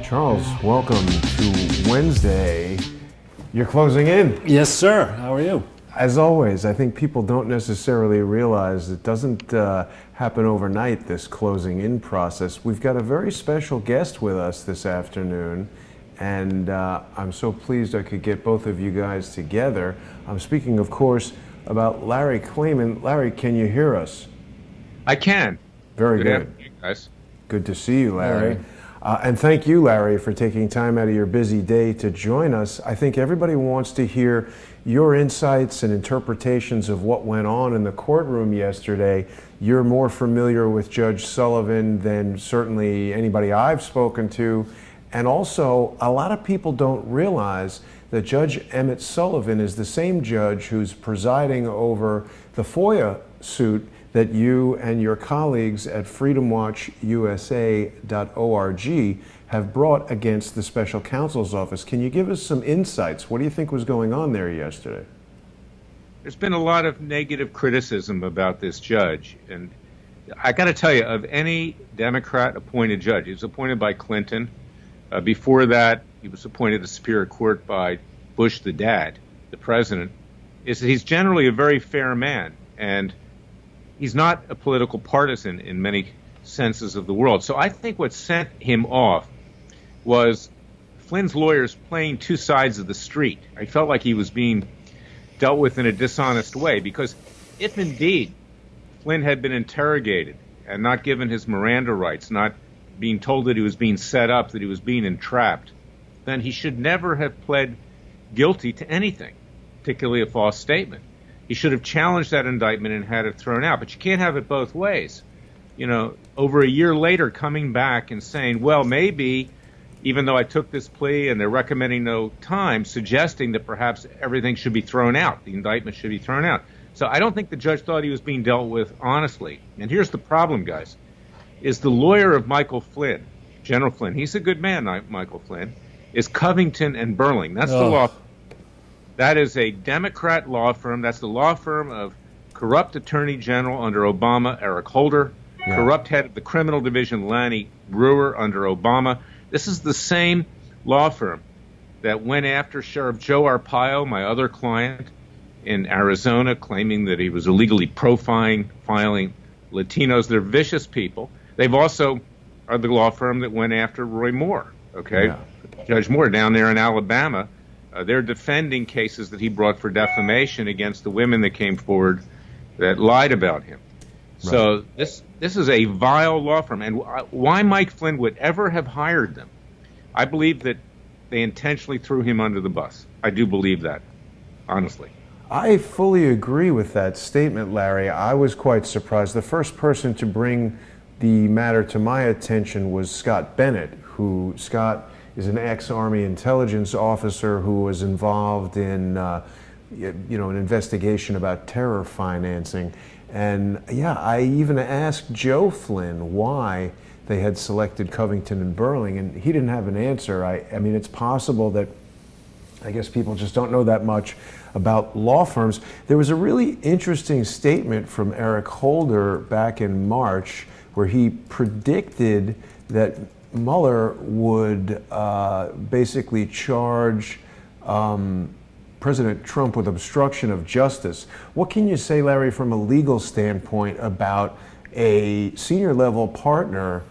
Charles, welcome to Wednesday. You're closing in. Yes, sir. How are you? As always, I think people don't necessarily realize it doesn't happen overnight, this closing in process. We've got a very special guest with us this afternoon, and I'm so pleased I could get both of you guys together. I'm speaking, of course, about Larry Clayman. Larry, can you hear us? I can. Very good. Afternoon, guys. Good to see you, Larry. And thank you, Larry, for taking time out of your busy day to join us. I think everybody wants to hear your insights and interpretations of what went on in the courtroom yesterday. You're more familiar with Judge Sullivan than certainly anybody I've spoken to. And also, a lot of people don't realize that Judge Emmett Sullivan is the same judge who's presiding over the FOIA suit that you and your colleagues at freedomwatchusa.org have brought against the special counsel's office. Can you give us some insights? What do you think was going on there yesterday? There's been a lot of negative criticism about this judge. And I got to tell you, of any Democrat-appointed judge, he was appointed by Clinton. Before that, he was appointed to Superior Court by Bush the dad, the president, is that he's generally a very fair man. And he's not a political partisan in many senses of the world. So I think what sent him off was Flynn's lawyers playing two sides of the street. I felt like he was being dealt with in a dishonest way, because if indeed Flynn had been interrogated and not given his Miranda rights, not being told that he was being set up, that he was being entrapped, then he should never have pled guilty to anything, particularly a false statement. He should have challenged that indictment and had it thrown out. But you can't have it both ways. You know, over a year later, coming back and saying, well, maybe, even though I took this plea and they're recommending no time, suggesting that perhaps everything should be thrown out, the indictment should be thrown out. So I don't think the judge thought he was being dealt with honestly. And here's the problem, guys, is the lawyer of Michael Flynn, General Flynn, he's a good man, Michael Flynn, is Covington and Burling. That's the law. That is a Democrat law firm. That's the law firm of corrupt Attorney General under Obama, Eric Holder, corrupt head of the criminal division, Lanny Brewer, under Obama. This is the same law firm that went after Sheriff Joe Arpaio, my other client, in Arizona, claiming that he was illegally profiling Latinos. They're vicious people. They've also are the law firm that went after Roy Moore, Judge Moore down there in Alabama. They're defending cases that he brought for defamation against the women that came forward that lied about him. Right. So this is a vile law firm. And why Mike Flynn would ever have hired them, I believe that they intentionally threw him under the bus. I do believe that, honestly. I fully agree with that statement, Larry. I was quite surprised. The first person to bring the matter to my attention was Scott Bennett, Scott is an ex-Army intelligence officer who was involved in, an investigation about terror financing. And I even asked Joe Flynn why they had selected Covington and Burling, and he didn't have an answer. I mean, it's possible that I guess people just don't know that much about law firms. There was a really interesting statement from Eric Holder back in March where he predicted that Mueller would basically charge President Trump with obstruction of justice. What can you say, Larry, from a legal standpoint about a senior level partner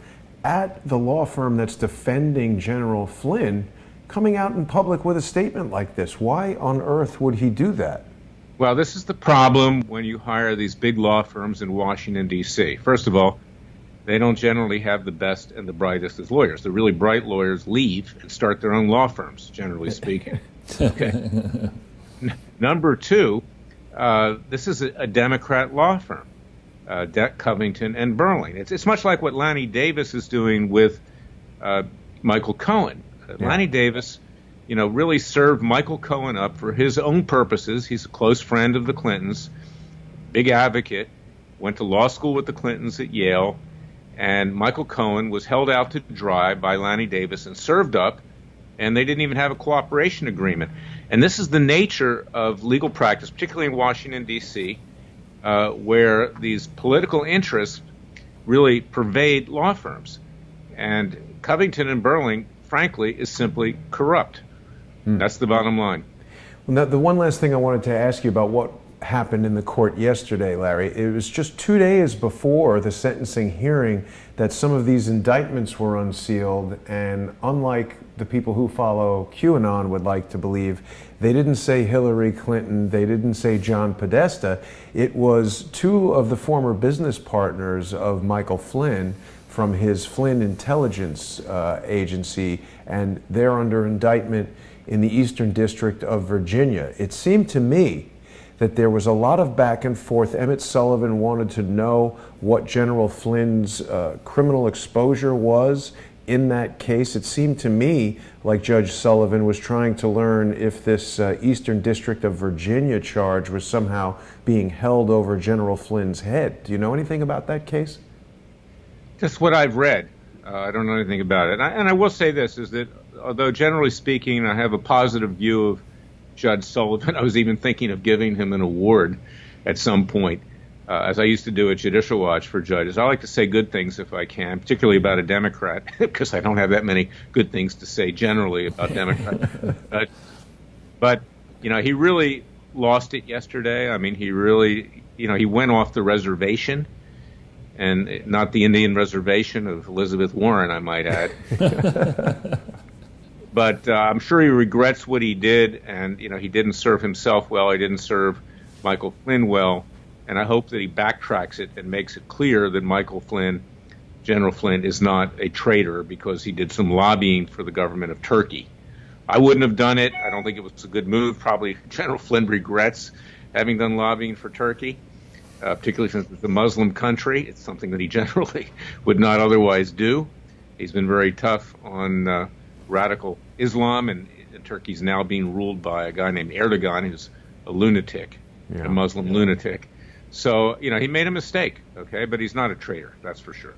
at the law firm that's defending General Flynn coming out in public with a statement like this? Why on earth would he do that? Well, this is the problem when you hire these big law firms in Washington, D.C. First of all, they don't generally have the best and the brightest as lawyers. The really bright lawyers leave and start their own law firms, generally speaking. Okay. Number two, this is a Democrat law firm, Covington and Burling. It's much like what Lanny Davis is doing with Michael Cohen. Lanny Davis, really served Michael Cohen up for his own purposes. He's a close friend of the Clintons, big advocate, went to law school with the Clintons at Yale, and Michael Cohen was held out to dry by Lanny Davis and served up, and they didn't even have a cooperation agreement. And this is the nature of legal practice, particularly in Washington, D.C., where these political interests really pervade law firms. And Covington and Burling, frankly, is simply corrupt. That's the bottom line. Well, now, the one last thing I wanted to ask you about what happened in the court yesterday, Larry. It was just 2 days before the sentencing hearing that some of these indictments were unsealed, and unlike the people who follow QAnon would like to believe, they didn't say Hillary Clinton, they didn't say John Podesta. It was two of the former business partners of Michael Flynn from his Flynn intelligence agency, and they're under indictment in the Eastern District of Virginia. It seemed to me that there was a lot of back and forth. Emmett Sullivan wanted to know what General Flynn's criminal exposure was in that case. It seemed to me like Judge Sullivan was trying to learn if this Eastern District of Virginia charge was somehow being held over General Flynn's head. Do you know anything about that case? Just what I've read. I don't know anything about it. And I will say this, is that although generally speaking I have a positive view of Judge Sullivan, I was even thinking of giving him an award at some point, as I used to do at Judicial Watch for judges. I like to say good things if I can, particularly about a Democrat, because I don't have that many good things to say generally about Democrats. But, you know, he really lost it yesterday. I mean, he really, you know, he went off the reservation, and not the Indian reservation of Elizabeth Warren, I might add. But I'm sure he regrets what he did, and you know he didn't serve himself well. He didn't serve Michael Flynn well, and I hope that he backtracks it and makes it clear that Michael Flynn, General Flynn, is not a traitor because he did some lobbying for the government of Turkey. I wouldn't have done it. I don't think it was a good move. Probably General Flynn regrets having done lobbying for Turkey, particularly since it's a Muslim country. It's something that he generally would not otherwise do. He's been very tough on radical Islam, and Turkey's now being ruled by a guy named Erdogan, who's a lunatic, a Muslim lunatic. So, you know, he made a mistake, okay, but he's not a traitor, that's for sure.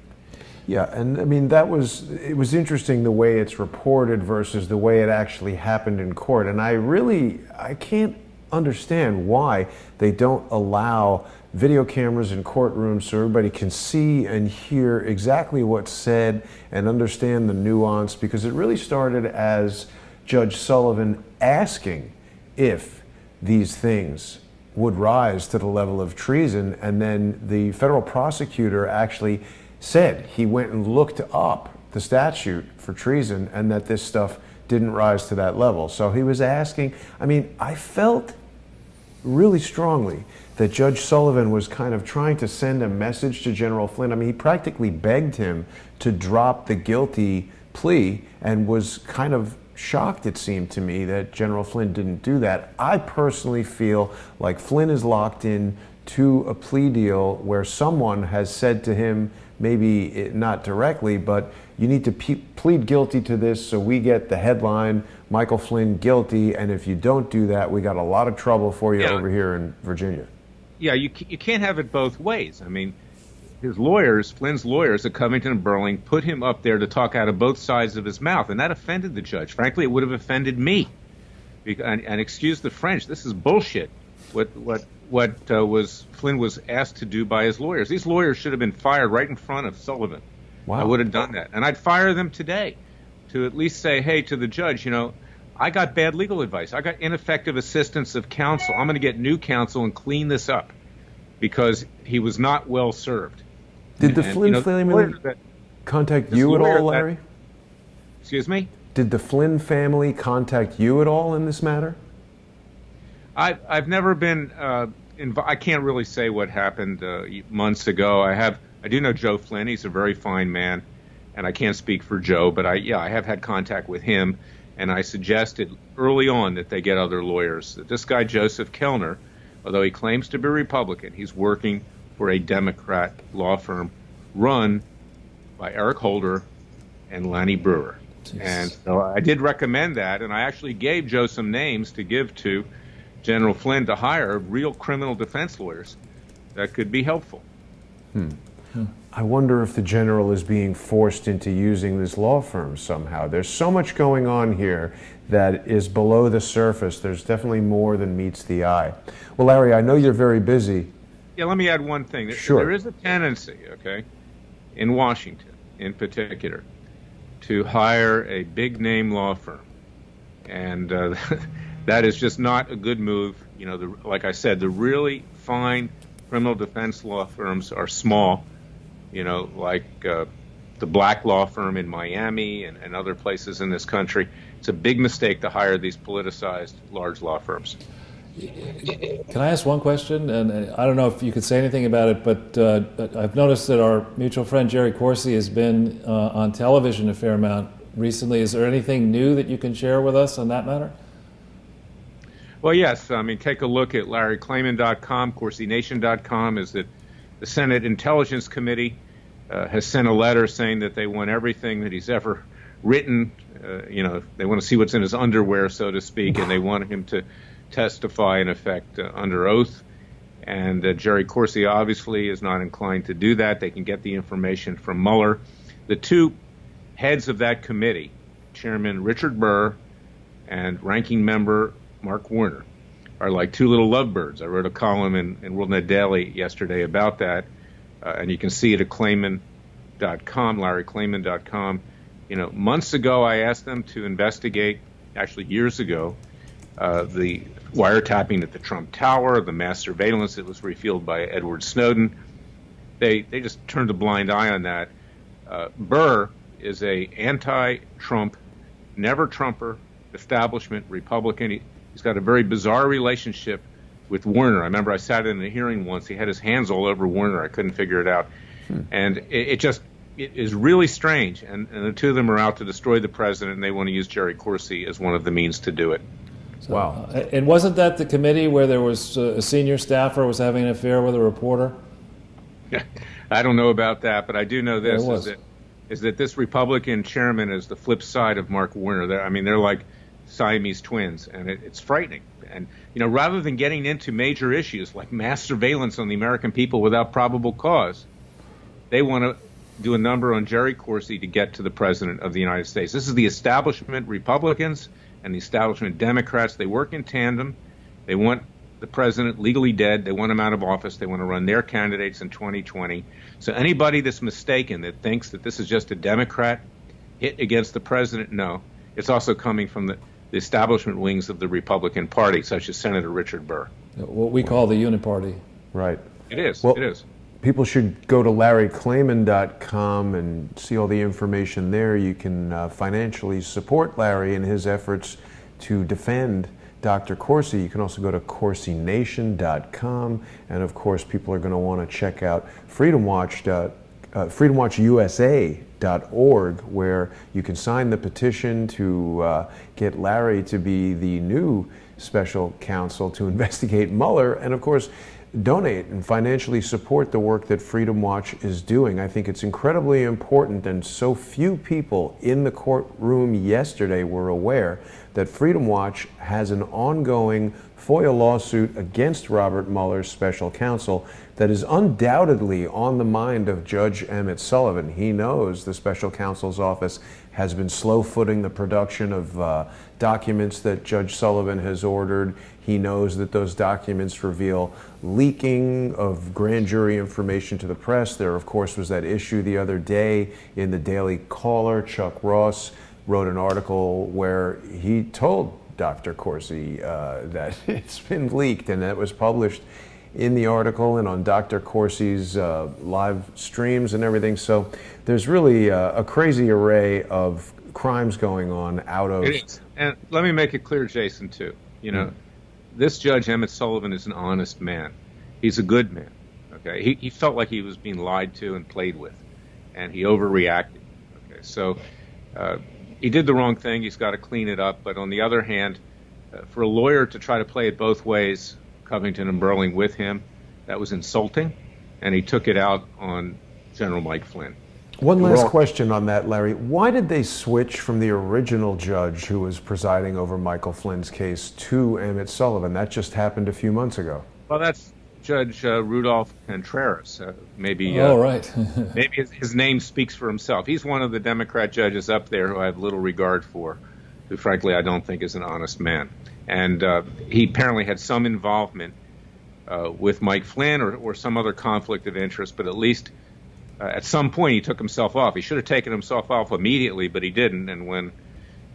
Yeah, and I mean, it was interesting the way it's reported versus the way it actually happened in court. And I can't understand why they don't allow video cameras in courtrooms so everybody can see and hear exactly what's said and understand the nuance, because it really started as Judge Sullivan asking if these things would rise to the level of treason, and then the federal prosecutor actually said he went and looked up the statute for treason and that this stuff didn't rise to that level. So he was asking, I mean, I felt really strongly that Judge Sullivan was kind of trying to send a message to General Flynn. I mean, he practically begged him to drop the guilty plea and was kind of shocked, it seemed to me, that General Flynn didn't do that. I personally feel like Flynn is locked in to a plea deal where someone has said to him, maybe not directly, but you need to plead guilty to this so we get the headline, Michael Flynn guilty, and if you don't do that, we got a lot of trouble for you over here in Virginia. Yeah, you can't have it both ways. I mean, his lawyers, Flynn's lawyers at Covington Burling, put him up there to talk out of both sides of his mouth, and that offended the judge. Frankly, it would have offended me. And excuse the French, this is bullshit. What Flynn was asked to do by his lawyers. These lawyers should have been fired right in front of Sullivan. Wow. I would have done that, and I'd fire them today to at least say, hey, to the judge, you know, I got bad legal advice. I got ineffective assistance of counsel. I'm going to get new counsel and clean this up because he was not well served. Did the Flynn family contact you at all, Larry? Excuse me? Did the Flynn family contact you at all in this matter? I've never been I can't really say what happened months ago. I do know Joe Flynn. He's a very fine man, and I can't speak for Joe, but I have had contact with him, and I suggested early on that they get other lawyers. This guy, Joseph Kellner, although he claims to be Republican, he's working for a Democrat law firm run by Eric Holder and Lanny Brewer. Jeez. And so I did recommend that, and I actually gave Joe some names to give to General Flynn to hire real criminal defense lawyers that could be helpful. I wonder if the general is being forced into using this law firm somehow. There's so much going on here that is below the surface. There's definitely more than meets the eye. Well, Larry, I know you're very busy. Yeah, let me add one thing. Sure. There is a tendency, okay, in Washington in particular, to hire a big-name law firm. And that is just not a good move. You know, like I said, the really fine criminal defense law firms are small, you know, like the Black law firm in Miami and other places in this country. It's a big mistake to hire these politicized large law firms. Can I ask one question? And I don't know if you could say anything about it, but I've noticed that our mutual friend Jerry Corsi has been on television a fair amount recently. Is there anything new that you can share with us on that matter? Well, yes. I mean, take a look at LarryClayman.com. CorsiNation.com is that the Senate Intelligence Committee has sent a letter saying that they want everything that he's ever written. You know, they want to see what's in his underwear, so to speak, and they want him to testify, in effect, under oath. And Jerry Corsi obviously is not inclined to do that. They can get the information from Mueller. The two heads of that committee, Chairman Richard Burr and Ranking Member Mark Warner, are like two little lovebirds. I wrote a column in WorldNet Daily yesterday about that, and you can see it at Clayman.com, LarryClayman.com. You know, months ago I asked them to investigate, actually years ago, the wiretapping at the Trump Tower, the mass surveillance that was revealed by Edward Snowden. They just turned a blind eye on that. Burr is a anti-Trump, never-Trumper, establishment Republican. He's got a very bizarre relationship with Warner. I remember I sat in a hearing once. He had his hands all over Warner. I couldn't figure it out. And it is really strange. And the two of them are out to destroy the president, and they want to use Jerry Corsi as one of the means to do it. So, wow. And wasn't that the committee where there was a senior staffer was having an affair with a reporter? I don't know about that, but I do know this, is that this Republican chairman is the flip side of Mark Warner. They're like Siamese twins, and it's frightening. And, you know, rather than getting into major issues like mass surveillance on the American people without probable cause, they want to do a number on Jerry Corsi to get to the president of the United States. This is the establishment Republicans and the establishment Democrats. They work in tandem. They want the president legally dead. They want him out of office. They want to run their candidates in 2020. So anybody that's mistaken, that thinks that this is just a Democrat hit against the president, no. It's also coming from the establishment wings of the Republican Party, such as Senator Richard Burr. What we call the Uniparty. Right. It is. Well, it is. People should go to LarryClayman.com and see all the information there. You can financially support Larry in his efforts to defend Dr. Corsi. You can also go to CorsiNation.com, and of course people are going to want to check out FreedomWatchUSA.org, where you can sign the petition to get Larry to be the new special counsel to investigate Mueller, and of course donate and financially support the work that Freedom Watch is doing. I think it's incredibly important, and so few people in the courtroom yesterday were aware that Freedom Watch has an ongoing FOIA lawsuit against Robert Mueller's special counsel that is undoubtedly on the mind of Judge Emmett Sullivan. He knows the special counsel's office has been slow-footing the production of documents that Judge Sullivan has ordered. He knows that those documents reveal leaking of grand jury information to the press. There, of course, was that issue the other day in the Daily Caller. Chuck Ross wrote an article where he told Dr. Corsi that it's been leaked, and that was published in the article and on Dr. Corsi's live streams and everything. So there's really a crazy array of crimes going on out of... It is. And let me make it clear, Jason, too. You know, this Judge Emmett Sullivan is an honest man. He's a good man. Okay, he felt like he was being lied to and played with, and he overreacted. Okay, so he did the wrong thing. He's got to clean it up. But on the other hand, for a lawyer to try to play it both ways, Covington and Burling with him, that was insulting, and he took it out on General Mike Flynn. One last question on that, Larry. Why did they switch from the original judge who was presiding over Michael Flynn's case to Emmett Sullivan? That just happened a few months ago. Well, that's Judge Rudolph Contreras. Maybe Oh, right. maybe his name speaks for himself. He's one of the Democrat judges up there who I have little regard for, who frankly I don't think is an honest man. And he apparently had some involvement with Mike Flynn or some other conflict of interest, but at least at some point he took himself off. He should have taken himself off immediately, but he didn't. And when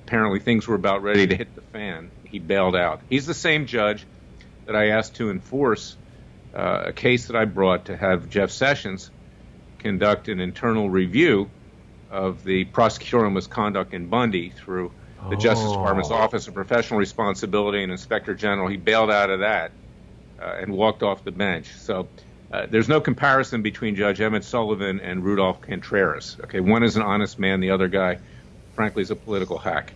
apparently things were about ready to hit the fan, he bailed out. He's the same judge that I asked to enforce a case that I brought to have Jeff Sessions conduct an internal review of the prosecutorial misconduct in Bundy through the Justice Department's Office of Professional Responsibility and Inspector General. He bailed out of that and walked off the bench. So there's no comparison between Judge Emmett Sullivan and Rudolph Contreras. Okay, one is an honest man, the other guy, frankly, is a political hack.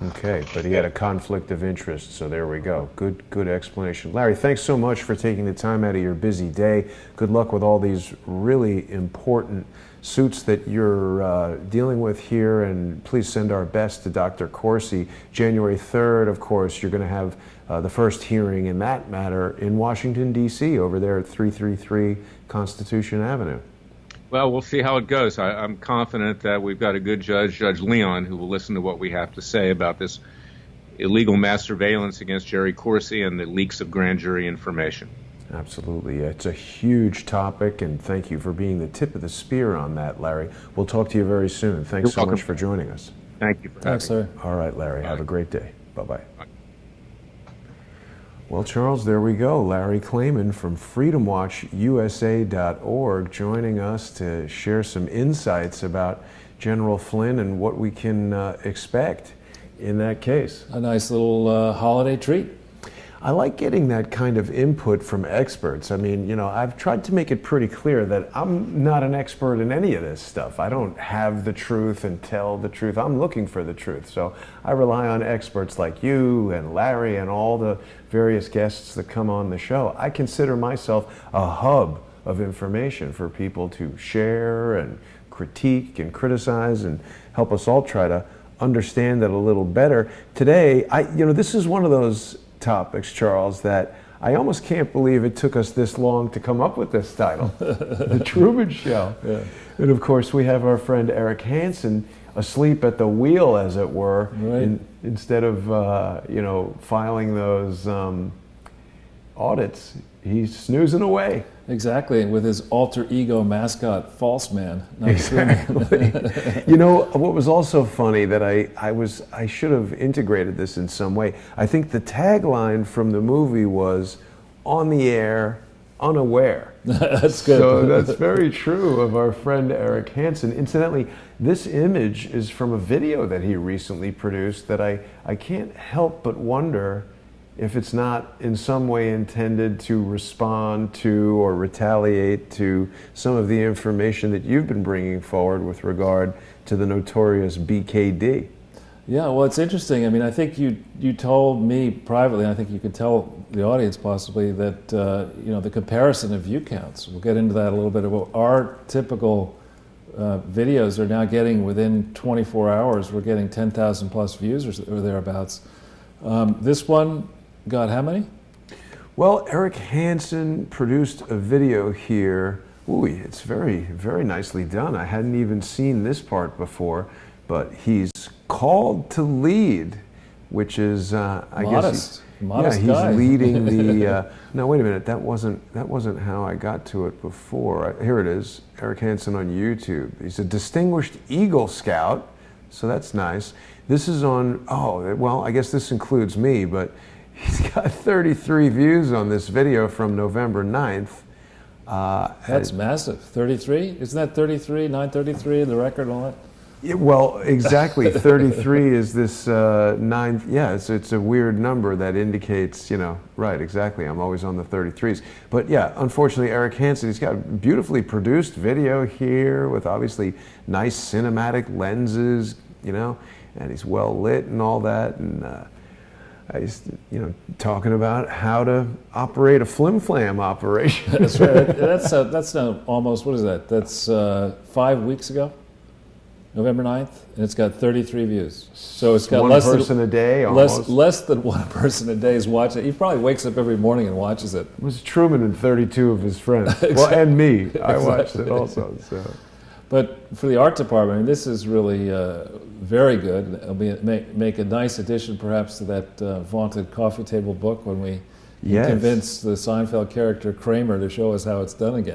Okay, but he had a conflict of interest, so there we go. Good explanation. Larry, thanks so much for taking the time out of your busy day. Good luck with all these really important suits that you're dealing with here, and please send our best to Dr. Corsi. January 3rd, of course, you're going to have the first hearing in that matter in Washington, D.C., over there at 333 Constitution Avenue. Well, we'll see how it goes. I'm confident that we've got a good judge, Judge Leon, who will listen to what we have to say about this illegal mass surveillance against Jerry Corsi and the leaks of grand jury information. Absolutely. It's a huge topic, and thank you for being the tip of the spear on that, Larry. We'll talk to you very soon. Thanks so much for joining us. Thank you for having me. Thanks, sir. All right, Larry. Bye. Have a great day. Bye-bye. Bye. Well, Charles, there we go. Larry Klayman from freedomwatchusa.org joining us to share some insights about General Flynn and what we can expect in that case. A nice little holiday treat. I like getting that kind of input from experts. I mean, you know, I've tried to make it pretty clear that I'm not an expert in any of this stuff. I don't have the truth and tell the truth. I'm looking for the truth. So I rely on experts like you and Larry and all the various guests that come on the show. I consider myself a hub of information for people to share and critique and criticize and help us all try to understand it a little better. Today, this is one of those topics, Charles, that I almost can't believe it took us this long to come up with this title, The Truman Show. Yeah. And of course, we have our friend Eric Hansen asleep at the wheel, as it were, right. Instead of filing those audits. He's snoozing away. Exactly, with his alter ego mascot, False Man. Exactly. You know, what was also funny that I should have integrated this in some way. I think the tagline from the movie was, "On the air, unaware." That's good. So that's very true of our friend Eric Hansen. Incidentally, this image is from a video that he recently produced that I can't help but wonder if it's not in some way intended to respond to or retaliate to some of the information that you've been bringing forward with regard to the notorious BKD. Yeah, well, it's interesting. I mean, I think you told me privately, and I think you could tell the audience possibly, that the comparison of view counts. We'll get into that a little bit. About our typical videos are now getting, within 24 hours, we're getting 10,000 plus views or thereabouts. This one got how many? Well, Eric Hansen produced a video here. Ooh, it's very, very nicely done. I hadn't even seen this part before, but he's called to lead, which is, Modest he's guy. leading the. No, wait a minute. That wasn't how I got to it before. Here it is. Eric Hansen on YouTube. He's a distinguished Eagle Scout, so that's nice. This is on. Oh, well, I guess this includes me, but he's got 33 views on this video from November 9th. That's massive. 33? Isn't that 33, 933, the record and all that? Yeah, well, exactly. 33 is this 9. Yeah, it's a weird number that indicates, right, exactly. I'm always on the 33s. But yeah, unfortunately, Eric Hansen, he's got a beautifully produced video here with obviously nice cinematic lenses, and he's well lit and all that. And he's, talking about how to operate a flim-flam operation. That's right. That's now almost, what is that? That's 5 weeks ago? November 9th, and it's got 33 views. So it's got one less person than, a day, almost. less than one person a day is watching it. He probably wakes up every morning and watches it. It was Truman and 32 of his friends. Well, and me. I watched it also. So. But for the art department, I mean, this is really very good. It'll make a nice addition, perhaps, to that vaunted coffee table book when we convince the Seinfeld character Kramer to show us how it's done again.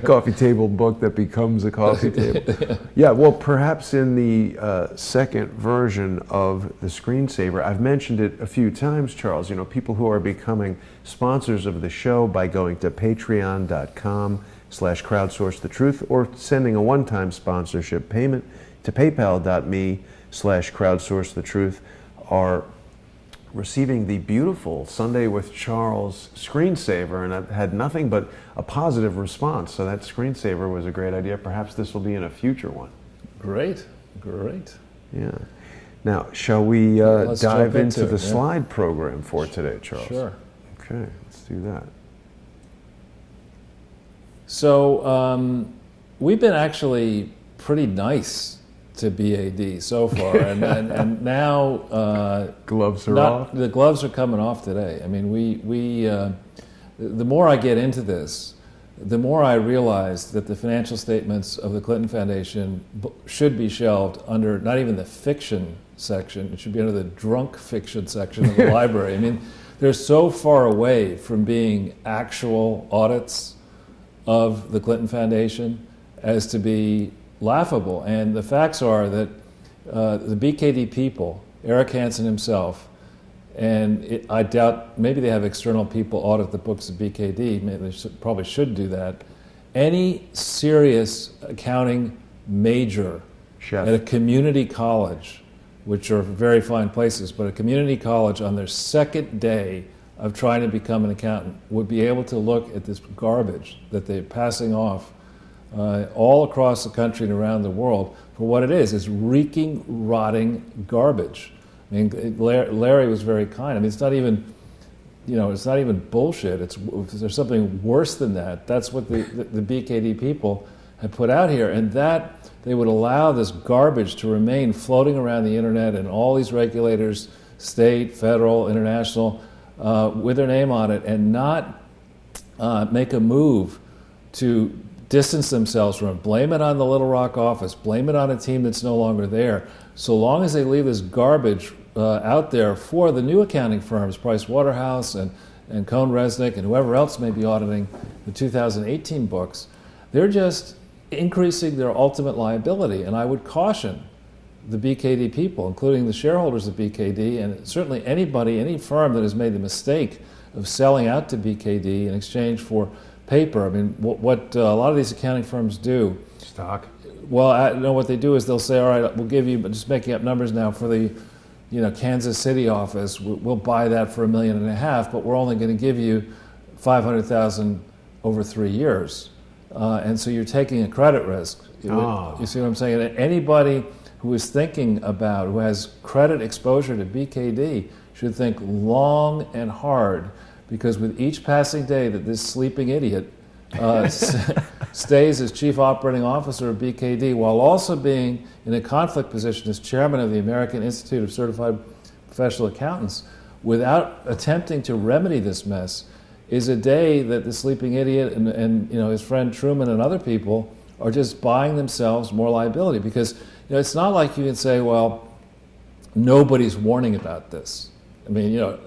Coffee table book that becomes a coffee table. Yeah, well, perhaps in the second version of the screensaver, I've mentioned it a few times, Charles, people who are becoming sponsors of the show by going to patreon.com/crowdsourcethetruth or sending a one-time sponsorship payment to paypal.me/crowdsourcethetruth are receiving the beautiful Sunday with Charles screensaver, and I've had nothing but a positive response. So that screensaver was a great idea. Perhaps this will be in a future one. Great. Yeah. Now, shall we dive into the yeah. slide program for today, Charles? Sure. Okay, let's do that. So we've been actually pretty nice to BAD so far, and now gloves are off. The gloves are coming off today. I mean, the more I get into this, the more I realize that the financial statements of the Clinton Foundation should be shelved under not even the fiction section; it should be under the drunk fiction section of the library. I mean, they're so far away from being actual audits of the Clinton Foundation as to be laughable. And the facts are that the BKD people, Eric Hansen himself, and I doubt, maybe they have external people audit the books of BKD, maybe they probably should do that. Any serious accounting major at a community college, which are very fine places, but a community college on their second day of trying to become an accountant would be able to look at this garbage that they're passing off all across the country and around the world for what it is. It's reeking, rotting garbage. I mean, Larry was very kind. I mean, it's not even, it's not even bullshit. There's something worse than that. That's what the BKD people have put out here, and that they would allow this garbage to remain floating around the internet and all these regulators, state, federal, international, with their name on it, and not make a move to distance themselves from it, blame it on the Little Rock office, blame it on a team that's no longer there. So long as they leave this garbage out there for the new accounting firms, Price Waterhouse and Cohn Resnick and whoever else may be auditing the 2018 books, they're just increasing their ultimate liability. And I would caution the BKD people, including the shareholders of BKD, and certainly anybody, any firm that has made the mistake of selling out to BKD in exchange for paper. I mean, what a lot of these accounting firms do. Stock. Well, I know what they do is they'll say, all right, we'll give you, but just making up numbers now, for the Kansas City office, we'll buy that for $1.5 million, but we're only going to give you $500,000 over 3 years. And so you're taking a credit risk. Oh. You see what I'm saying? Anybody who is thinking about, who has credit exposure to BKD, should think long and hard, because with each passing day that this sleeping idiot stays as chief operating officer of BKD while also being in a conflict position as chairman of the American Institute of Certified Professional Accountants, without attempting to remedy this mess, is a day that the sleeping idiot and his friend Truman and other people are just buying themselves more liability. Because it's not like you can say, well, nobody's warning about this. I mean,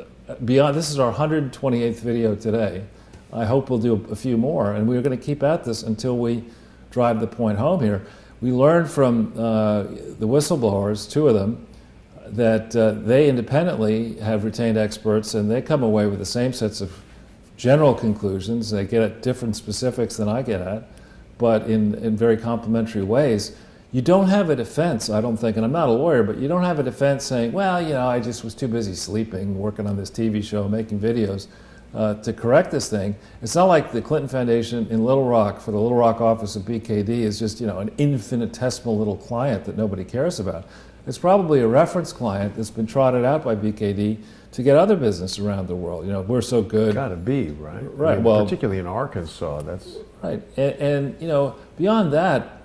beyond, this is our 128th video today. I hope we'll do a few more, and we're going to keep at this until we drive the point home here. We learned from the whistleblowers, two of them, that they independently have retained experts, and they come away with the same sets of general conclusions. They get at different specifics than I get at, but in very complementary ways. You don't have a defense, I don't think, and I'm not a lawyer, but you don't have a defense saying, well, I just was too busy sleeping, working on this TV show, making videos to correct this thing. It's not like the Clinton Foundation in Little Rock, for the Little Rock office of BKD, is just an infinitesimal little client that nobody cares about. It's probably a reference client that's been trotted out by BKD to get other business around the world. We're so good. Got to be, right? Right. I mean, well, particularly in Arkansas, that's right. And beyond that,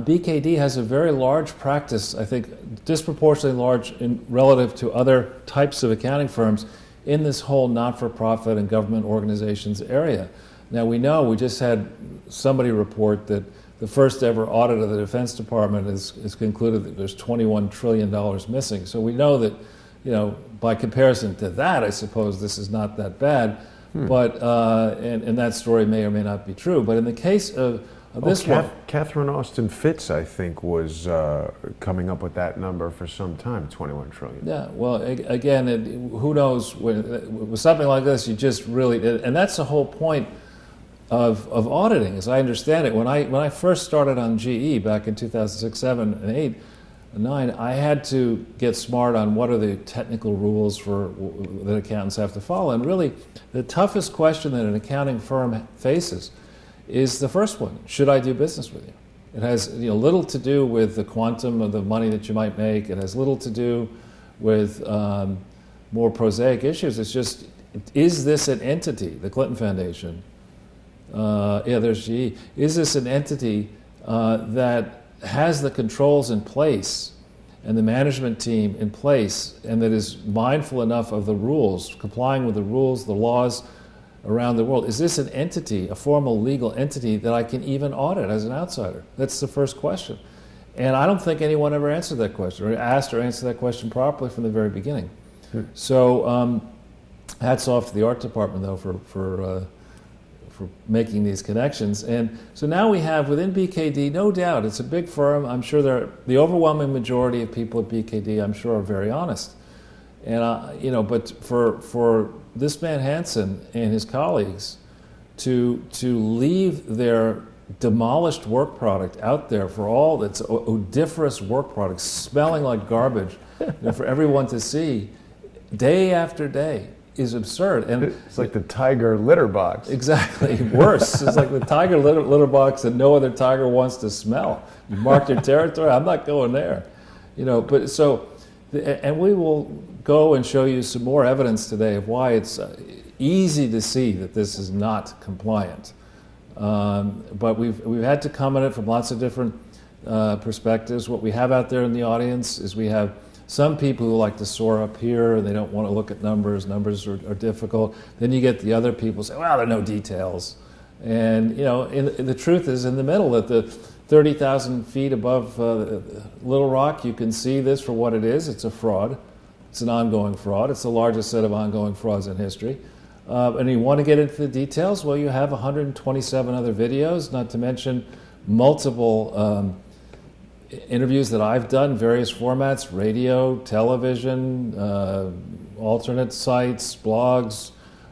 BKD has a very large practice, I think disproportionately large in relative to other types of accounting firms in this whole not-for-profit and government organizations area. Now we know, we just had somebody report that the first ever audit of the Defense Department has concluded that there's $21 trillion missing. So we know that, by comparison to that, I suppose this is not that bad, but, and that story may or may not be true. But in the case of this one, Catherine Austin Fitz, I think, was coming up with that number for some time, 21 trillion. Yeah, well, again, who knows? With something like this, you just really, and that's the whole point of auditing, as I understand it. When I first started on GE back in 2006, 7, and 8, and 9, I had to get smart on what are the technical rules that accountants have to follow. And really, the toughest question that an accounting firm faces is the first one: should I do business with you? It has little to do with the quantum of the money that you might make. It has little to do with more prosaic issues. It's just, is this an entity, the Clinton Foundation? There's GE. Is this an entity that has the controls in place and the management team in place, and that is mindful enough of the rules, complying with the rules, the laws around the world? Is this an entity, a formal legal entity that I can even audit as an outsider? That's the first question. And I don't think anyone ever answered that question, or asked or answered that question properly from the very beginning. So hats off to the art department, though, for making these connections. And so now we have within BKD, no doubt, it's a big firm. I'm sure the overwhelming majority of people at BKD, I'm sure, are very honest. And but for this man Hansen and his colleagues to leave their demolished work product out there for all that's odoriferous work product, smelling like garbage, for everyone to see day after day, is absurd. And it's like the tiger litter box. Exactly, worse. It's like the tiger litter box that no other tiger wants to smell. You mark your territory. I'm not going there. But so. And we will go and show you some more evidence today of why it's easy to see that this is not compliant. But we've had to come at it from lots of different perspectives. What we have out there in the audience is we have some people who like to soar up here and they don't want to look at numbers. Numbers are difficult. Then you get the other people who say, well, there are no details. And the truth is in the middle, that the 30,000 feet above Little Rock, you can see this for what it is. It's a fraud. It's an ongoing fraud. It's the largest set of ongoing frauds in history. And you want to get into the details? Well, you have 127 other videos, not to mention multiple interviews that I've done, various formats, radio, television, alternate sites, blogs,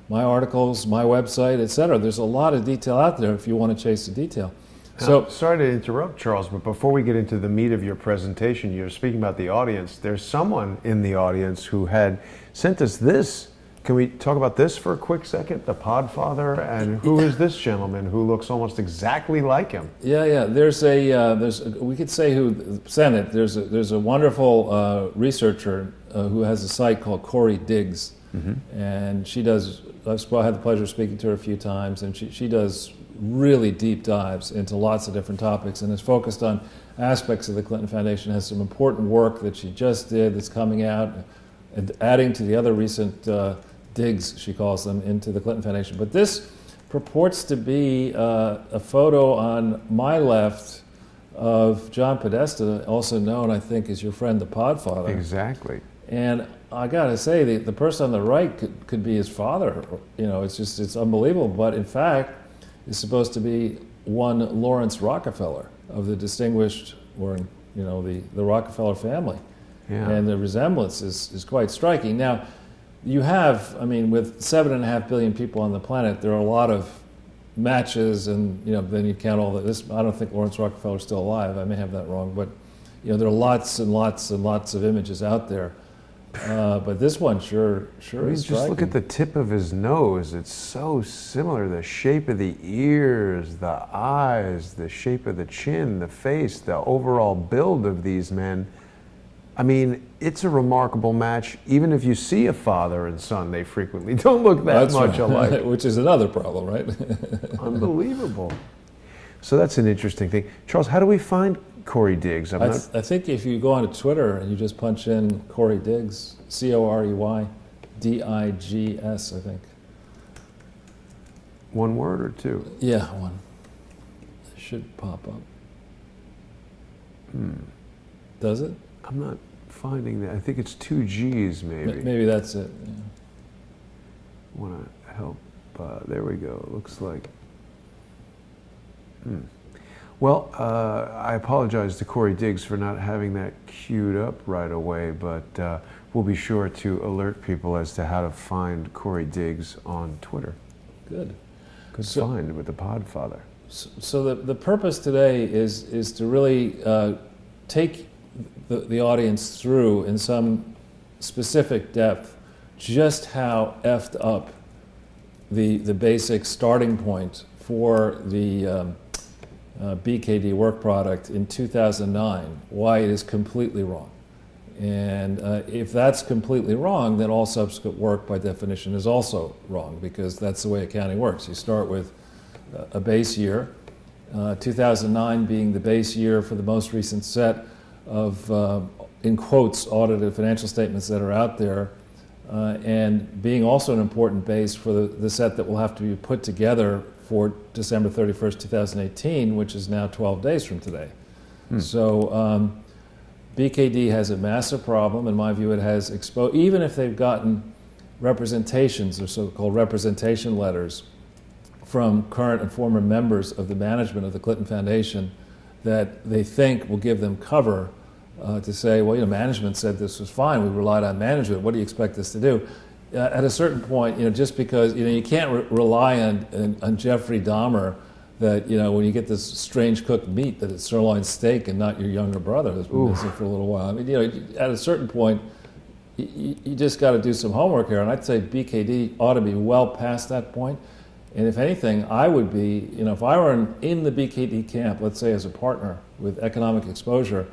my articles, my website, etc. There's a lot of detail out there if you want to chase the detail. So, sorry to interrupt, Charles, but before we get into the meat of your presentation, you're speaking about the audience. There's someone in the audience who had sent us this. Can we talk about this for a quick second? The Podfather, and who is this gentleman who looks almost exactly like him? Yeah. We could say who sent it. There's a wonderful researcher who has a site called Corey Diggs, and she does. I've had the pleasure of speaking to her a few times, and she does really deep dives into lots of different topics and is focused on aspects of the Clinton Foundation, has some important work that she just did that's coming out and adding to the other recent digs, she calls them, into the Clinton Foundation. But this purports to be a photo on my left of John Podesta, also known, I think, as your friend the Podfather. Exactly. And I gotta say, the person on the right could be his father. It's unbelievable. But in fact, is supposed to be one Lawrence Rockefeller of the distinguished, or the Rockefeller family. Yeah. And the resemblance is quite striking. Now, you have, with 7.5 billion people on the planet, there are a lot of matches, and then you count all this. I don't think Lawrence Rockefeller's still alive. I may have that wrong, but there are lots and lots and lots of images out there. But this one sure is striking. Just look at the tip of his nose. It's so similar. The shape of the ears, the eyes, the shape of the chin, the face, the overall build of these men. It's a remarkable match. Even if you see a father and son, they frequently don't look that much alike. Which is another problem, right? Unbelievable. So that's an interesting thing. Charles, how do we find Corey Diggs. I think if you go onto Twitter and you just punch in Corey Diggs, CoreyDigs, I think. One word or two? Yeah, one. It should pop up. Does it? I'm not finding that. I think it's two G's, maybe. Maybe that's it. Yeah. Want to help? There we go. It looks like. Well, I apologize to Corey Diggs for not having that queued up right away, but we'll be sure to alert people as to how to find Corey Diggs on Twitter. Good. Good find with the Podfather. So the purpose today is to really take the audience through in some specific depth just how effed up the basic starting point for the BKD work product in 2009, why it is completely wrong. And if that's completely wrong, then all subsequent work by definition is also wrong, because that's the way accounting works. You start with a base year, 2009 being the base year for the most recent set of, in quotes, audited financial statements that are out there, and being also an important base for the set that will have to be put together for December 31st, 2018, which is now 12 days from today. So BKD has a massive problem. In my view, it has exposed, even if they've gotten representations or so-called representation letters from current and former members of the management of the Clinton Foundation that they think will give them cover to say, well, management said this was fine. We relied on management. What do you expect us to do? At a certain point, just because you can't rely on Jeffrey Dahmer that when you get this strange cooked meat that it's sirloin steak and not your younger brother that's been missing for a little while. I mean, at a certain point, you just got to do some homework here. And I'd say BKD ought to be well past that point. And if anything, I would be, if I were in the BKD camp, let's say as a partner with economic exposure,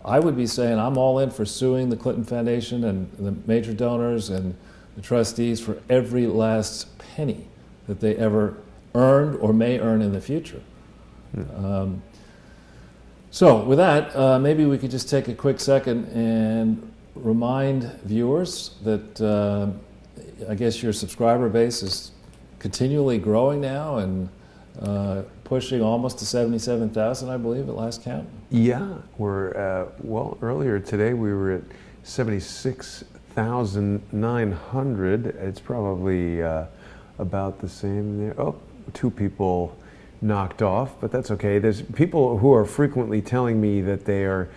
I would be saying I'm all in for suing the Clinton Foundation and the major donors and the trustees for every last penny that they ever earned or may earn in the future. So with that, maybe we could just take a quick second and remind viewers that I guess your subscriber base is continually growing now and pushing almost to 77,000, I believe, at last count. Yeah, we're, earlier today we were at 76,900. It's probably about the same there. Oh, two people knocked off, but that's okay. There's people who are frequently telling me that they are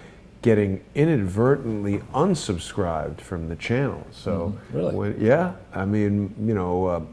getting inadvertently unsubscribed from the channel. So, really? I mean,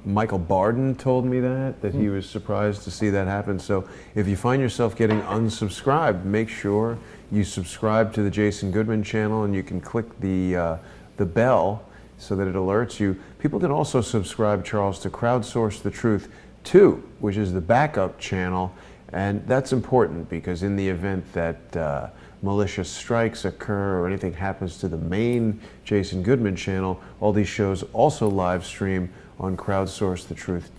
Michael Barden told me that he was surprised to see that happen. So if you find yourself getting unsubscribed, make sure you subscribe to the Jason Goodman channel, and you can click the bell so that it alerts you. People can also subscribe, Charles, to Crowdsource the Truth 2, which is the backup channel, and that's important because in the event that malicious strikes occur or anything happens to the main Jason Goodman channel, all these shows also live stream on Crowdsource the Truth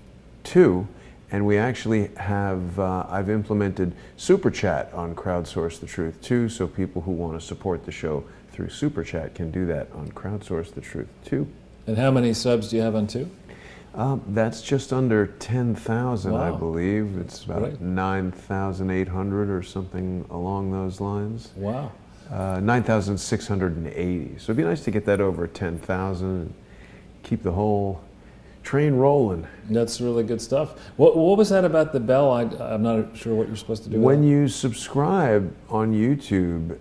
2, and we actually have, I've implemented Super Chat on Crowdsource the Truth 2, so people who want to support the show through Super Chat can do that on Crowdsource the Truth 2. And how many subs do you have on 2? That's just under 10,000, wow. I believe. It's about 9,800 or something along those lines. Wow. 9,680. So it'd be nice to get that over 10,000 and keep the whole train rolling. That's really good stuff. What was that about the bell? I'm not sure what you're supposed to do. When you subscribe on YouTube,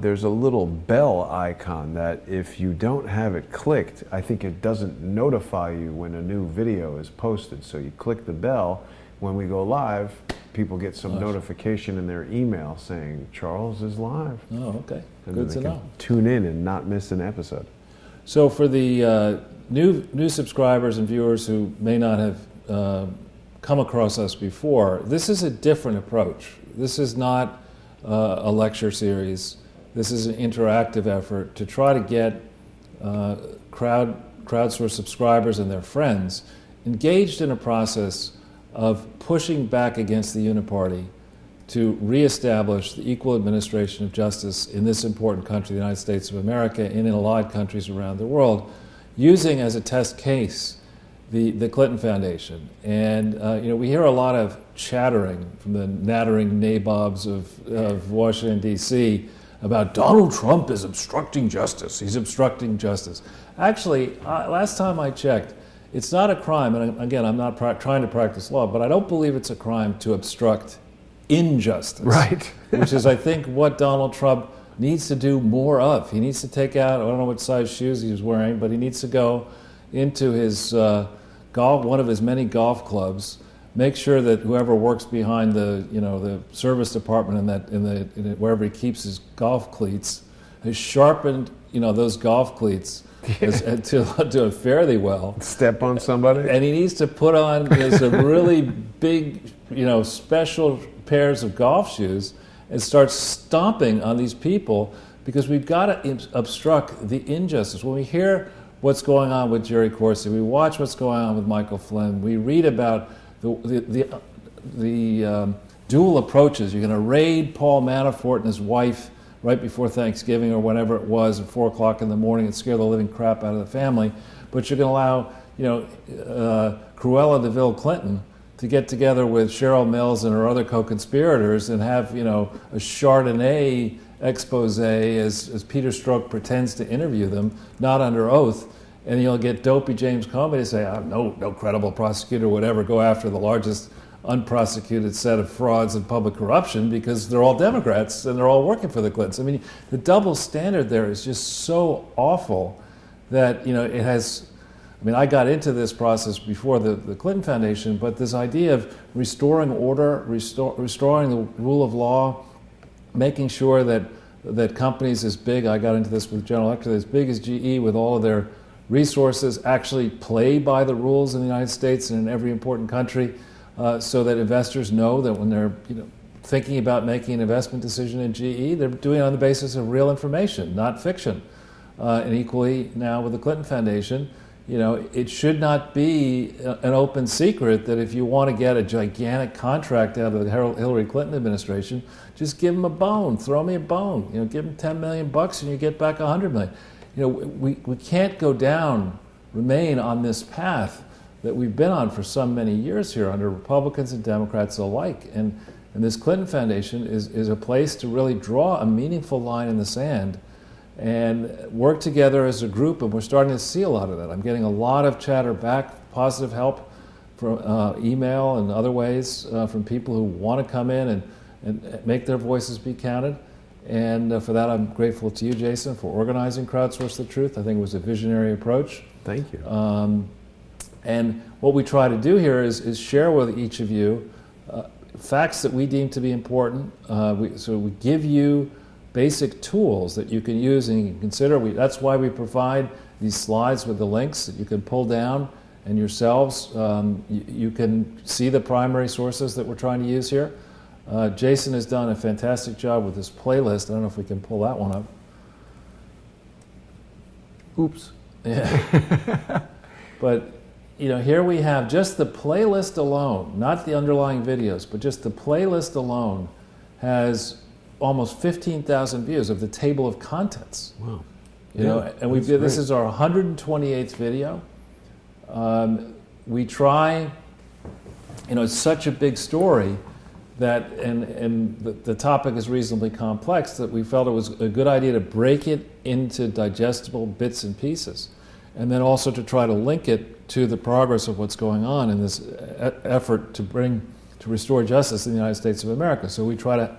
there's a little bell icon that if you don't have it clicked, I think it doesn't notify you when a new video is posted. So you click the bell. When we go live, people get some notification in their email saying Charles is live. Oh, okay. And Good then to they know. can tune in and not miss an episode. So for the new subscribers and viewers who may not have come across us before, this is a different approach. This is not a lecture series. This is an interactive effort to try to get crowdsource subscribers and their friends engaged in a process of pushing back against the Uniparty to reestablish the equal administration of justice in this important country, the United States of America, and in a lot of countries around the world, using as a test case the Clinton Foundation. And we hear a lot of chattering from the nattering nabobs of Washington, D.C. about Donald Trump is obstructing justice. He's obstructing justice. Actually, last time I checked, it's not a crime, and again, I'm not trying to practice law, but I don't believe it's a crime to obstruct injustice. Right. Which is, I think, what Donald Trump needs to do more of. He needs to take out, I don't know what size shoes he was wearing, but he needs to go into his one of his many golf clubs, make sure that whoever works behind the service department in wherever he keeps his golf cleats has sharpened those golf cleats to do it fairly well. Step on somebody. And he needs to put on some really big, special pairs of golf shoes and start stomping on these people, because we've got to obstruct the injustice. When we hear what's going on with Jerry Corsi, we watch what's going on with Michael Flynn, we read about the dual approaches. You're going to raid Paul Manafort and his wife right before Thanksgiving or whenever it was at 4 o'clock in the morning and scare the living crap out of the family, but you're going to allow Cruella DeVille Clinton to get together with Cheryl Mills and her other co-conspirators and have a Chardonnay expose as Peter Strzok pretends to interview them, not under oath, and you'll get dopey James Comey to say, no credible prosecutor would ever go after the largest unprosecuted set of frauds and public corruption because they're all Democrats and they're all working for the Clintons. I mean, the double standard there is just so awful that, it has... I got into this process before the Clinton Foundation, but this idea of restoring order, restoring the rule of law, making sure that companies as big, I got into this with General Electric, as big as GE with all of their resources actually play by the rules in the United States and in every important country, so that investors know that when they're thinking about making an investment decision in GE, they're doing it on the basis of real information, not fiction. And equally now with the Clinton Foundation, it should not be an open secret that if you want to get a gigantic contract out of the Hillary Clinton administration, just give them a bone, throw me a bone, give them $10 million and you get back $100 million. We can't remain on this path that we've been on for so many years here under Republicans and Democrats alike. And this Clinton Foundation is a place to really draw a meaningful line in the sand and work together as a group, and we're starting to see a lot of that. I'm getting a lot of chatter back, positive help from email and other ways from people who want to come in and make their voices be counted. And for that, I'm grateful to you, Jason, for organizing Crowdsource the Truth. I think it was a visionary approach. Thank you. And what we try to do here is share with each of you facts that we deem to be important. So we give you basic tools that you can use and you can consider. That's why we provide these slides with the links that you can pull down, and yourselves, you can see the primary sources that we're trying to use here. Jason has done a fantastic job with this playlist. I don't know if we can pull that one up. Oops. Yeah. But here we have just the playlist alone, not the underlying videos, but just the playlist alone has almost 15,000 views of the table of contents. Wow. And this is our 128th video. We try, it's such a big story that, and the topic is reasonably complex, that we felt it was a good idea to break it into digestible bits and pieces, and then also to try to link it to the progress of what's going on in this effort to restore justice in the United States of America. So we try to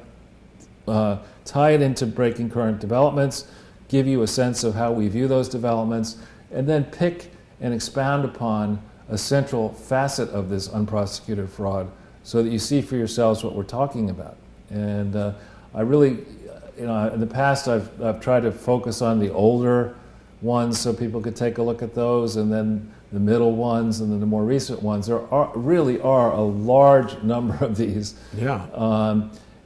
tie it into breaking current developments, give you a sense of how we view those developments, and then pick and expound upon a central facet of this unprosecuted fraud so that you see for yourselves what we're talking about. And I really, in the past I've tried to focus on the older ones so people could take a look at those, and then the middle ones, and then the more recent ones. There really are a large number of these. Yeah.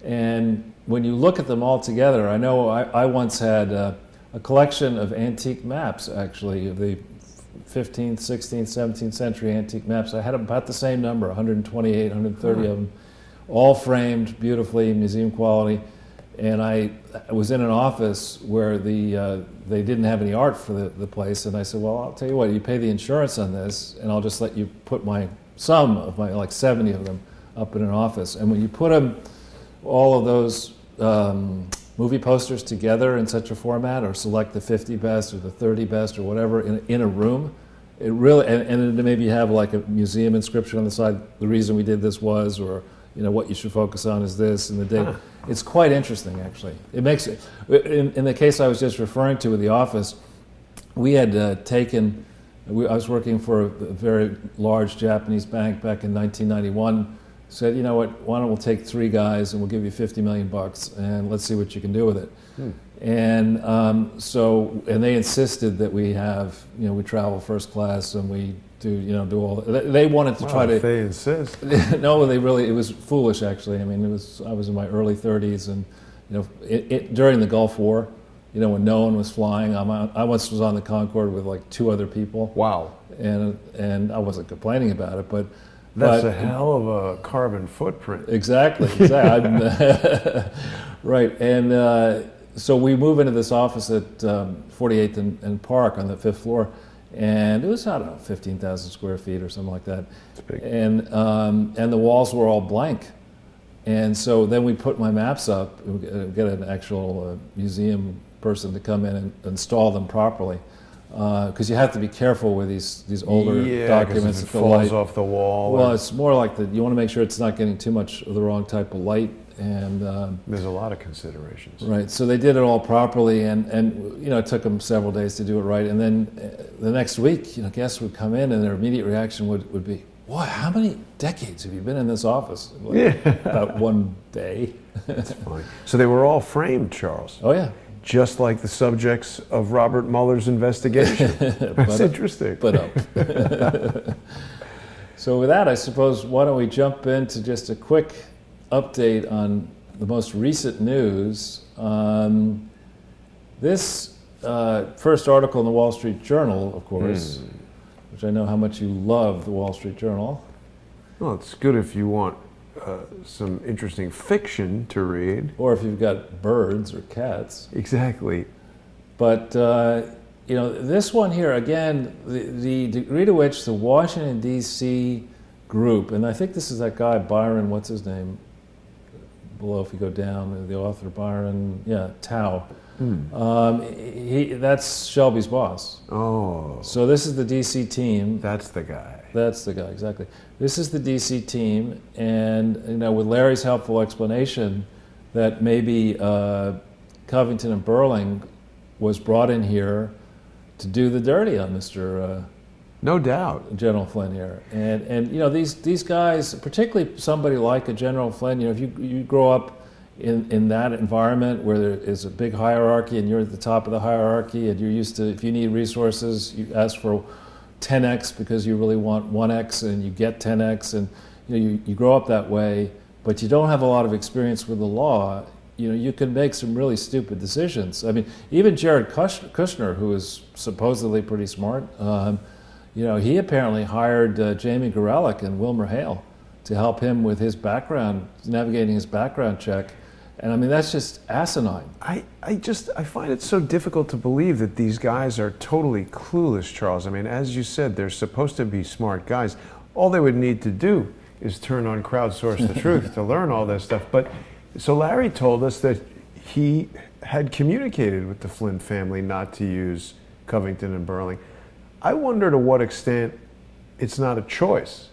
And when you look at them all together, I know I once had a collection of antique maps, actually, of the 15th, 16th, 17th century antique maps. I had about the same number, 128, 130 of them, all framed beautifully, museum quality. And I was in an office where they didn't have any art for the place, and I said, well, I'll tell you what, you pay the insurance on this, and I'll just let you put some of my, like 70 of them, up in an office. And when you put them, all of those movie posters together in such a format, or select the 50 best or the 30 best or whatever in a room, it really, and maybe you have like a museum inscription on the side, the reason we did this was, or what you should focus on is this, and the date. It's quite interesting, actually. It makes it, in the case I was just referring to with the office, we had I was working for a very large Japanese bank back in 1991, said, you know what, why don't we take 3 guys and we'll give you $50 million and let's see what you can do with it. And and they insisted that we have, we travel first class and we do all. They wanted to try to. If they insist. No, it was foolish actually. I mean, I was in my early 30s, and during the Gulf War, when no one was flying, I once was on the Concorde with like 2 other people. Wow. And I wasn't complaining about it, but. That's a hell of a carbon footprint. Exactly. Right, and so we move into this office at 48th and Park on the 5th floor, and it was, I don't know, 15,000 square feet or something like that. It's big. And the walls were all blank, and so then we put my maps up, get an actual museum person to come in and install them properly. Because you have to be careful with these older documents. If it falls off the wall. Well, it's more like you want to make sure it's not getting too much of the wrong type of light. And there's a lot of considerations. Right, so they did it all properly, and it took them several days to do it right. And then the next week, guests would come in, and their immediate reaction would be, "Boy, how many decades have you been in this office?" About one day. That's funny. So they were all framed, Charles. Oh yeah. Just like the subjects of Robert Mueller's investigation. That's interesting. So with that, I suppose, why don't we jump into just a quick update on the most recent news. This first article in the Wall Street Journal, of course, which I know how much you love the Wall Street Journal. Well, it's good if you want some interesting fiction to read. Or if you've got birds or cats. Exactly. But, this one here, again, the degree to which the Washington, D.C. group, and I think this is that guy, Byron, what's his name? Below, if you go down, the author, Byron, Tao. That's Shelby's boss. Oh. So this is the D.C. team. That's the guy. That's the guy, exactly. This is the D.C. team, and with Larry's helpful explanation that maybe Covington and Burling was brought in here to do the dirty on Mr. No doubt. General Flynn here, and these guys, particularly somebody like a General Flynn, if you grow up in that environment where there is a big hierarchy and you're at the top of the hierarchy and you're used to, if you need resources, you ask for 10x because you really want 1x and you get 10x, and you grow up that way, but you don't have a lot of experience with the law. You can make some really stupid decisions. I mean, even Jared Kushner, who is supposedly pretty smart, he apparently hired Jamie Gorelick and Wilmer Hale to help him with his background, navigating his background check. And I mean, that's just asinine. I find it so difficult to believe that these guys are totally clueless, Charles. I mean, as you said, they're supposed to be smart guys. All they would need to do is turn on Crowdsource the Truth to learn all this stuff. But so Larry told us that he had communicated with the Flynn family not to use Covington and Burling. I wonder to what extent it's not a choice,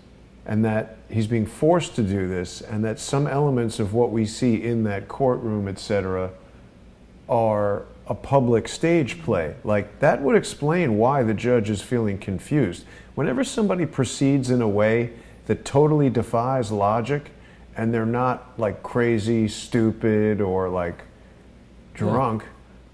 and that he's being forced to do this, and that some elements of what we see in that courtroom, etc., are a public stage play. Like, that would explain why the judge is feeling confused. Whenever somebody proceeds in a way that totally defies logic, and they're not like crazy, stupid, or like drunk,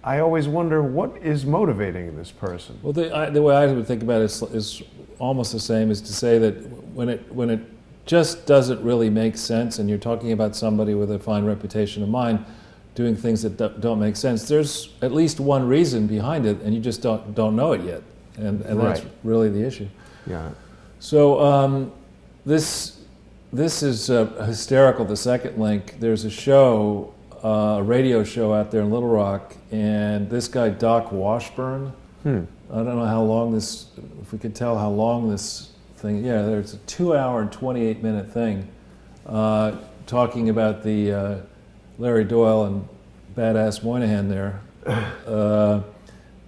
I always wonder what is motivating this person. Well, the way I would think about it is almost the same as to say that when it just doesn't really make sense, and you're talking about somebody with a fine reputation of mind doing things that don't make sense, there's at least one reason behind it, and you just don't know it yet, and that's really the issue. Yeah. So this This is hysterical. The second link. There's a show, a radio show out there in Little Rock, and this guy Doc Washburn. I don't know how long this. If we could tell how long this thing. Yeah, there's a 2 hour and 28-minute thing, talking about the Larry Doyle and badass Moynihan there, and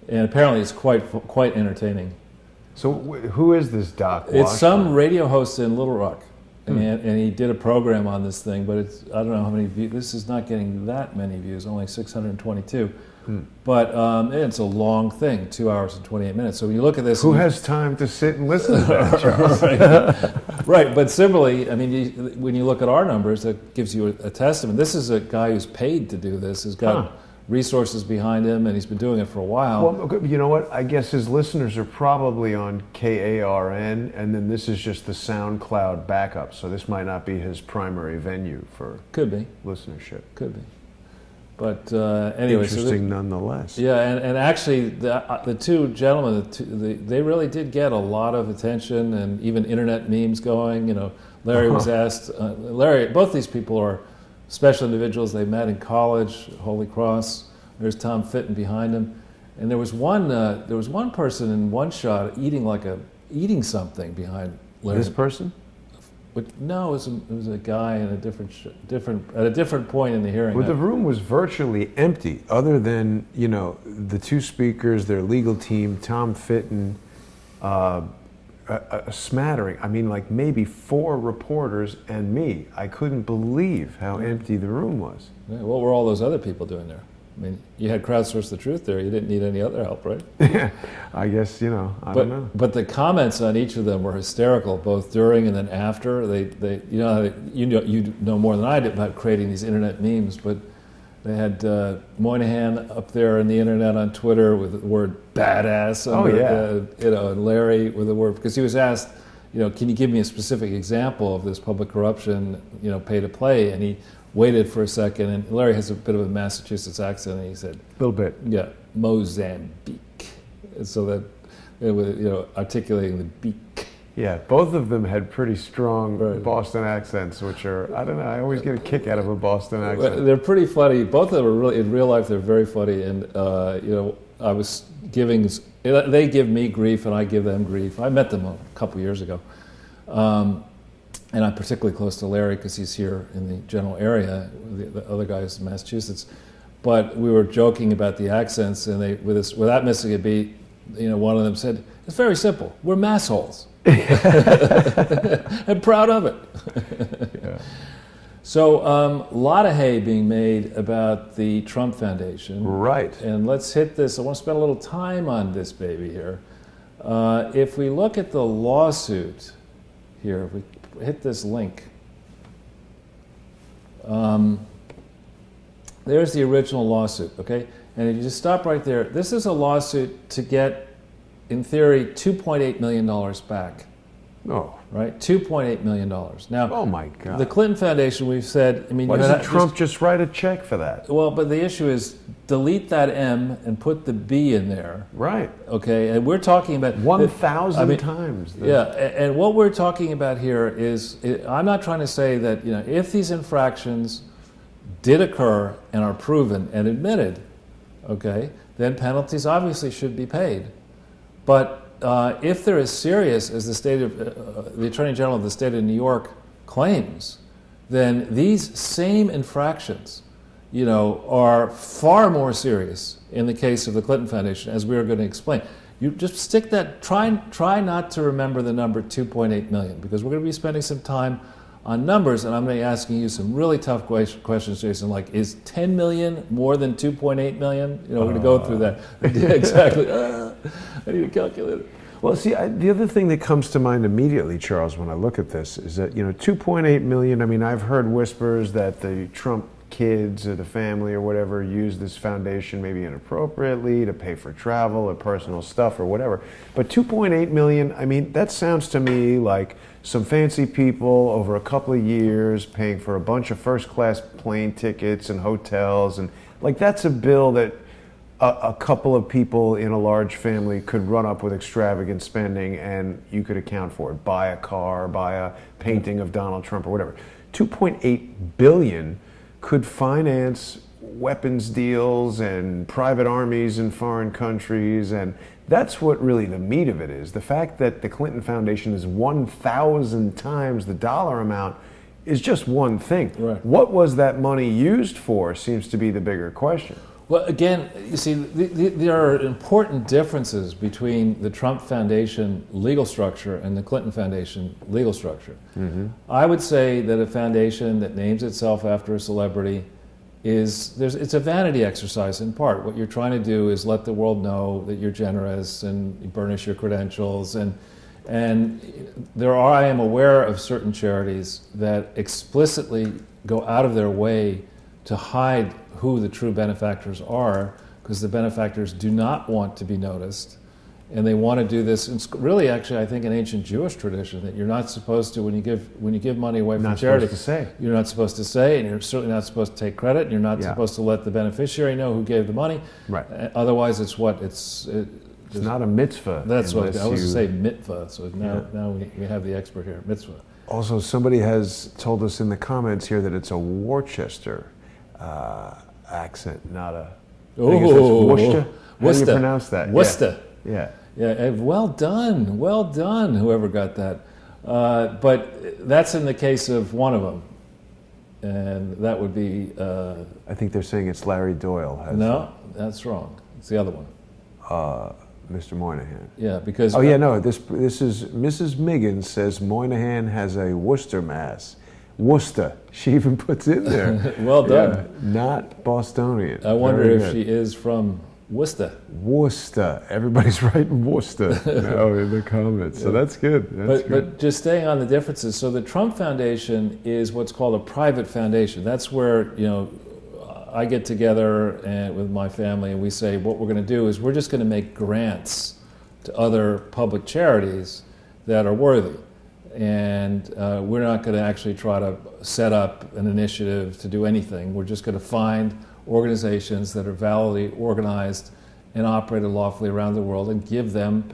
apparently it's quite entertaining. So who is this Doc Washburn? It's some radio host in Little Rock. And he did a program on this thing, but it's, I don't know how many views. This is not getting that many views, only 622. But it's a long thing, 2 hours and 28 minutes. So when you look at this... Who has time to sit and listen to that, Charles? Right, but similarly, I mean, when you look at our numbers, that gives you a testament. This is a guy who's paid to do this, has got resources behind him, and he's been doing it for a while. Well, you know what? I guess his listeners are probably on KARN, and then this is just the SoundCloud backup. So this might not be his primary venue for listenership. Could be. But anyway, interesting nonetheless. Yeah, and actually, the two gentlemen, they really did get a lot of attention, and even internet memes going. You know, Larry was asked. Both these people are special individuals. They met in college, Holy Cross. There's Tom Fitton behind him, and there was one person in one shot eating something behind Larry. This person? No, it was a guy in at a different point in the hearing. Well, the room was virtually empty, other than the two speakers, their legal team, Tom Fitton, a smattering. I mean, like maybe 4 reporters and me. I couldn't believe how empty the room was. Yeah, what were all those other people doing there? I mean, you had crowdsourced the truth there. You didn't need any other help, right? Yeah, I guess, I don't know. But the comments on each of them were hysterical, both during and then after. You know more than I did about creating these internet memes, but they had Moynihan up there on the internet on Twitter with the word badass under, and Larry with the word, because he was asked, can you give me a specific example of this public corruption, pay to play? And he waited for a second, and Larry has a bit of a Massachusetts accent, and he said, a little bit. Yeah, Mozambique. And so that it was, articulating the beak. Yeah, both of them had pretty strong Boston accents, which are, I don't know, I always get a kick out of a Boston accent. They're pretty funny. Both of them are really, in real life, they're very funny. And, I was they give me grief and I give them grief. I met them a couple years ago. And I'm particularly close to Larry because he's here in the general area. The other guys in Massachusetts. But we were joking about the accents, and without missing a beat, one of them said, "It's very simple. We're massholes." I'm proud of it. Yeah. So a lot of hay being made about the Trump Foundation. Right. And let's hit this. I want to spend a little time on this baby here. If we look at the lawsuit here, if we hit this link, there's the original lawsuit, okay? And if you just stop right there, this is a lawsuit to get, in theory, $2.8 million back. Oh. Right? $2.8 million. Now, oh my God. The Clinton Foundation, we've said, I mean... Why doesn't Trump just write a check for that? Well, but the issue is, delete that M and put the B in there. Right. Okay, and we're talking about... 1,000 times. Yeah, and what we're talking about here is, I'm not trying to say that, if these infractions did occur and are proven and admitted, okay, then penalties obviously should be paid. But if they're as serious as the Attorney General of the state of New York claims, then these same infractions, are far more serious in the case of the Clinton Foundation, as we are going to explain. You just stick that. Try not to remember the number 2.8 million, because we're going to be spending some time on numbers, and I'm going to be asking you some really tough questions, Jason, like, is 10 million more than 2.8 million? We're going to go through that. Yeah, exactly. I need a calculator. Well, see, the other thing that comes to mind immediately, Charles, when I look at this is that, 2.8 million, I mean, I've heard whispers that the Trump kids or the family or whatever use this foundation maybe inappropriately to pay for travel or personal stuff or whatever. But 2.8 million, I mean, that sounds to me like some fancy people over a couple of years paying for a bunch of first-class plane tickets and hotels, and like that's a bill that a couple of people in a large family could run up with extravagant spending and you could account for it. Buy a car, buy a painting of Donald Trump or whatever. 2.8 billion could finance weapons deals and private armies in foreign countries, and that's what really the meat of it is. The fact that the Clinton Foundation is 1,000 times the dollar amount is just one thing. Right. What was that money used for seems to be the bigger question. Well, again, you see, there are important differences between the Trump Foundation legal structure and the Clinton Foundation legal structure. Mm-hmm. I would say that a foundation that names itself after a celebrity it's a vanity exercise in part. What you're trying to do is let the world know that you're generous and you burnish your credentials. And I am aware of certain charities that explicitly go out of their way to hide who the true benefactors are, because the benefactors do not want to be noticed, and they want to do this. It's really, actually, I think, an ancient Jewish tradition that you're not supposed to, when you give money away from charity, you're not supposed to say, and you're certainly not supposed to take credit, and you're not supposed to let the beneficiary know who gave the money. Right. Otherwise, it's not a mitzvah. That's what I was to say, mitzvah. So now we have the expert here, mitzvah. Also, somebody has told us in the comments here that it's a Worcester accent, not a. Worcester. How do you pronounce that? Worcester. Yeah. Yeah. Well done. Well done. Whoever got that. But that's in the case of one of them, and that would be. I think they're saying it's Larry Doyle. No, that's wrong. It's the other one. Mr. Moynihan. Yeah, because. Oh yeah, no. This is Mrs. Miggins says Moynihan has a Worcester mass. Worcester. She even puts in there. Well done. Yeah, not Bostonian. I wonder if she is from Worcester. Worcester. Everybody's writing Worcester now in the comments. So that's good. But just staying on the differences. So the Trump Foundation is what's called a private foundation. That's where I get together with my family and we say what we're going to do is we're just going to make grants to other public charities that are worthy. And we're not going to actually try to set up an initiative to do anything. We're just going to find organizations that are validly organized and operated lawfully around the world and give them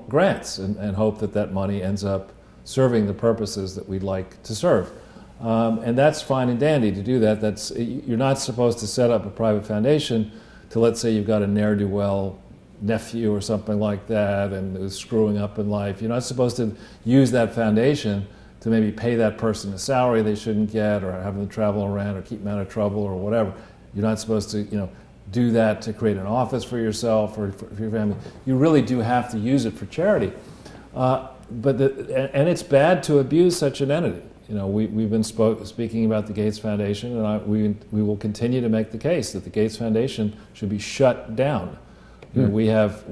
grants and hope that money ends up serving the purposes that we'd like to serve. And that's fine and dandy to do that. You're not supposed to set up a private foundation to, let's say you've got a ne'er-do-well nephew or something like that and who's screwing up in life. You're not supposed to use that foundation to maybe pay that person a salary they shouldn't get or have them travel around or keep them out of trouble or whatever. You're not supposed to do that to create an office for yourself or for your family. You really do have to use it for charity. And it's bad to abuse such an entity. We've been speaking about the Gates Foundation, and we will continue to make the case that the Gates Foundation should be shut down. We have.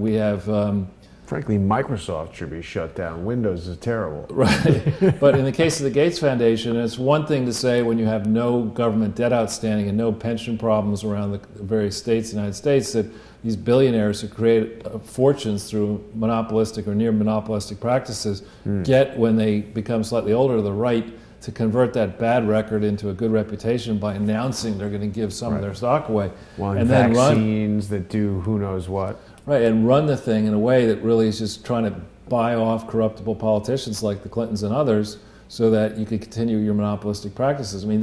Frankly, Microsoft should be shut down. Windows is terrible. Right. But in the case of the Gates Foundation, it's one thing to say when you have no government debt outstanding and no pension problems around the various states in the United States that these billionaires who create fortunes through monopolistic or near monopolistic practices get, when they become slightly older, the right to convert that bad record into a good reputation by announcing they're going to give some of their stock away. And vaccines that do who knows what. Right, and run the thing in a way that really is just trying to buy off corruptible politicians like the Clintons and others so that you can continue your monopolistic practices. I mean,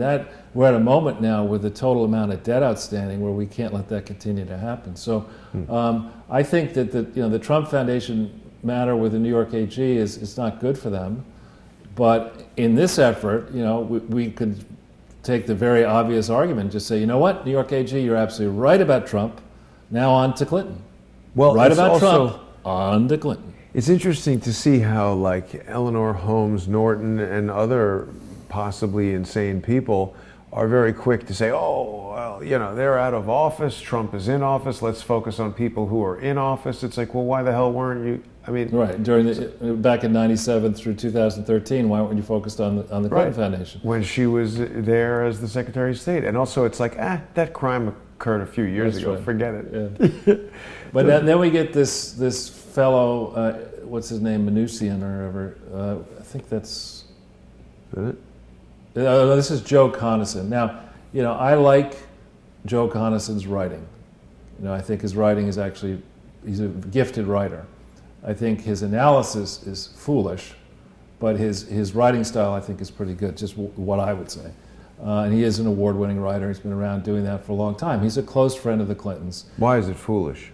we're at a moment now with the total amount of debt outstanding where we can't let that continue to happen. So I think that the Trump Foundation matter with the New York AG is not good for them. But in this effort, we could take the very obvious argument, just say, you know what, New York AG, you're absolutely right about Trump. Now on to Clinton. Well, right about Trump, on to Clinton. It's interesting to see how, like, Eleanor Holmes Norton and other possibly insane people are very quick to say, oh, well, they're out of office, Trump is in office, let's focus on people who are in office. It's like, well, why the hell weren't you? I mean, right, back in '97 through 2013, why weren't you focused on the Clinton Foundation? When she was there as the Secretary of State. And also it's like, that crime occurred a few years ago, forget it. Yeah. But then we get this fellow, what's his name, Venusian or whatever. I think that's. Is it? This is Joe Conason. Now, I like Joe Conason's writing. I think his writing is actually, he's a gifted writer. I think his analysis is foolish, but his writing style, I think, is pretty good, just what I would say. And he is an award-winning writer. He's been around doing that for a long time. He's a close friend of the Clintons. Why is it foolish?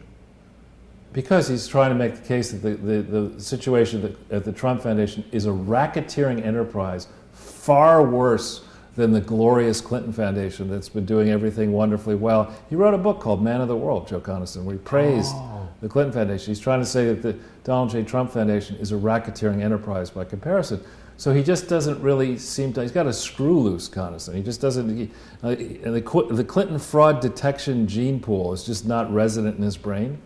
Because he's trying to make the case that the situation at the Trump Foundation is a racketeering enterprise far worse than the glorious Clinton Foundation that's been doing everything wonderfully well. He wrote a book called Man of the World, Joe Coniston, where he praised the Clinton Foundation. He's trying to say that the Donald J. Trump Foundation is a racketeering enterprise by comparison. So he just doesn't really seem to, he's got a screw loose, Coniston. He just doesn't, the Clinton fraud detection gene pool is just not resident in his brain.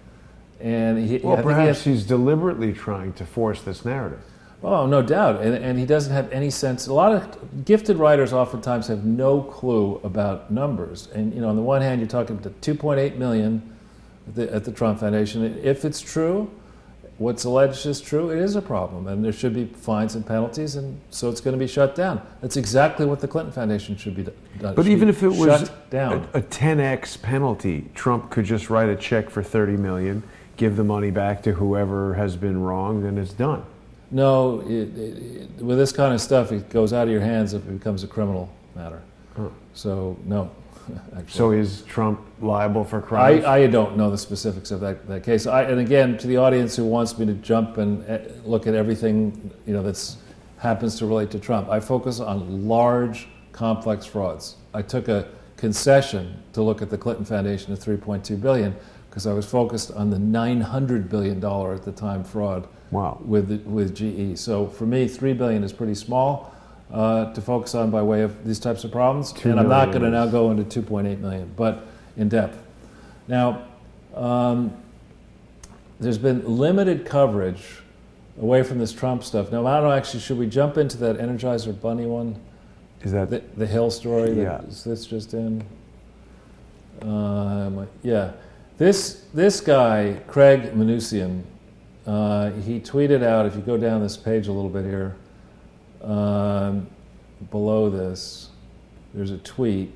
And perhaps he's deliberately trying to force this narrative. Oh, no doubt. And he doesn't have any sense. A lot of gifted writers oftentimes have no clue about numbers. And, on the one hand, you're talking about 2.8 million at the Trump Foundation. If it's true, what's alleged is true, it is a problem. And there should be fines and penalties, and so it's going to be shut down. That's exactly what the Clinton Foundation should be done. But even if it was down. a 10x penalty, Trump could just write a check for $30 million, give the money back to whoever has been wronged, and it's done. No, with this kind of stuff, it goes out of your hands if it becomes a criminal matter. So, no, actually. So is Trump liable for crimes? I don't know the specifics of that case. And again, to the audience who wants me to jump and look at everything that's happens to relate to Trump, I focus on large, complex frauds. I took a concession to look at the Clinton Foundation of $3.2 billion because I was focused on the $900 billion at the time fraud. Wow. With GE. So for me, $3 billion is pretty small to focus on by way of these types of problems. And I'm not going to now go into 2.8 million, but in depth. Now, there's been limited coverage away from this Trump stuff. Now, I don't know, actually, should we jump into that Energizer Bunny one? Is that the Hill story yeah. that's just in? Yeah. This guy, Craig Venusian, he tweeted out, if you go down this page a little bit here, below this, there's a tweet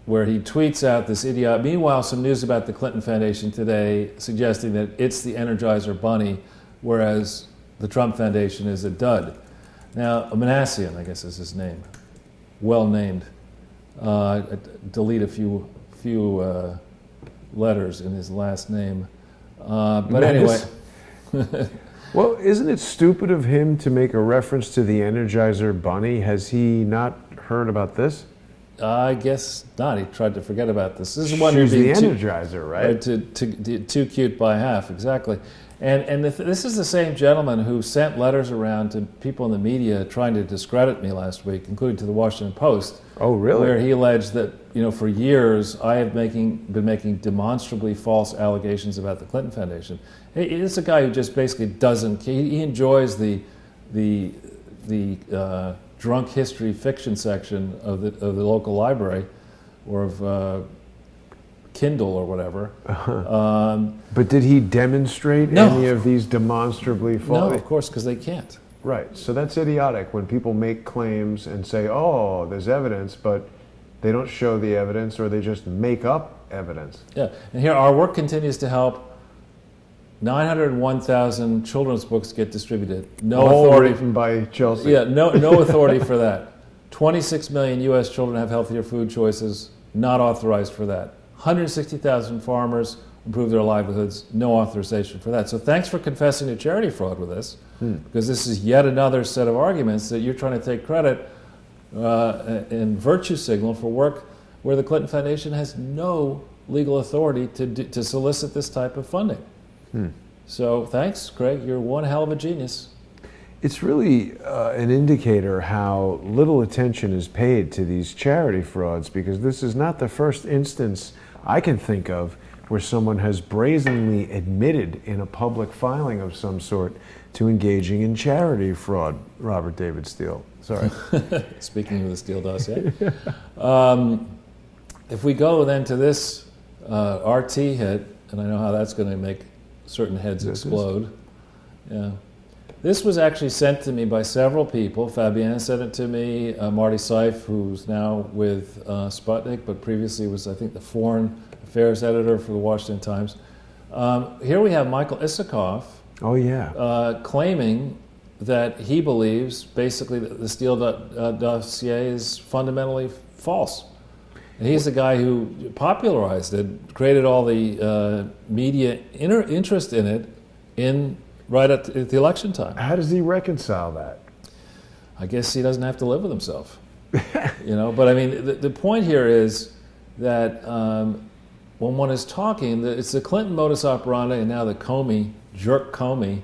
where he tweets out this idiot. Meanwhile, some news about the Clinton Foundation today suggesting that it's the Energizer Bunny, whereas the Trump Foundation is a dud. Now, Manassian, I guess is his name, well named. Delete a few letters in his last name. But anyway. Well, isn't it stupid of him to make a reference to the Energizer Bunny? Has he not heard about this? I guess not. He tried to forget about this. This is one She's you're being the Energizer, right? Too cute by half, exactly. And this is the same gentleman who sent letters around to people in the media trying to discredit me last week, including to the Washington Post. Oh, really? Where he alleged that, for years I have been making demonstrably false allegations about the Clinton Foundation. It's a guy who just basically doesn't. He enjoys the drunk history fiction section of the local library, or of Kindle or whatever. But did he demonstrate any of these demonstrably false? No, of course, because they can't. Right. So that's idiotic when people make claims and say, "Oh, there's evidence," but they don't show the evidence, or they just make up evidence. Yeah, and here our work continues to help. 901,000 children's books get distributed. No authority written by Chelsea. Yeah, no authority for that. 26 million U.S. children have healthier food choices. Not authorized for that. 160,000 farmers improve their livelihoods. No authorization for that. So thanks for confessing to charity fraud with us, because this is yet another set of arguments that you're trying to take credit and virtue signal for work where the Clinton Foundation has no legal authority to solicit this type of funding. So thanks, Craig. You're one hell of a genius. It's really an indicator how little attention is paid to these charity frauds, because this is not the first instance I can think of where someone has brazenly admitted in a public filing of some sort to engaging in charity fraud. Robert David Steele. Sorry. Speaking of the Steele dossier. If we go then to this RT hit, and I know how that's going to make certain heads explode. Yeah. This was actually sent to me by several people. Fabienne sent it to me. Marty Seif, who's now with Sputnik, but previously was, I think, the Foreign affairs editor for the Washington Times. Here we have Michael Isikoff Oh, yeah. claiming that he believes basically that the Steele dossier is fundamentally false. And he's the guy who popularized it, created all the media interest in it right at the election time. How does he reconcile that? I guess he doesn't have to live with himself. But I mean, the point here is that when one is talking, it's the Clinton modus operandi and now the Comey, jerk Comey,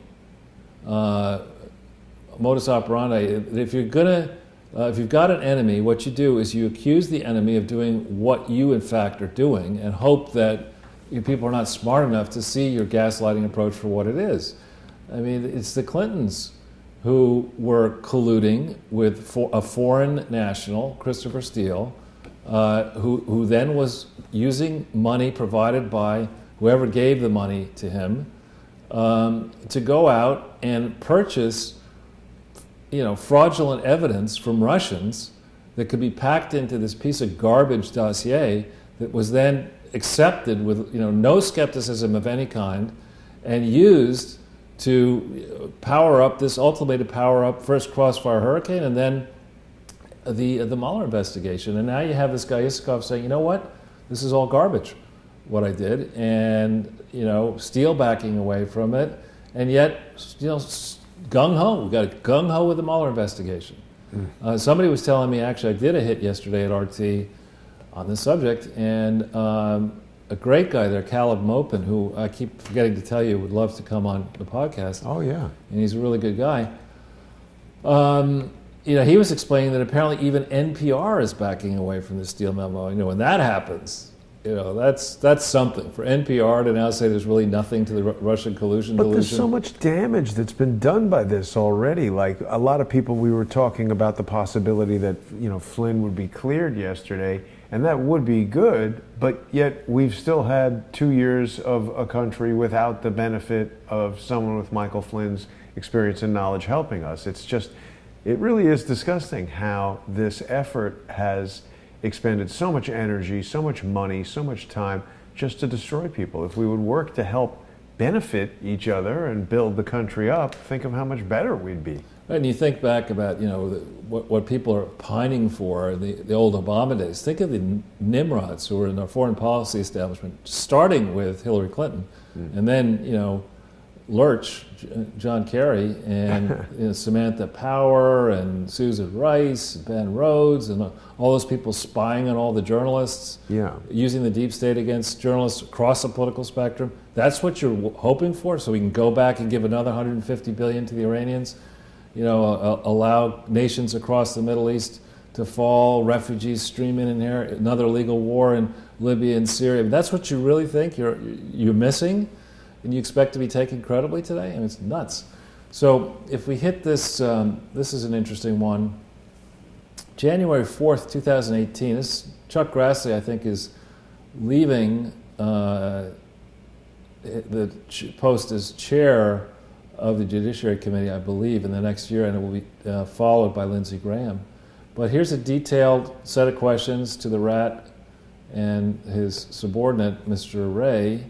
modus operandi. If you've got an enemy, what you do is you accuse the enemy of doing what you in fact are doing and hope that people are not smart enough to see your gaslighting approach for what it is. I mean, it's the Clintons who were colluding with a foreign national, Christopher Steele, who then was using money provided by whoever gave the money to him to go out and purchase fraudulent evidence from Russians that could be packed into this piece of garbage dossier that was then accepted with no skepticism of any kind and used to ultimately to power up first Crossfire Hurricane and then the Mueller investigation. And now you have this guy Isikoff saying, you know what, this is all garbage, what I did, and Steele backing away from it, and yet gung-ho. We got gung-ho with the Mueller investigation. Somebody was telling me, actually, I did a hit yesterday at RT on this subject, and a great guy there, Caleb Mopin, who I keep forgetting to tell you would love to come on the podcast. Oh, yeah. And he's a really good guy. He was explaining that apparently even NPR is backing away from the Steele memo. When that happens, that's something for NPR to now say there's really nothing to the Russian collusion. But there's so much damage that's been done by this already. Like a lot of people, we were talking about the possibility that Flynn would be cleared yesterday, and that would be good. But yet we've still had 2 years of a country without the benefit of someone with Michael Flynn's experience and knowledge helping us. It really is disgusting how this effort has expended so much energy, so much money, so much time just to destroy people. If we would work to help benefit each other and build the country up, think of how much better we'd be. And you think back about what people are pining for, the old Obama days. Think of the Nimrods who were in our foreign policy establishment, starting with Hillary Clinton, and then Lurch, John Kerry, and Samantha Power, and Susan Rice, Ben Rhodes, and all those people spying on all the journalists, using the deep state against journalists across the political spectrum. That's what you're hoping for, so we can go back and give another $150 billion to the Iranians, allow nations across the Middle East to fall, refugees stream in here, another legal war in Libya and Syria. That's what you really think you're missing? And you expect to be taken credibly today? I mean, it's nuts. So if we hit this, this is an interesting one. January 4th, 2018, Chuck Grassley, I think, is leaving the post as chair of the Judiciary Committee, I believe, in the next year, and it will be followed by Lindsey Graham. But here's a detailed set of questions to the rat and his subordinate, Mr. Wray.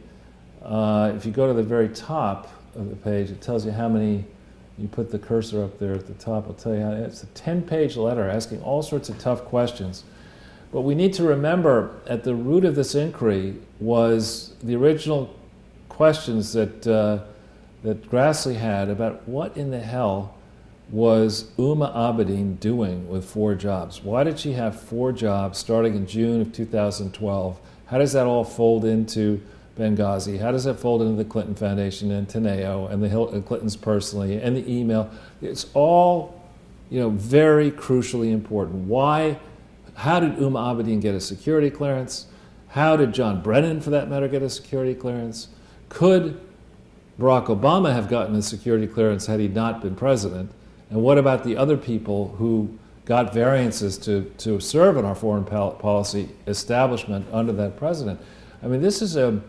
If you go to the very top of the page, it tells you how many, you put the cursor up there at the top, I'll tell you how, it's a 10-page letter asking all sorts of tough questions. But we need to remember, at the root of this inquiry was the original questions that Grassley had about what in the hell was Huma Abedin doing with 4 jobs? Why did she have 4 jobs starting in June of 2012? How does that all fold into Benghazi? How does that fold into the Clinton Foundation and Teneo and the Clintons personally and the email? It's all, very crucially important. How did Huma Abedin get a security clearance? How did John Brennan, for that matter, get a security clearance? Could Barack Obama have gotten a security clearance had he not been president? And what about the other people who got variances to serve in our foreign policy establishment under that president? I mean, this is a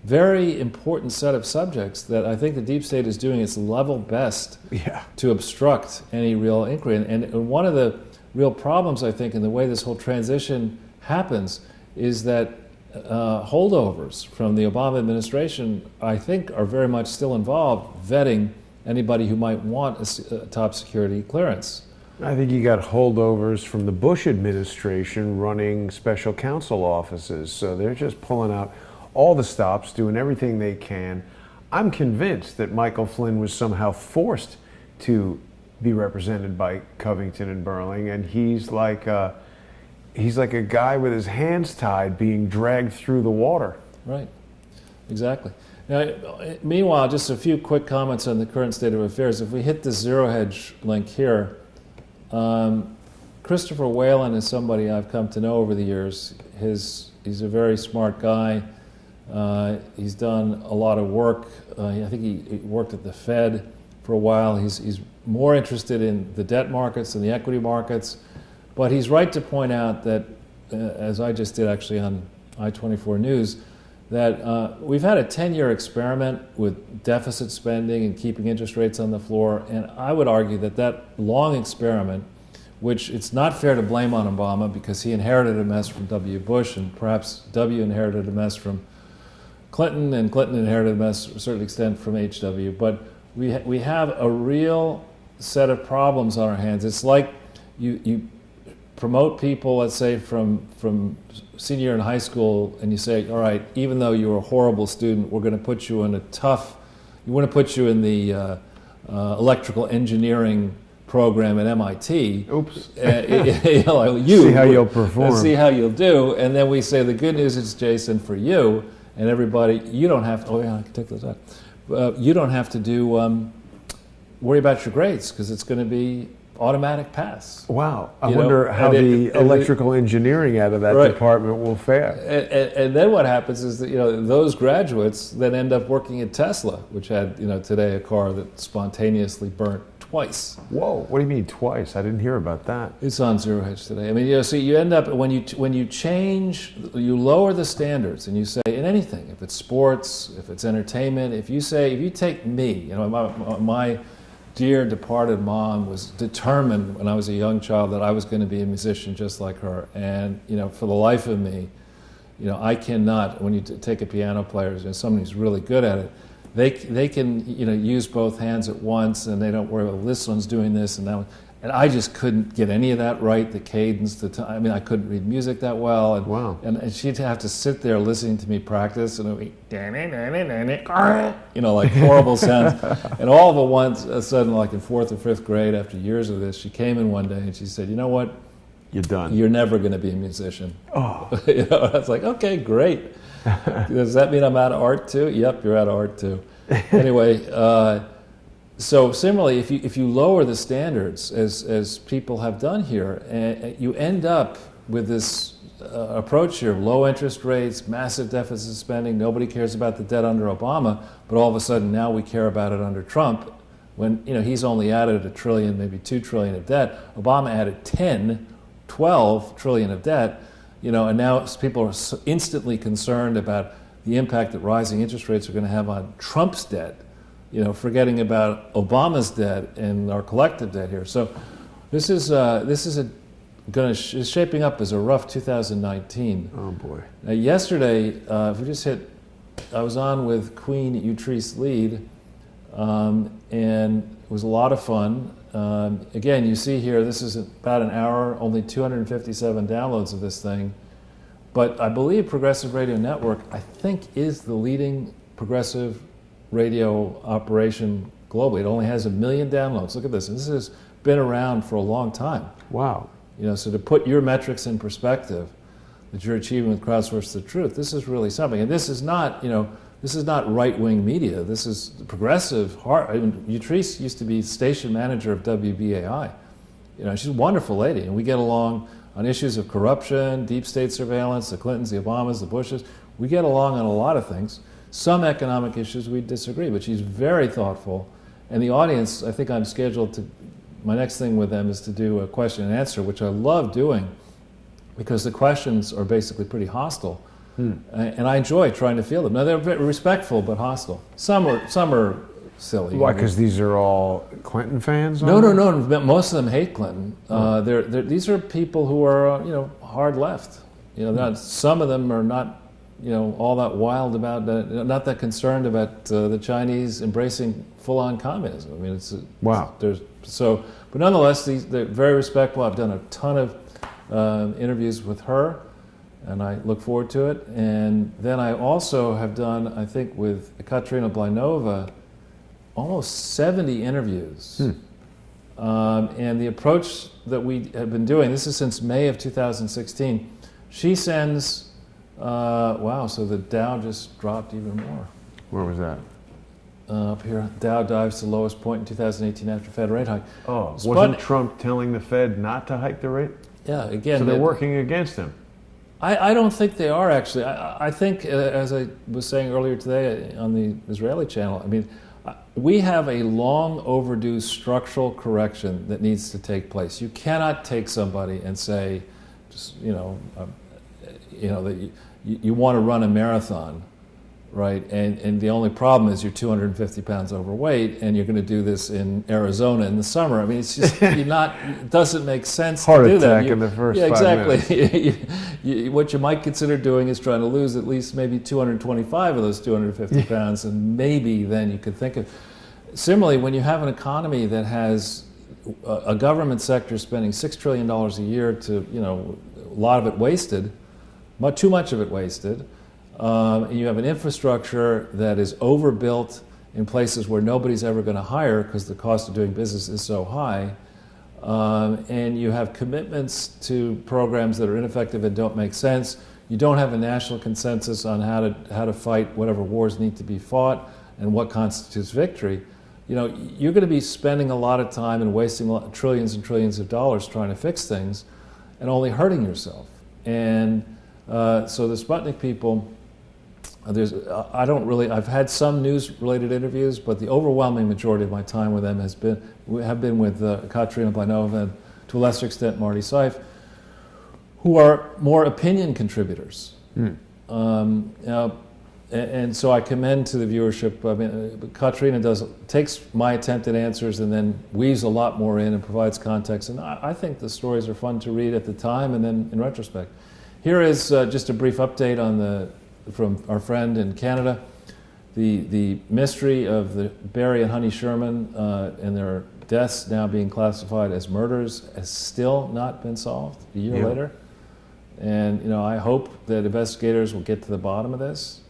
very important set of subjects that I think the deep state is doing its level best to obstruct any real inquiry. And one of the real problems, I think, in the way this whole transition happens is that holdovers from the Obama administration, I think, are very much still involved vetting anybody who might want a top security clearance. I think you got holdovers from the Bush administration running special counsel offices. So they're just pulling out all the stops, doing everything they can. I'm convinced that Michael Flynn was somehow forced to be represented by Covington and Burling, and he's like a guy with his hands tied being dragged through the water. Right, exactly. Now, meanwhile, just a few quick comments on the current state of affairs. If we hit the Zero Hedge link here, Christopher Whalen is somebody I've come to know over the years. He's a very smart guy. He's done a lot of work. I think he worked at the Fed for a while. He's more interested in the debt markets than the equity markets. But he's right to point out that, as I just did actually on I-24 News, that we've had a 10-year experiment with deficit spending and keeping interest rates on the floor. And I would argue that that long experiment, which it's not fair to blame on Obama because he inherited a mess from W. Bush, and perhaps W. inherited a mess from Clinton, and Clinton inherited a mess to a certain extent from H.W. But we have a real set of problems on our hands. It's like you promote people, let's say, from senior year in high school, and you say, all right, even though you're a horrible student, we're going to put you in we want to put you in the electrical engineering program at MIT. Oops. See how you'll perform. See how you'll do. And then we say, the good news is, Jason, for you and everybody, you don't have to, oh yeah, I can take those out. You don't have to worry about your grades, because it's going to be automatic pass. Wow. I wonder how the electrical engineering out of that department will fare. And then what happens is that, those graduates then end up working at Tesla, which had, today a car that spontaneously burnt twice. Whoa, what do you mean twice? I didn't hear about that. It's on Zero Hedge today. I mean, so you end up, when you change, you lower the standards, and you say, in anything, if it's sports, if it's entertainment, if you take me, my dear departed mom was determined when I was a young child that I was going to be a musician just like her. And, for the life of me, I cannot, when you take a piano player, somebody who's really good at it, they can, use both hands at once, and they don't worry about this one's doing this and that one. And I just couldn't get any of that right, the cadence, the time. I mean, I couldn't read music that well. And, wow. And she'd have to sit there listening to me practice, and it would be, like horrible sounds. And all of a sudden, like in 4th or 5th grade, after years of this, she came in one day and she said, you know what? You're done. You're never going to be a musician. Oh. I was like, okay, great. Does that mean I'm out of art too? Yep, you're out of art too. Anyway, so similarly, if you lower the standards, as people have done here, you end up with this approach here: low interest rates, massive deficit spending. Nobody cares about the debt under Obama, but all of a sudden now we care about it under Trump, when he's only added $1 trillion, maybe $2 trillion of debt. Obama added 10, 12 trillion of debt. And now people are instantly concerned about the impact that rising interest rates are going to have on Trump's debt, forgetting about Obama's debt and our collective debt here. So this is shaping up as a rough 2019. Oh boy! Now, yesterday, if we just hit, I was on with Queen Utrice Lead, and it was a lot of fun. Again, you see here, this is about an hour, only 257 downloads of this thing. But I believe Progressive Radio Network, I think, is the leading progressive radio operation globally. It only has 1 million downloads. Look at this. And this has been around for a long time. Wow. So to put your metrics in perspective that you're achieving with Crowdsource the Truth, this is really something. And this is not, this is not right-wing media. This is progressive. Utrice used to be station manager of WBAI. She's a wonderful lady, and we get along on issues of corruption, deep state surveillance, the Clintons, the Obamas, the Bushes. We get along on a lot of things. Some economic issues we disagree, but she's very thoughtful. And the audience, I think I'm scheduled to, my next thing with them is to do a question and answer, which I love doing because the questions are basically pretty hostile. And I enjoy trying to field them. Now, they're very respectful but hostile. Some are silly. Why? Because these are all Clinton fans? No. Most of them hate Clinton. These are people who are, hard left. Some of them are not all that wild about, not that concerned about the Chinese embracing full-on communism. I mean, Wow. But nonetheless, they're very respectful. I've done a ton of interviews with her, and I look forward to it. And then I also have done, I think, with Katerina Blainova, almost 70 interviews. And the approach that we have been doing, this is since May of 2016, she sends, wow, so the Dow just dropped even more. Where was that? Up here, Dow dives to the lowest point in 2018 after Fed rate hike. Oh, wasn't Trump telling the Fed not to hike the rate? Yeah, again. So they're working against him. I don't think they are, actually. I think, as I was saying earlier today on the Israeli channel, I mean, we have a long overdue structural correction that needs to take place. You cannot take somebody and say, just, that you want to run a marathon, right? And the only problem is you're 250 pounds overweight, and you're going to do this in Arizona in the summer. I mean, it's just it doesn't make sense Heart to do that. attack in the first 5 minutes. What you might consider doing is trying to lose at least maybe 225 of those 250 pounds, and maybe then you could think of. Similarly, when you have an economy that has a government sector spending $6 trillion a year to, a lot of it wasted, too much of it wasted, and you have an infrastructure that is overbuilt in places where nobody's ever going to hire because the cost of doing business is so high, and you have commitments to programs that are ineffective and don't make sense. You don't have a national consensus on how to fight whatever wars need to be fought and what constitutes victory. You're going to be spending a lot of time and wasting trillions and trillions of dollars trying to fix things and only hurting yourself. And so the Sputnik people, I've had some news-related interviews, but the overwhelming majority of my time with them have been with Katerina Blainova and, to a lesser extent, Marty Seif, who are more opinion contributors. And so I commend to the viewership. I mean, Katerina takes my attempted answers and then weaves a lot more in and provides context. And I think the stories are fun to read at the time and then in retrospect. Here is just a brief update from our friend in Canada. The mystery of the Barry and Honey Sherman and their deaths now being classified as murders has still not been solved a year later. And I hope that investigators will get to the bottom of this.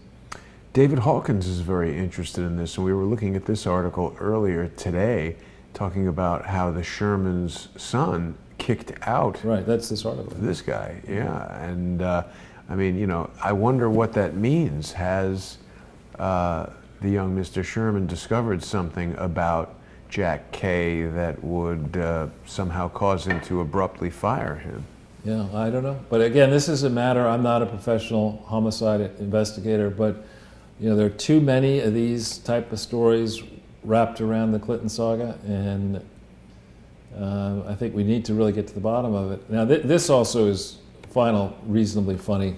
David Hawkins is very interested in this, and we were looking at this article earlier today, talking about how the Sherman's son kicked out. Right, that's this article. This guy, yeah, and I wonder what that means. Has the young Mr. Sherman discovered something about Jack Kay that would somehow cause him to abruptly fire him? Yeah, I don't know. But again, this is a matter, I'm not a professional homicide investigator, but there are too many of these type of stories wrapped around the Clinton saga, and I think we need to really get to the bottom of it. Now, this also is final, reasonably funny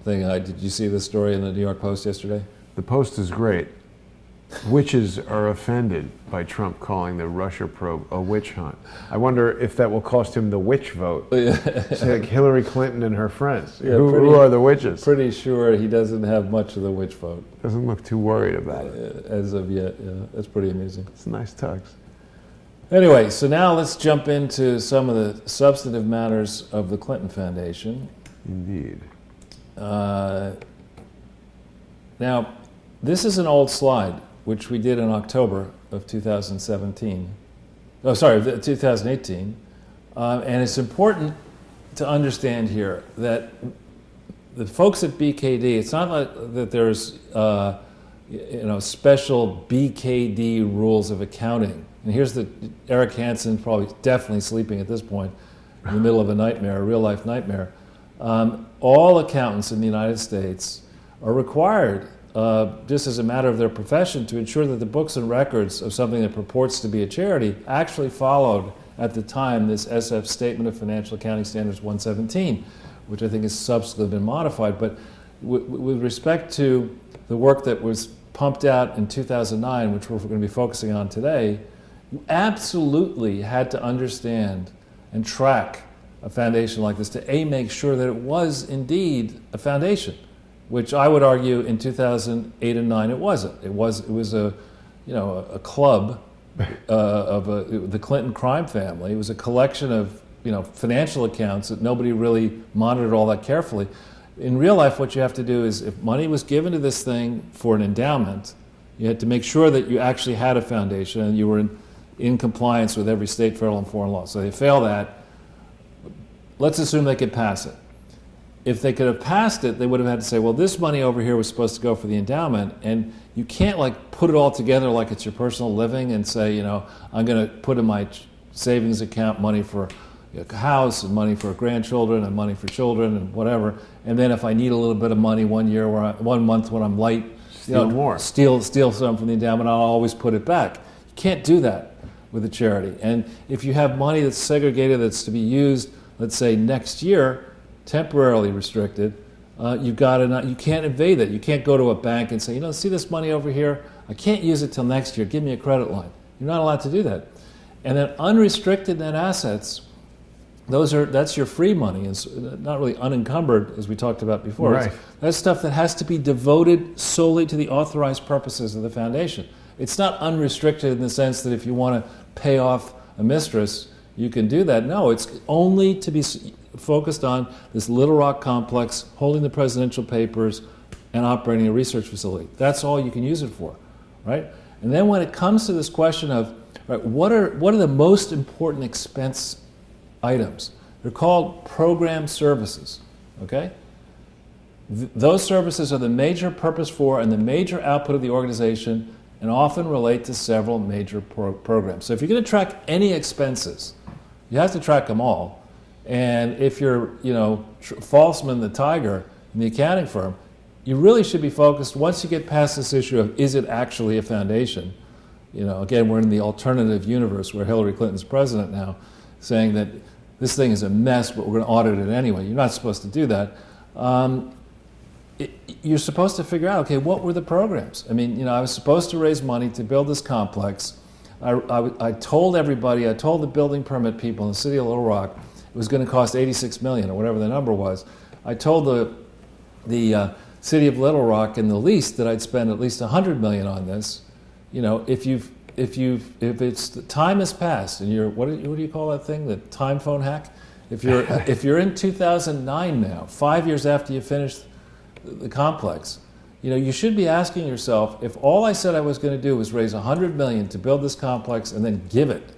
thing. Did you see this story in the New York Post yesterday? The Post is great. Witches are offended by Trump calling the Russia probe a witch hunt. I wonder if that will cost him the witch vote. It's like Hillary Clinton and her friends. Yeah, who are the witches? Pretty sure he doesn't have much of the witch vote. Doesn't look too worried about it. As of yet, yeah. That's pretty amusing. It's a nice tux. Anyway, so now let's jump into some of the substantive matters of the Clinton Foundation. Indeed. Now, this is an old slide, which we did in October of 2017. Oh, sorry, 2018. And it's important to understand here that the folks at BKD, it's not like that there's special BKD rules of accounting. And here's Eric Hansen, probably definitely sleeping at this point, in the middle of a nightmare, a real life nightmare. All accountants in the United States are required, just as a matter of their profession, to ensure that the books and records of something that purports to be a charity actually followed at the time this SF Statement of Financial Accounting Standards 117, which I think has subsequently been modified. But with respect to the work that was pumped out in 2009, which we're going to be focusing on today, you absolutely had to understand and track a foundation like this to make sure that it was indeed a foundation, which I would argue in 2008 and 9 it wasn't. It was a club of the Clinton crime family. It was a collection of financial accounts that nobody really monitored all that carefully. In real life, what you have to do is, if money was given to this thing for an endowment, you had to make sure that you actually had a foundation and you were in compliance with every state, federal, and foreign law. So they fail that. Let's assume they could pass it. If they could have passed it, they would have had to say, well, this money over here was supposed to go for the endowment, and you can't put it all together like it's your personal living and say, I'm going to put in my savings account money for a house and money for grandchildren and money for children and whatever, and then if I need a little bit of money one month when I'm light, steal some from the endowment, I'll always put it back. You can't do that with a charity. And if you have money that's segregated, that's to be used, let's say next year, temporarily restricted, you can't evade that. You can't go to a bank and say, see this money over here? I can't use it till next year. Give me a credit line. You're not allowed to do that. And then unrestricted net assets, that's your free money. It's not really unencumbered, as we talked about before. Right. That's stuff that has to be devoted solely to the authorized purposes of the foundation. It's not unrestricted in the sense that if you want to pay off a mistress, you can do that. No, it's only to be focused on this Little Rock complex, holding the presidential papers, and operating a research facility. That's all you can use it for, right? And then when it comes to this question of, right, what are the most important expense items? They're called program services, okay? Those services are the major purpose for and the major output of the organization, and often relate to several major programs. So if you're going to track any expenses, you have to track them all. And if you're, Falsman the Tiger in the accounting firm, you really should be focused, once you get past this issue of, is it actually a foundation? Again, we're in the alternative universe where Hillary Clinton's president now, saying that this thing is a mess, but we're going to audit it anyway. You're not supposed to do that. You're supposed to figure out, okay, what were the programs? I mean, I was supposed to raise money to build this complex. I told everybody, I told the building permit people in the city of Little Rock, it was going to cost $86 million or whatever the number was. I told the city of Little Rock in the lease that I'd spend at least $100 million on this. If time has passed and you're, what do you call that thing? The time phone hack? If you're in 2009 now, 5 years after you finished the complex, you should be asking yourself, if all I said I was going to do was raise $100 million to build this complex and then give it,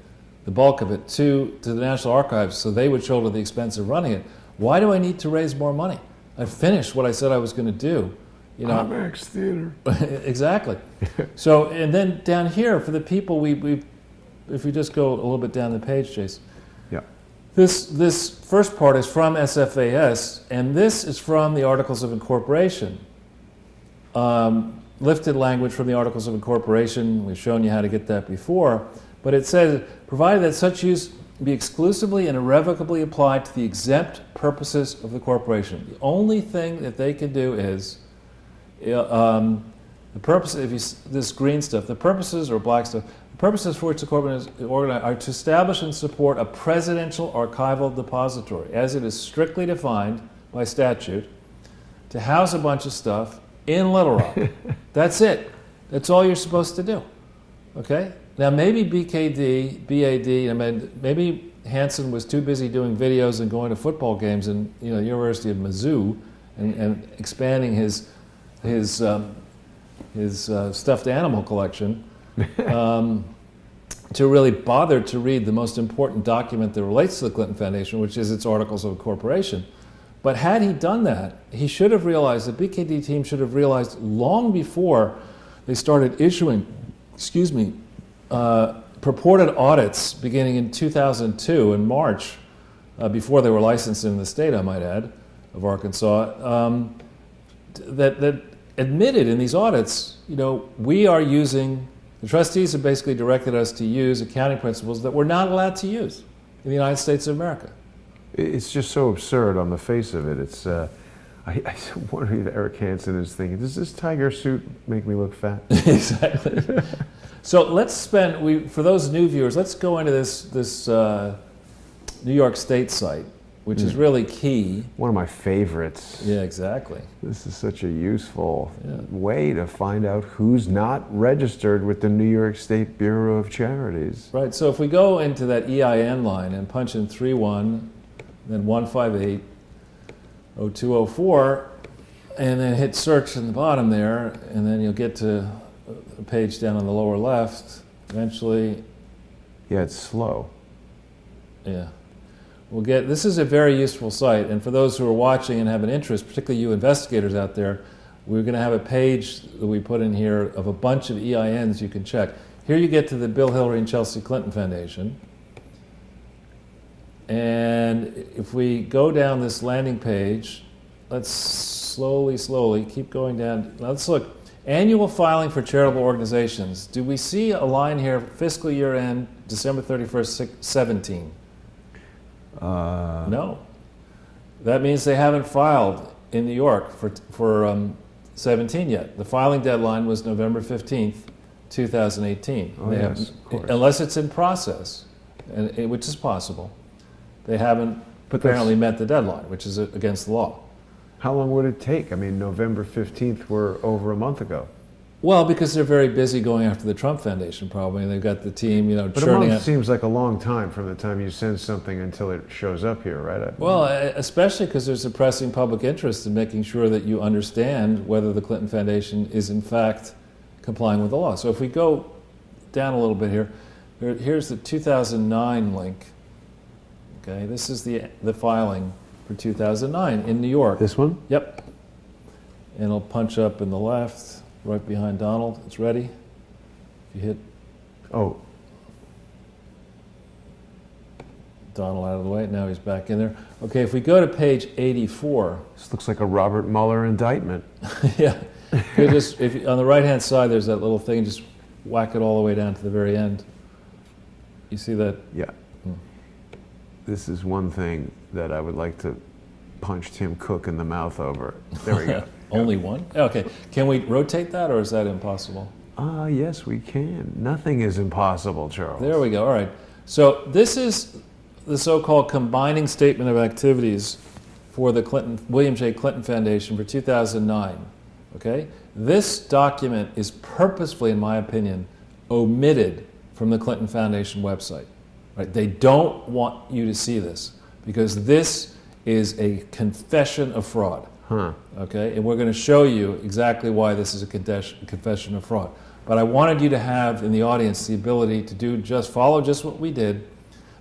the bulk of it, to the National Archives so they would shoulder the expense of running it, why do I need to raise more money? I finished what I said I was going to do. IMAX Theater. Exactly. So, and then down here, for the people, if we just go a little bit down the page, Jason. Yeah. This first part is from SFAS, and this is from the Articles of Incorporation. Lifted language from the Articles of Incorporation. We've shown you how to get that before. But it says, provided that such use be exclusively and irrevocably applied to the exempt purposes of the corporation. The only thing that they can do is, the purpose, this green stuff, the purposes, or black stuff, the purposes for which the corporation is organized are to establish and support a presidential archival depository, as it is strictly defined by statute, to house a bunch of stuff in Little Rock. That's it. That's all you're supposed to do. Okay? Now maybe BAD, maybe Hansen was too busy doing videos and going to football games in University of Mizzou and expanding his stuffed animal collection to really bother to read the most important document that relates to the Clinton Foundation, which is its Articles of Incorporation. But had he done that, he should have realized, the BKD team should have realized long before they started issuing, purported audits beginning in 2002 in March, before they were licensed in the state, I might add, of Arkansas, that admitted in these audits, we are using, the trustees have basically directed us to use accounting principles that we're not allowed to use in the United States of America. It's just so absurd on the face of it. It's, I wonder if Eric Hansen is thinking, does this tiger suit make me look fat? Exactly. So let's spend, for those new viewers, let's go into this New York State site. which is really key. One of my favorites. Yeah, exactly. This is such a useful way to find out who's not registered with the New York State Bureau of Charities. Right, so if we go into that EIN line and punch in 31, then 158, 0204, and then hit search in the bottom there, and then you'll get to a page down on the lower left. Eventually, Yeah, it's slow. yeah. This is a very useful site, and for those who are watching and have an interest, particularly you investigators out there, we're going to have a page that we put in here of a bunch of EINs you can check. Here you get to the Bill, Hillary, and Chelsea Clinton Foundation. And if we go down this landing page, let's slowly keep going down. Let's look. Annual filing for charitable organizations. Do we see a line here, fiscal year end, December 31st, 17? No. That means they haven't filed in New York for 17 yet. The filing deadline was November 15th, 2018. Oh, yes, of course. Unless it's in process, which is possible. They haven't apparently met the deadline, which is against the law. How long would it take? I mean, November 15th were over a month ago. Well, because they're very busy going after the Trump Foundation, probably, and they've got the team, But a churning month out. seems like a long time from the time you send something until it shows up here, right? Well, especially because there's a pressing public interest in making sure that you understand whether the Clinton Foundation is in fact complying with the law. So if we go down a little bit here, here's the 2009 link. Okay, this is the filing for 2009 in New York. This one? Yep. And it'll punch up in the left, right behind Donald. It's ready. If you hit Oh, Donald out of the way, now he's back in there. Okay, if we go to page 84. this looks like a Robert Mueller indictment. Yeah. On the right-hand side, there's that little thing. Just whack it all the way down to the very end. You see that? Yeah. This is one thing that I would like to punch Tim Cook in the mouth over. There we go. Only one? Okay. Can we rotate that, or is that impossible? Yes, we can. Nothing is impossible, Charles. There we go. All right. So this is the so-called combining statement of activities for the William J. Clinton Foundation for 2009. Okay? This document is purposefully, in my opinion, omitted from the Clinton Foundation website. Right? They don't want you to see this because this is a confession of fraud. Okay? And we're going to show you exactly why this is a confession of fraud. But I wanted you to have in the audience the ability to follow just what we did.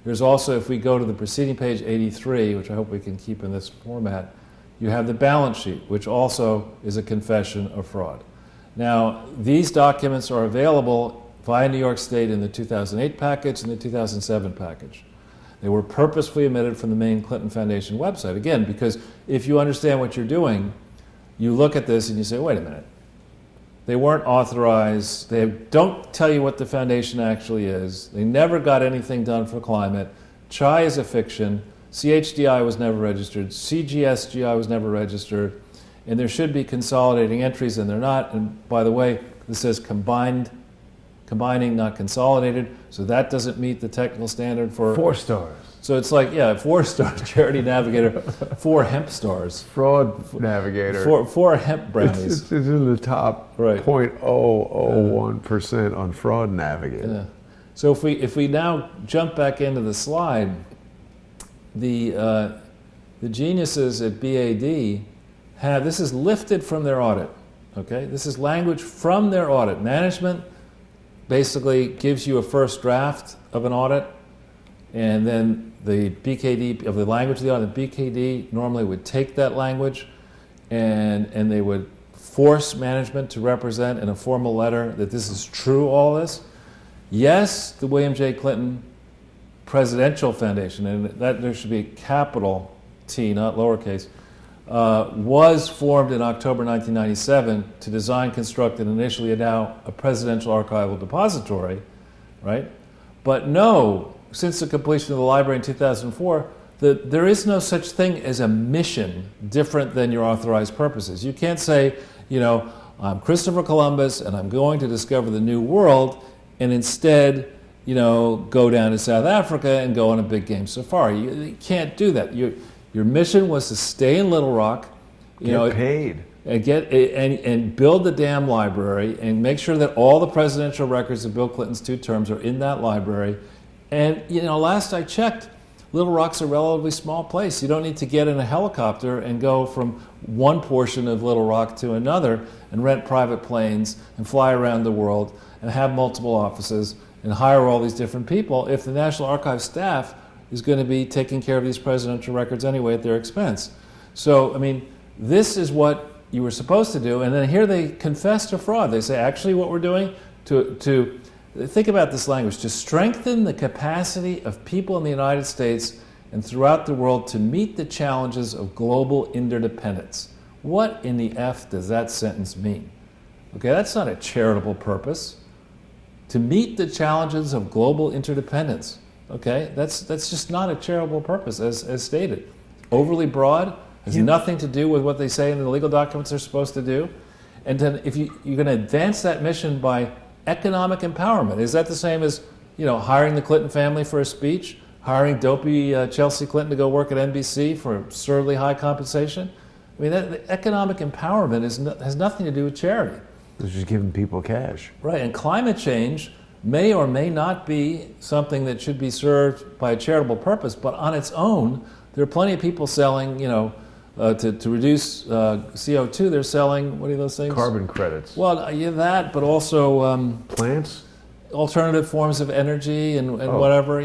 There's also, if we go to the preceding page 83, which I hope we can keep in this format, you have the balance sheet, which also is a confession of fraud. Now, these documents are available via New York State in the 2008 package and the 2007 package. They were purposefully omitted from the main Clinton Foundation website. Again, because if you understand what you're doing, you look at this and you say, wait a minute. They weren't authorized. They don't tell you what the foundation actually is. They never got anything done for climate. CHI is a fiction. CHDI was never registered. CGSGI was never registered. And there should be consolidating entries, and they're not. And by the way, this says combining, not consolidated. So that doesn't meet the technical standard for 4 stars. So it's like, 4-star charity navigator, 4 hemp stars. Fraud navigator. 4 hemp brownies. It's in the top Right. 0.001% on fraud navigator. Yeah. So if we now jump back into the slide, the geniuses at BAD this is lifted from their audit. Okay, this is language from their audit. Management basically gives you a first draft of an audit, and then the BKD of the language of the audit. The BKD normally would take that language, and they would force management to represent in a formal letter that this is true. All this. Yes, the William J. Clinton Presidential Foundation, and that there should be a capital T, not lowercase, was formed in October 1997 to design, construct, and initially endow a presidential archival depository, right? But no, since the completion of the library in 2004, there is no such thing as a mission different than your authorized purposes. You can't say, I'm Christopher Columbus and I'm going to discover the new world, and instead, go down to South Africa and go on a big game safari. You can't do that. Your mission was to stay in Little Rock, Get paid. and build the damn library and make sure that all the presidential records of Bill Clinton's 2 terms are in that library. And last I checked, Little Rock's a relatively small place. You don't need to get in a helicopter and go from one portion of Little Rock to another and rent private planes and fly around the world and have multiple offices and hire all these different people if the National Archives staff is going to be taking care of these presidential records anyway at their expense. So, I mean, this is what you were supposed to do, and then here they confess to fraud. They say, actually what we're doing to think about this language, to strengthen the capacity of people in the United States and throughout the world to meet the challenges of global interdependence. What in the F does that sentence mean? Okay, that's not a charitable purpose. To meet the challenges of global interdependence. Okay, that's just not a charitable purpose as stated. Overly broad, has nothing to do with what they say in the legal documents they're supposed to do. And then if you're going to advance that mission by economic empowerment, is that the same as hiring the Clinton family for a speech, hiring dopey Chelsea Clinton to go work at NBC for absurdly high compensation? I mean, the economic empowerment has nothing to do with charity. It's just giving people cash. Right, and climate change may or may not be something that should be served by a charitable purpose, but on its own, there are plenty of people selling, to reduce CO2, they're selling, what are those things? Carbon credits. Well, yeah, that, but also Plants? alternative forms of energy and whatever,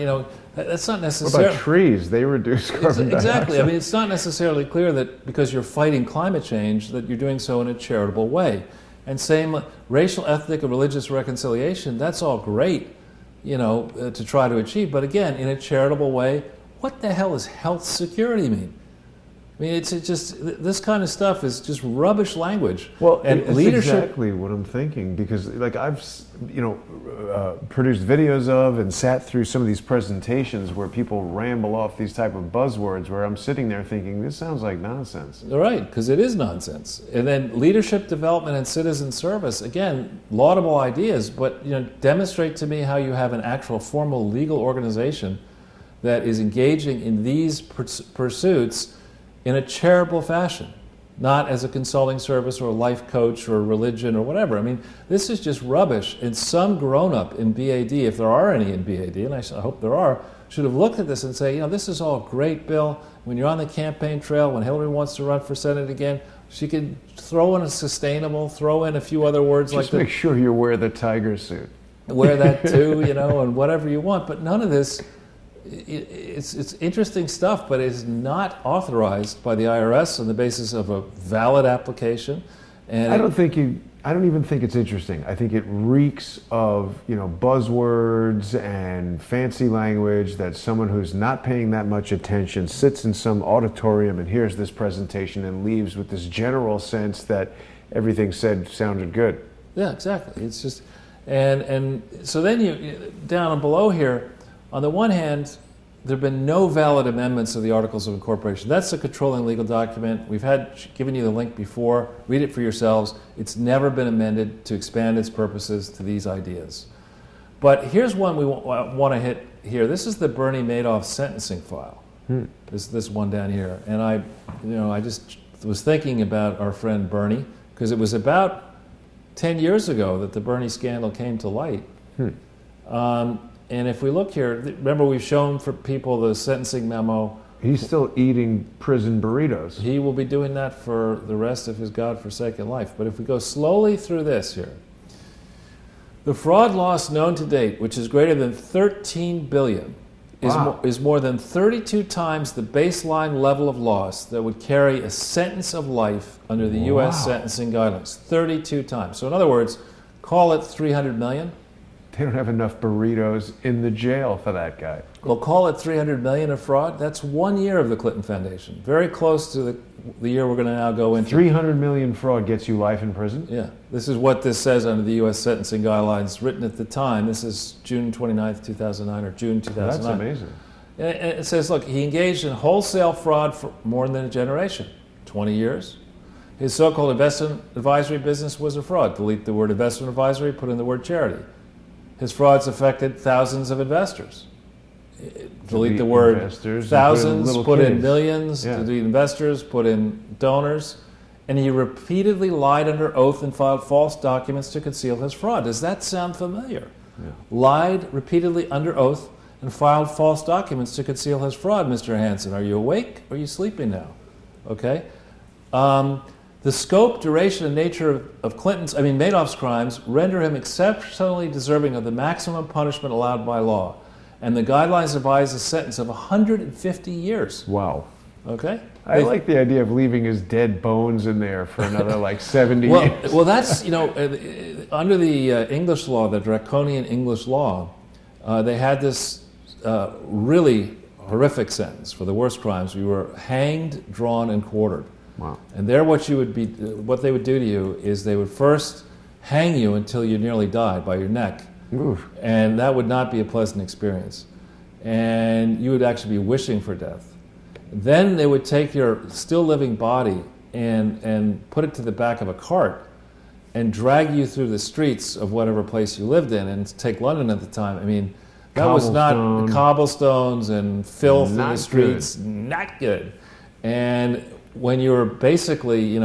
that's not What necessarily... about trees? They reduce carbon Exactly. dioxide. I mean, it's not necessarily clear that because you're fighting climate change that you're doing so in a charitable way. And same racial, ethnic, and religious reconciliation, that's all great, to try to achieve. But again, in a charitable way, what the hell does health security mean? I mean, it's just, this kind of stuff is just rubbish language. Well, and it's leadership, exactly what I'm thinking, because I've produced videos of and sat through some of these presentations where people ramble off these type of buzzwords where I'm sitting there thinking, this sounds like nonsense. right, because it is nonsense. And then leadership development and citizen service, again, laudable ideas, but demonstrate to me how you have an actual formal legal organization that is engaging in these pursuits in a charitable fashion, not as a consulting service or a life coach or a religion or whatever. I mean, this is just rubbish. And some grown-up in BAD, if there are any in BAD, and I hope there are, should have looked at this and say, this is all great, Bill. When you're on the campaign trail, when Hillary wants to run for Senate again, she could throw in a sustainable, throw in a few other words Just make sure you wear the tiger suit. Wear that too, and whatever you want. But none of this... It's interesting stuff, but it's not authorized by the IRS on the basis of a valid application. And I don't even think it's interesting. I think it reeks of buzzwords and fancy language that someone who's not paying that much attention sits in some auditorium and hears this presentation and leaves with this general sense that everything said sounded good. Yeah, exactly. It's just and so then you down and below here. On the one hand, there have been no valid amendments of the Articles of Incorporation. That's a controlling legal document. We've given you the link before. Read it for yourselves. It's never been amended to expand its purposes to these ideas. But here's one we want to hit here. This is the Bernie Madoff sentencing file. This one down here. And I just was thinking about our friend Bernie, because it was about 10 years ago that the Bernie scandal came to light. And if we look here, remember we've shown for people the sentencing memo. He's still eating prison burritos. He will be doing that for the rest of his godforsaken life. But if we go slowly through this here, the fraud loss known to date, which is greater than $13 billion, is more than 32 times the baseline level of loss that would carry a sentence of life under the U.S. sentencing guidelines. 32 times. So in other words, call it $300 million. They don't have enough burritos in the jail for that guy. Well, call it $300 million of fraud. That's 1 year of the Clinton Foundation. Very close to the year we're going to now go into. 300 million fraud gets you life in prison? Yeah. This is what this says under the U.S. sentencing guidelines written at the time. This is June 29th, 2009, or June 2009. That's amazing. And it says, look, he engaged in wholesale fraud for more than a generation, 20 years. His so-called investment advisory business was a fraud. Delete the word investment advisory, put in the word charity. His frauds affected thousands of investors. delete the word investors and thousands, little put in kids. millions, Yeah. delete investors, put in donors, and he repeatedly lied under oath and filed false documents to conceal his fraud. Does that sound familiar? Yeah. Lied repeatedly under oath and filed false documents to conceal his fraud, Mr. Hansen. Are you awake or are you sleeping now? Okay? The scope, duration, and nature of Madoff's crimes render him exceptionally deserving of the maximum punishment allowed by law. And the guidelines advise a sentence of 150 years. Wow. Okay? I like the idea of leaving his dead bones in there for another like 70 years. Well, that's, under the English law, the draconian English law, they had this really horrific sentence for the worst crimes. You were hanged, drawn, and quartered. Wow. And there what they would do to you is they would first hang you until you nearly died by your neck. Oof. And that would not be a pleasant experience. And you would actually be wishing for death. Then they would take your still living body and put it to the back of a cart and drag you through the streets of whatever place you lived in. And take London at the time, that was not cobblestones and filth in the streets. Not good. And when you were basically,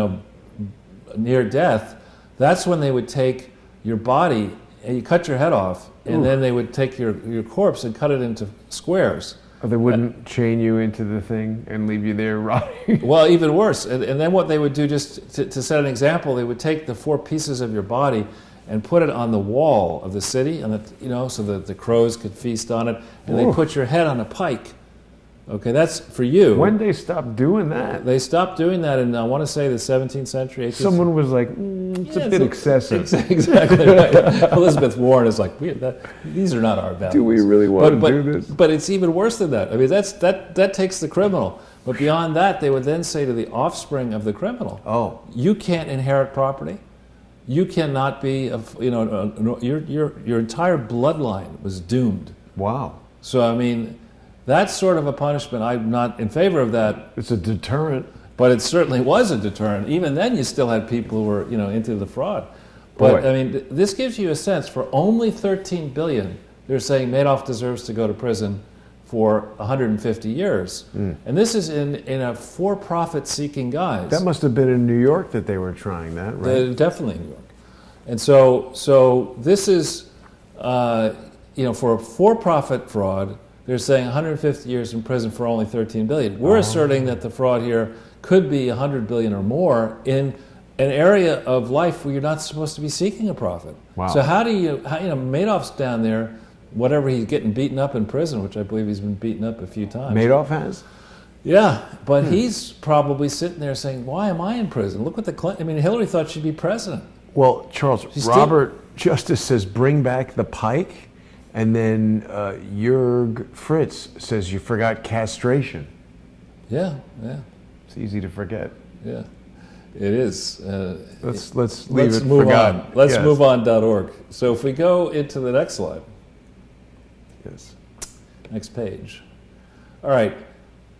near death, that's when they would take your body and you cut your head off, and then they would take your corpse and cut it into squares. Or they wouldn't chain you into the thing and leave you there rotting. Well, even worse. And then what they would do, just to set an example, they would take the 4 pieces of your body and put it on the wall of the city, and so that the crows could feast on it, and they put your head on a pike. Okay, that's for you. When did they stop doing that? They stopped doing that in, I want to say, the 17th century, 18th century. Someone was like, it's a bit excessive. Exactly right. Elizabeth Warren is like, these are not our values. Do we really want to do this? But it's even worse than that. That takes the criminal. But beyond that, they would then say to the offspring of the criminal, you can't inherit property. You cannot be, your entire bloodline was doomed. Wow. So, that's sort of a punishment. I'm not in favor of that. It's a deterrent. But it certainly was a deterrent. Even then, you still had people who were, into the fraud. But this gives you a sense. For only $13 billion, they're saying Madoff deserves to go to prison for 150 years. And this is in a for-profit-seeking guise. That must have been in New York that they were trying that, right? Definitely in New York. And so this is, for a for-profit fraud. They're saying 150 years in prison for only $13 billion. We're asserting that the fraud here could be $100 billion or more in an area of life where you're not supposed to be seeking a profit. Wow. So how Madoff's down there, whatever he's getting beaten up in prison, which I believe he's been beaten up a few times. Madoff has? Yeah, but he's probably sitting there saying, why am I in prison? Look what Hillary thought she'd be president. Well, Charles, Robert Justice says bring back the pike. And then Jörg Fritz says you forgot castration. Yeah. It's easy to forget. Yeah, it is. Let's move forgotten. on. Let's move on.org. So if we go into the next slide. Yes. Next page. All right.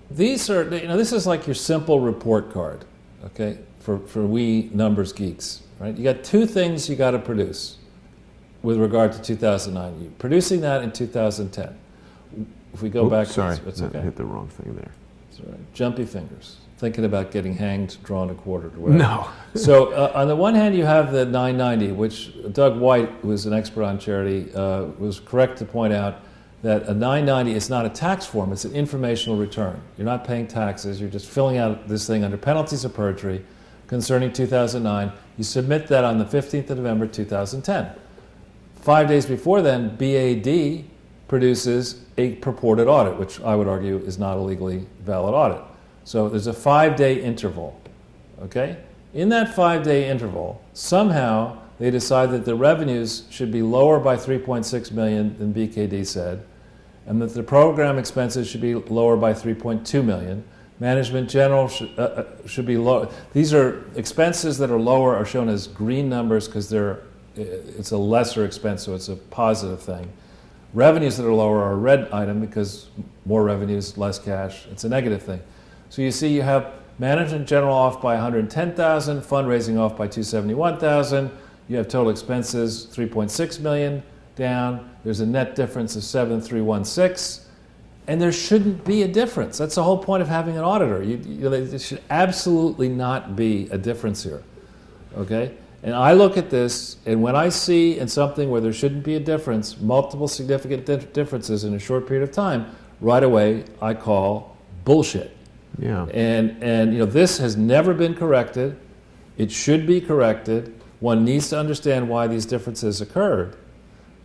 These are, this is like your simple report card, okay, for we numbers geeks, right? You got 2 things you got to produce with regard to 2009. You're producing that in 2010. If we go back... Sorry, it's okay. I hit the wrong thing there. That's all right. Jumpy fingers. Thinking about getting hanged, drawn, and quartered, or whatever. No. So on the one hand, you have the 990, which Doug White, who is an expert on charity, was correct to point out that a 990 is not a tax form, it's an informational return. You're not paying taxes, you're just filling out this thing under penalties of perjury concerning 2009. You submit that on the 15th of November, 2010. 5 days before then, BAD produces a purported audit, which I would argue is not a legally valid audit. So there's a 5-day interval, okay? In that 5-day interval, somehow they decide that the revenues should be lower by $3.6 million than BKD said, and that the program expenses should be lower by $3.2 million. Management general should be low. These are expenses that are lower are shown as green numbers because it's a lesser expense, so it's a positive thing. Revenues that are lower are a red item because more revenues, less cash. It's a negative thing. So you see you have management general off by $110,000, fundraising off by $271,000. You have total expenses $3.6 million down. There's a net difference of $7,316. And there shouldn't be a difference. That's the whole point of having an auditor. There should absolutely not be a difference here, okay? And I look at this, and when I see in something where there shouldn't be a difference, multiple significant differences in a short period of time, right away I call bullshit. Yeah. And this has never been corrected. It should be corrected. One needs to understand why these differences occurred,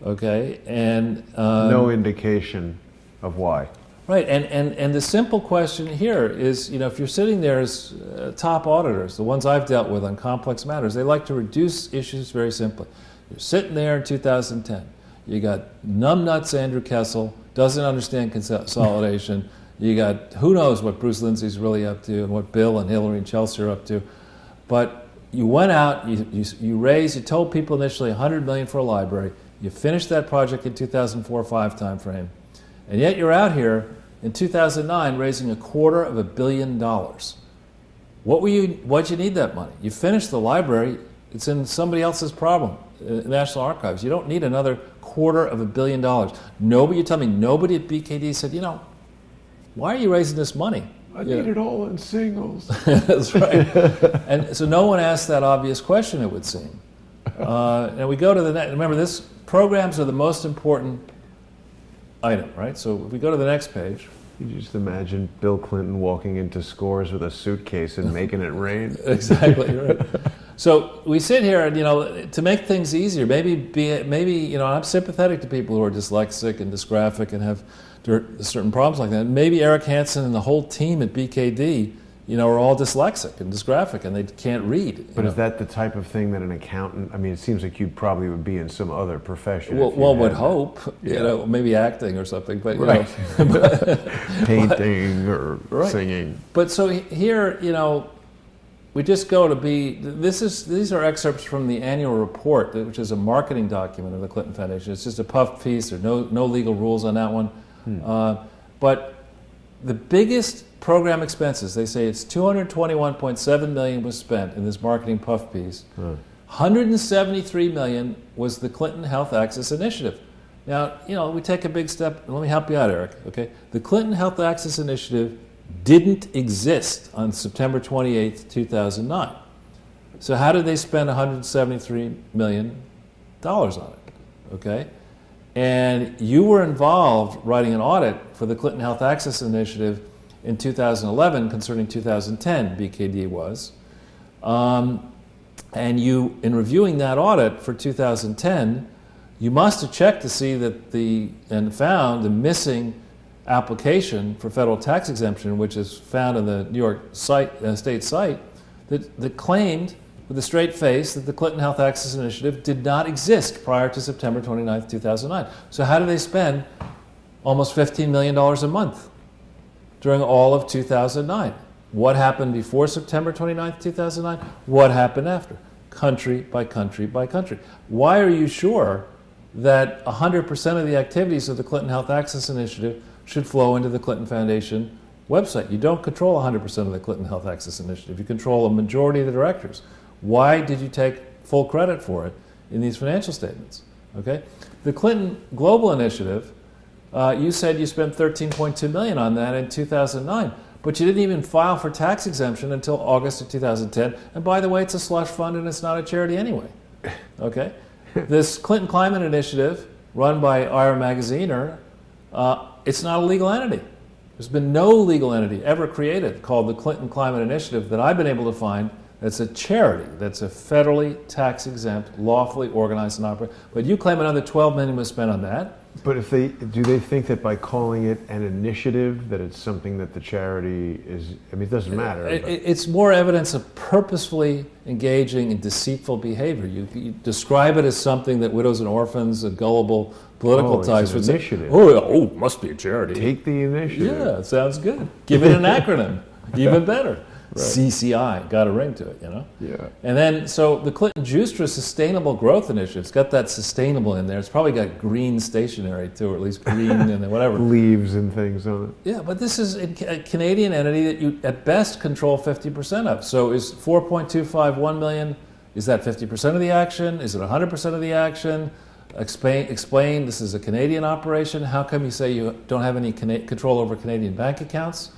okay? And no indication of why. Right, and the simple question here is, if you're sitting there as top auditors, the ones I've dealt with on complex matters, they like to reduce issues very simply. You're sitting there in 2010. You got numbnuts Andrew Kessel, doesn't understand consolidation. You got who knows what Bruce Lindsay's really up to and what Bill and Hillary and Chelsea are up to. But you went out, you told people initially $100 million for a library. You finished that project in 2004-05 timeframe. And yet you're out here in 2009 raising $250 million. Why'd you need that money? You finished the library. It's in somebody else's problem, National Archives. You don't need another $250 million. You tell me nobody at BKD said, why are you raising this money? I need it all in singles. That's right. And so no one asked that obvious question, it would seem. And we go to the next. Remember, programs are the most important item, right? So if we go to the next page. You just imagine Bill Clinton walking into Scores with a suitcase and making it rain. Exactly, right. So we sit here and, to make things easier, maybe I'm sympathetic to people who are dyslexic and dysgraphic and have certain problems like that. Maybe Eric Hansen and the whole team at BKD, are all dyslexic and dysgraphic and they can't read. But is that the type of thing that an accountant, it seems like you probably would be in some other profession. Well, one would hope, maybe acting or something, but, right. Painting or right. Singing. But so here, we just go to these are excerpts from the annual report, which is a marketing document of the Clinton Foundation. It's just a puff piece. There's no legal rules on that one. But the biggest program expenses, they say it's $221.7 million was spent in this marketing puff piece. $173 million was the Clinton Health Access Initiative. Now, we take a big step. Let me help you out, Eric. Okay, the Clinton Health Access Initiative didn't exist on September 28th, 2009. So how did they spend $173 million on it? Okay, and you were involved writing an audit for the Clinton Health Access Initiative in 2011 concerning 2010, BKD was. And you, in reviewing that audit for 2010, you must have checked to see and found the missing application for federal tax exemption, which is found in the New York state site, that claimed with a straight face that the Clinton Health Access Initiative did not exist prior to September 29th, 2009. So how do they spend almost $15 million a month during all of 2009? What happened before September 29th, 2009? What happened after? Country by country by country. Why are you sure that 100% of the activities of the Clinton Health Access Initiative should flow into the Clinton Foundation website? You don't control 100% of the Clinton Health Access Initiative. You control a majority of the directors. Why did you take full credit for it in these financial statements? Okay, the Clinton Global Initiative, you said you spent $13.2 million on that in 2009, but you didn't even file for tax exemption until August of 2010. And by the way, it's a slush fund and it's not a charity anyway. Okay, this Clinton Clayman Initiative, run by Ira Magaziner, it's not a legal entity. There's been no legal entity ever created called the Clinton Clayman Initiative that I've been able to find that's a charity, that's a federally tax-exempt, lawfully organized and operated. But you claim another $12 million was spent on that. But do they think that by calling it an initiative, that it's something that the charity is? It doesn't matter. It's more evidence of purposefully engaging in deceitful behavior. You describe it as something that widows and orphans and gullible political types would say, initiative. Oh, must be a charity. Take the initiative. Yeah, sounds good. Give it an acronym, even better. Right. CCI, got a ring to it, Yeah. And then, so the Clinton Justra Sustainable Growth Initiative, it's got that sustainable in there. It's probably got green stationery too, or at least green and whatever. Leaves and things on it. Yeah, but this is a Canadian entity that you, at best, control 50% of. So is $4.251 million, is that 50% of the action? Is it 100% of the action? Explain this is a Canadian operation. How come you say you don't have any control over Canadian bank accounts?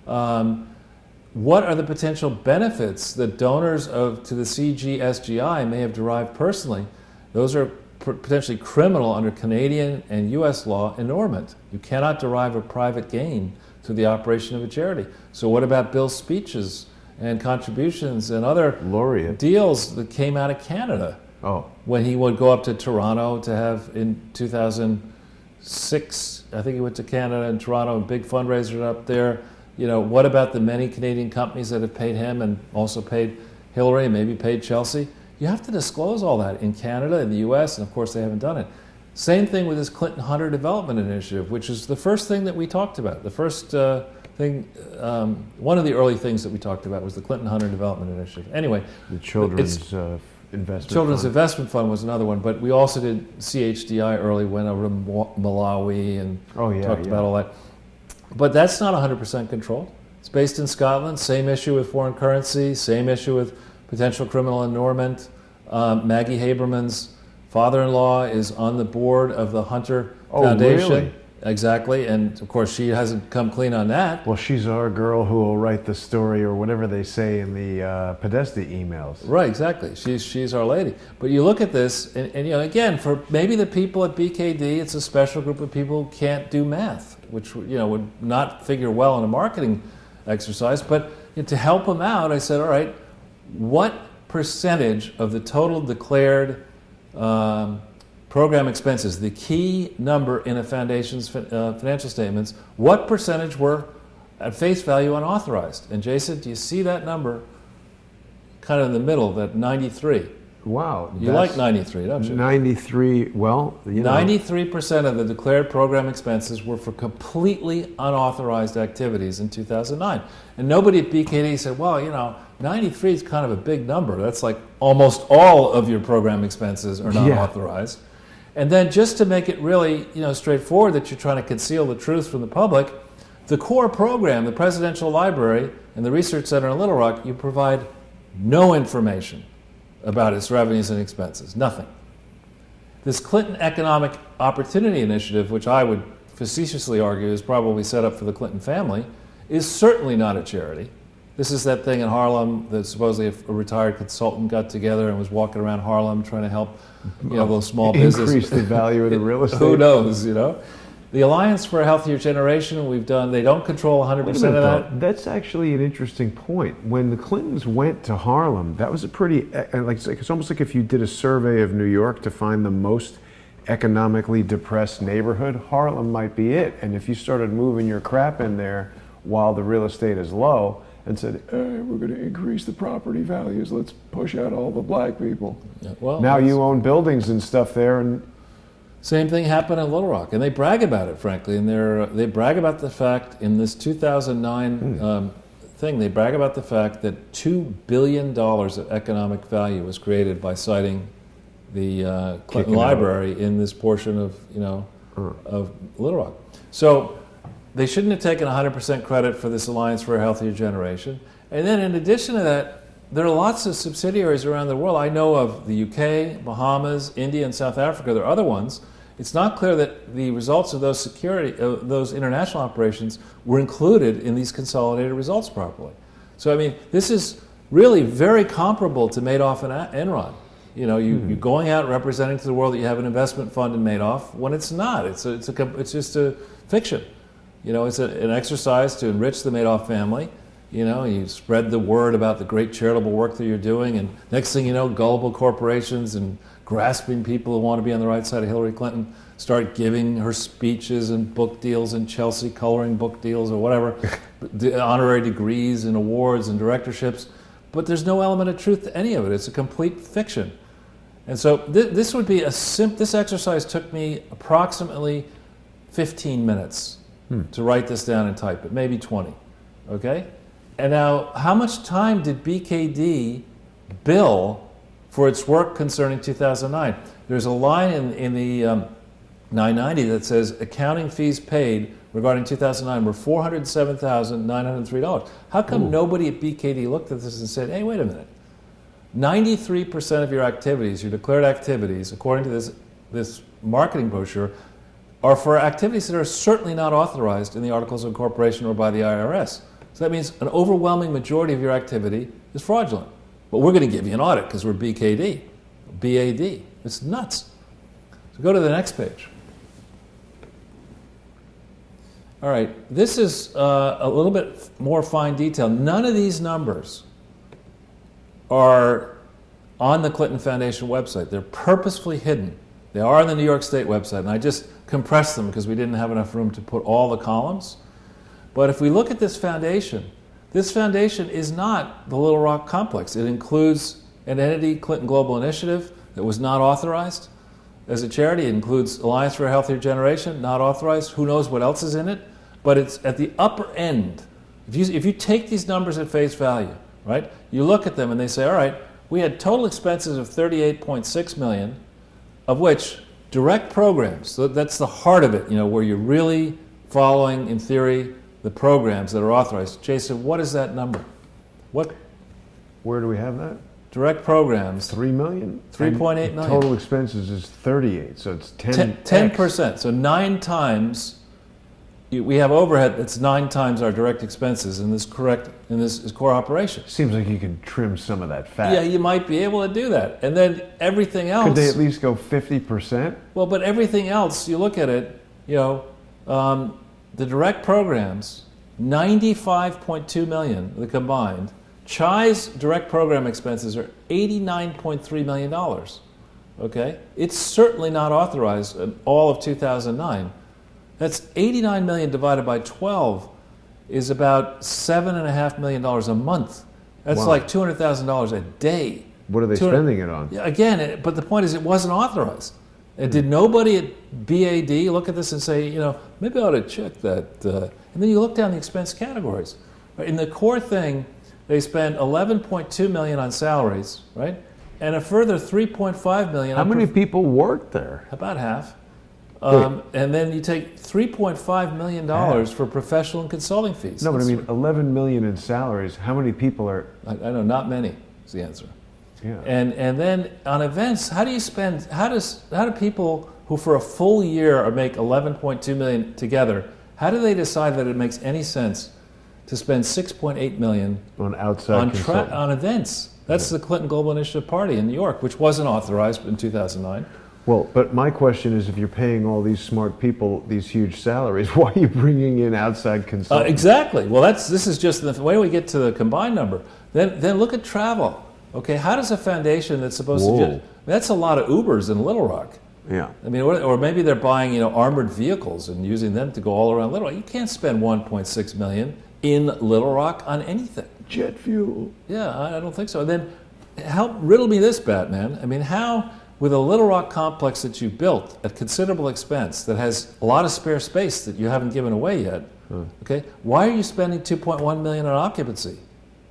What are the potential benefits that donors to the CGSGI may have derived personally? Those are potentially criminal under Canadian and U.S. law enormement. You cannot derive a private gain through the operation of a charity. So what about Bill's speeches and contributions and other Laureate deals that came out of Canada? Oh, When he would go up to Toronto to have, in 2006, I think he went to Canada and Toronto, a big fundraiser up there. What about the many Canadian companies that have paid him and also paid Hillary and maybe paid Chelsea? You have to disclose all that in Canada, in the U.S., and of course they haven't done it. Same thing with this Clinton Hunter Development Initiative, which is the first thing that we talked about. The first thing, one of the early things that we talked about was the Clinton Hunter Development Initiative. Anyway, the Children's Investment Fund was another one, but we also did CHDI early, went over to Malawi and talked about all that. But that's not 100% control. It's based in Scotland, same issue with foreign currency, same issue with potential criminal enormement. Maggie Haberman's father-in-law is on the board of the Hunter Foundation. Really? Exactly, and of course she hasn't come clean on that. Well, she's our girl who will write the story or whatever they say in the Podesta emails. Right, exactly. She's our lady. But you look at this, and again, for maybe the people at BKD, it's a special group of people who can't do math, which would not figure well in a marketing exercise. But to help them out, I said, all right, what percentage of the total declared program expenses, the key number in a foundation's financial statements, what percentage were at face value unauthorized? And Jason, do you see that number kind of in the middle, that 93? Wow. You like 93, don't you? 93, well, 93% of the declared program expenses were for completely unauthorized activities in 2009. And nobody at BKD said, well, 93 is kind of a big number. That's like almost all of your program expenses are not authorized. And then just to make it really, straightforward that you're trying to conceal the truth from the public, the core program, the Presidential Library and the Research Center in Little Rock, you provide no information about its revenues and expenses, nothing. This Clinton Economic Opportunity Initiative, which I would facetiously argue is probably set up for the Clinton family, is certainly not a charity. This is that thing in Harlem that supposedly a retired consultant got together and was walking around Harlem trying to help, those small businesses. Increase the value of the real estate. Who knows, The Alliance for a Healthier Generation, they don't control 100% of that. That's actually an interesting point. When the Clintons went to Harlem, that was a pretty, it's almost like if you did a survey of New York to find the most economically depressed neighborhood, Harlem might be it. And if you started moving your crap in there while the real estate is low, and said, hey, we're going to increase the property values, let's push out all the black people. Yeah, well, now you own buildings and stuff there. And same thing happened in Little Rock, and they brag about it, frankly. And they brag about the fact, in this 2009 thing, they brag about the fact that $2 billion of economic value was created by citing the Clinton Library in this portion of, of Little Rock. So they shouldn't have taken 100% credit for this Alliance for a Healthier Generation. And then in addition to that, there are lots of subsidiaries around the world. I know of the UK, Bahamas, India, and South Africa. There are other ones. It's not clear that the results of those international operations were included in these consolidated results properly. So, this is really very comparable to Madoff and Enron. You're going out representing to the world that you have an investment fund in Madoff when it's not. It's just a fiction. It's an exercise to enrich the Madoff family. You spread the word about the great charitable work that you're doing, and next thing you know, gullible corporations and grasping people who want to be on the right side of Hillary Clinton start giving her speeches and book deals and Chelsea coloring book deals or whatever, honorary degrees and awards and directorships. But there's no element of truth to any of it. It's a complete fiction. And so this would be this exercise took me approximately 15 minutes to write this down and type it, maybe 20, okay? And now, how much time did BKD bill for its work concerning 2009? There's a line in the 990 that says accounting fees paid regarding 2009 were $407,903. How come nobody at BKD looked at this and said, hey, wait a minute, 93% of your activities, your declared activities, according to this this marketing brochure are for activities that are certainly not authorized in the Articles of Incorporation or by the IRS. So that means an overwhelming majority of your activity is fraudulent. But we're going to give you an audit because we're BKD, BAD. It's nuts. So go to the next page. All right, this is a little bit more fine detail. None of these numbers are on the Clinton Foundation website. They're purposefully hidden. They are on the New York State website, and I just compressed them because we didn't have enough room to put all the columns. But if we look at this foundation is not the Little Rock complex. It includes an entity, Clinton Global Initiative, that was not authorized as a charity. It includes Alliance for a Healthier Generation, not authorized. Who knows what else is in it? But it's at the upper end. If you take these numbers at face value, right, you look at them and they say, all right, we had total expenses of $38.6 million, of which direct programs, so that's the heart of it, where you're really following, in theory, the programs that are authorized. Jason, what is that number? Where do we have that? Direct programs. $3 million? 3.8 million. Total expenses is 38, so it's 10%. So 9 times, we have overhead that's 9 times our direct expenses in this core operation. Seems like you can trim some of that fat. Yeah, you might be able to do that. And then everything else. Could they at least go 50%? Well, but everything else, you look at it, the direct programs, $95.2 million, the combined. Chai's direct program expenses are $89.3 million. Okay? It's certainly not authorized in all of 2009. That's $89 million divided by 12 is about $7.5 million a month. That's like $200,000 a day. What are they spending it on? Yeah, again, but the point is it wasn't authorized. And did nobody at BAD look at this and say, maybe I ought to check that? And then you look down the expense categories. Right? In the core thing, they spent $11.2 million on salaries, right? And a further $3.5 million. How many people work there? About half. And then you take $3.5 million for professional and consulting fees. No, but I mean, $11 million in salaries. How many people are? I know, not many is the answer. Yeah. And then on events, how do people who for a full year make $11.2 million together, how do they decide that it makes any sense to spend $6.8 million on outside on events? That's the Clinton Global Initiative Party in New York, which wasn't authorized in 2009. Well, but my question is, if you're paying all these smart people these huge salaries, why are you bringing in outside consultants? Exactly. Well, this is just the way we get to the combined number. Then look at travel. Okay, how does a foundation that's supposed to that's a lot of Ubers in Little Rock. Yeah. I mean, or maybe they're buying armored vehicles and using them to go all around Little Rock. You can't spend $1.6 million in Little Rock on anything. Jet fuel. Yeah, I don't think so. And then riddle me this, Batman. I mean, how, with a Little Rock complex that you built at considerable expense that has a lot of spare space that you haven't given away yet, okay, why are you spending $2.1 million on occupancy?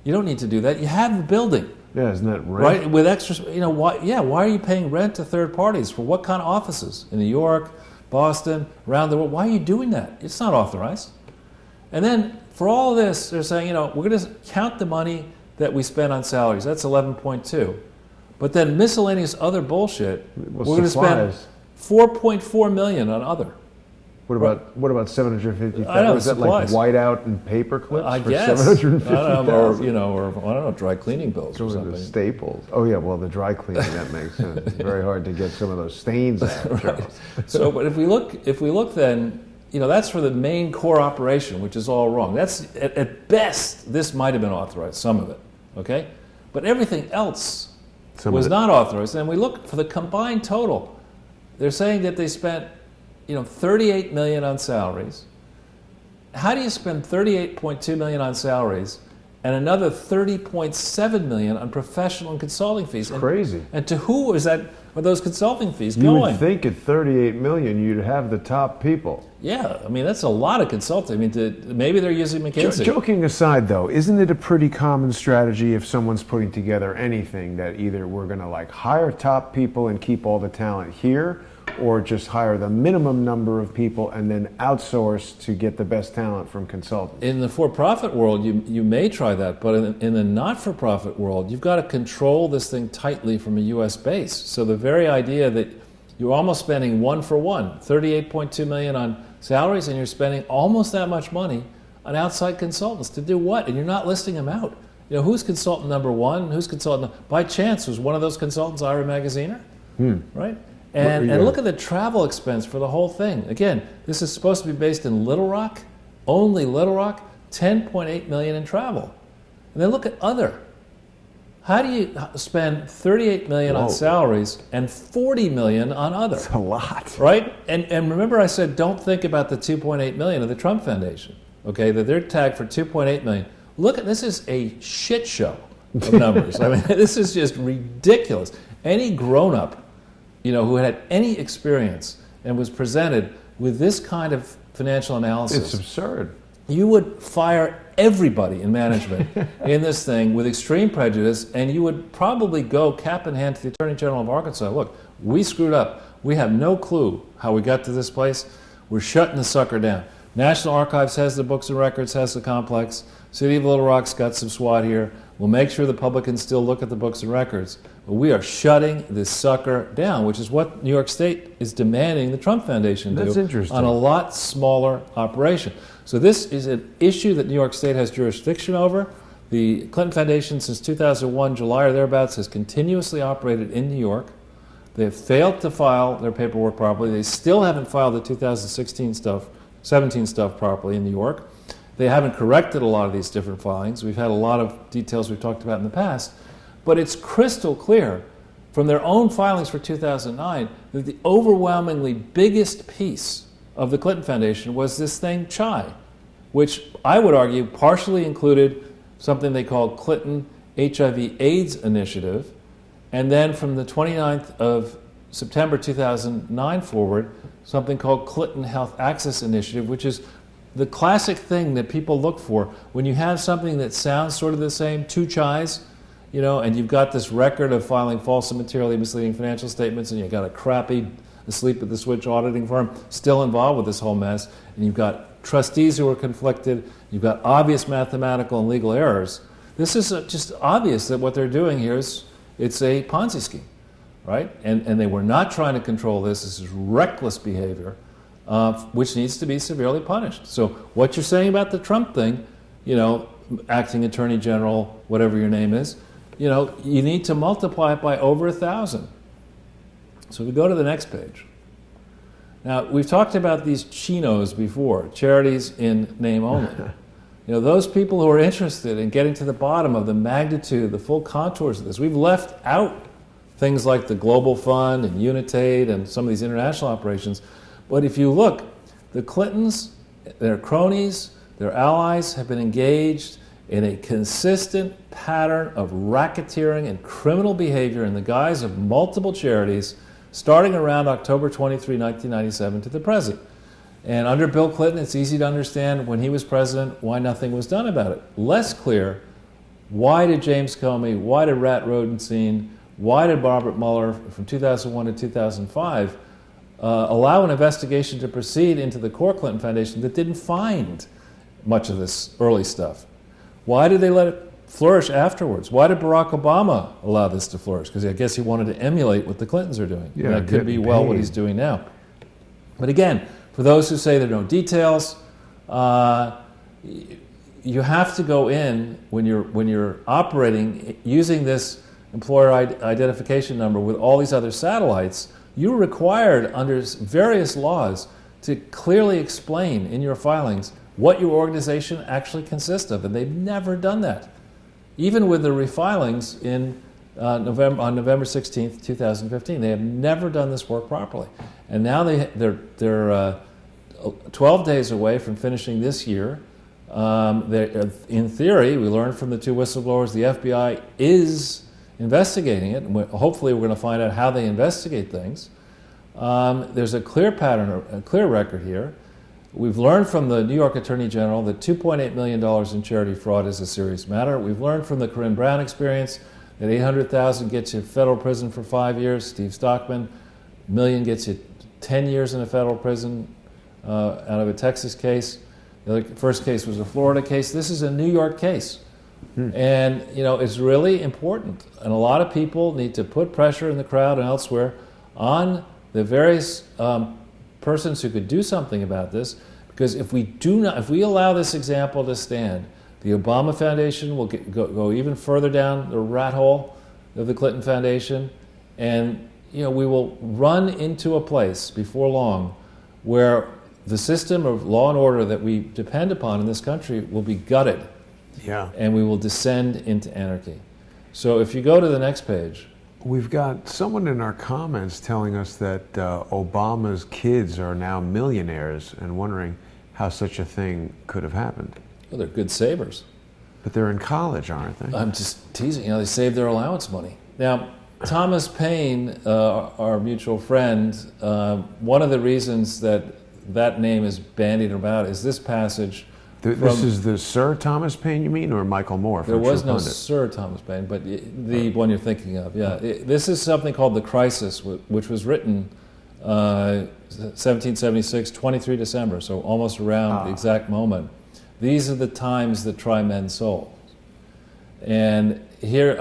You don't need to do that. You have the building. Yeah, isn't that rent? Right, with extra, why are you paying rent to third parties? For what kind of offices? In New York, Boston, around the world? Why are you doing that? It's not authorized. And then for all this, they're saying, we're going to count the money that we spend on salaries. That's 11.2. But then miscellaneous other bullshit, we're going to spend $4.4 million on other. What about 750,000? I know, is that supplies. like whiteout and paper clips I for guess. 750,000? Or I don't know, dry cleaning bills or something. The staples. Oh yeah, well the dry cleaning, that makes sense. It's very hard to get some of those stains out. Right. So, but if we look then, that's for the main core operation, which is all wrong. That's at best this might have been authorized, some of it, okay, but everything else was not authorized. And we look for the combined total. They're saying that they spent $38 million on salaries. How do you spend $38.2 million on salaries and another $30.7 million on professional and consulting fees? It's crazy. And to who are those consulting fees you going? You would think at $38 million you'd have the top people. Yeah, I mean, that's a lot of consulting. I mean, maybe they're using McKinsey. Joking aside, though, isn't it a pretty common strategy if someone's putting together anything that either we're going to hire top people and keep all the talent here, or just hire the minimum number of people and then outsource to get the best talent from consultants? In the for-profit world, you may try that, but in the not-for-profit world, you've got to control this thing tightly from a U.S. base. So the very idea that you're almost spending one for one, $38.2 million on salaries, and you're spending almost that much money on outside consultants to do what? And you're not listing them out. You know, who's consultant number one? Who's consultant? By chance, was one of those consultants Ira Magaziner? Right? And look at the travel expense for the whole thing. Again, this is supposed to be based in Little Rock, only Little Rock, $10.8 million in travel. And then look at other. How do you spend $38 million on salaries and $40 million on other? That's a lot. Right? And remember I said don't think about the $2.8 million of the Trump Foundation, okay, that they're tagged for $2.8 million. Look at this is a shit show of numbers. I mean, this is just ridiculous. Any grown-up, you know, who had any experience and was presented with this kind of financial analysis, It's absurd. you would fire everybody in management in this thing with extreme prejudice, and you would probably go cap in hand to the Attorney General of Arkansas. Look, we screwed up. We have no clue how we got to this place. We're shutting the sucker down. National Archives has the books and records, has the complex. City of Little Rock's got some SWAT here. We'll make sure the public can still look at the books and records. But we are shutting this sucker down, which is what New York State is demanding the Trump Foundation do. That's interesting. On a lot smaller operation. So this is an issue that New York State has jurisdiction over. The Clinton Foundation, since 2001, July or thereabouts, has continuously operated in New York. They have failed to file their paperwork properly. They still haven't filed the 2016 stuff, 17 stuff properly in New York. They haven't corrected a lot of these different filings. We've had a lot of details we've talked about in the past. But it's crystal clear from their own filings for 2009 that the overwhelmingly biggest piece of the Clinton Foundation was this thing, CHI, which I would argue partially included something they called Clinton HIV/AIDS Initiative, and then from the 29th of September 2009 forward, something called Clinton Health Access Initiative, which is the classic thing that people look for when you have something that sounds sort of the same, two CHIs, you know, and you've got this record of filing false and materially misleading financial statements, and you've got a crappy asleep at the switch auditing firm still involved with this whole mess, and you've got trustees who are conflicted, you've got obvious mathematical and legal errors. This is just obvious that what they're doing here is it's a Ponzi scheme, right? And they were not trying to control this. This is reckless behavior, which needs to be severely punished. So what you're saying about the Trump thing, you know, acting attorney general, whatever your name is, you know, you need to multiply it by over 1,000. So we go to the next page. Now, we've talked about these chinos before, charities in name only. You know, those people who are interested in getting to the bottom of the magnitude, the full contours of this, we've left out things like the Global Fund and Unitate and some of these international operations. But if you look, the Clintons, their cronies, their allies have been engaged in a consistent pattern of racketeering and criminal behavior in the guise of multiple charities starting around October 23, 1997 to the present. And under Bill Clinton, it's easy to understand when he was president why nothing was done about it. Less clear, why did James Comey, why did Rat Rodenstein, why did Robert Mueller from 2001 to 2005 allow an investigation to proceed into the core Clinton Foundation that didn't find much of this early stuff? Why did they let it flourish afterwards? Why did Barack Obama allow this to flourish? Because I guess he wanted to emulate what the Clintons are doing. Yeah, and that could be well what he's doing now. But again, for those who say there are no details, you have to go in when you're operating using this employer identification number with all these other satellites. You're required under various laws to clearly explain in your filings what your organization actually consists of, and they've never done that. Even with the refilings on November 16th, 2015, they have never done this work properly. And now they're 12 days away from finishing this year. In theory, we learned from the two whistleblowers, the FBI is investigating it, and hopefully we're going to find out how they investigate things. There's a clear pattern, a clear record here. We've learned from the New York Attorney General that $2.8 million in charity fraud is a serious matter. We've learned from the Corinne Brown experience that $800,000 gets you federal prison for 5 years. Steve Stockman, $1 million gets you 10 years in a federal prison out of a Texas case. The first case was a Florida case. This is a New York case. And, you know, it's really important. And a lot of people need to put pressure in the crowd and elsewhere on the various persons who could do something about this, because if we allow this example to stand, the Obama Foundation will go even further down the rat hole of the Clinton Foundation, and we will run into a place before long where the system of law and order that we depend upon in this country will be gutted, and we will descend into anarchy. So if you go to the next page. We've got someone in our comments telling us that Obama's kids are now millionaires and wondering how such a thing could have happened. Well, they're good savers. But they're in college, aren't they? I'm just teasing. They save their allowance money. Now, Thomas Paine, our mutual friend, one of the reasons that name is bandied about is this passage. This is the Sir Thomas Paine, you mean, or Michael Moore? There was no Sir Thomas Paine, but the one you're thinking of, this is something called The Crisis, which was written 1776, 23 December, so almost around the exact moment. These are the times that try men's souls. And here,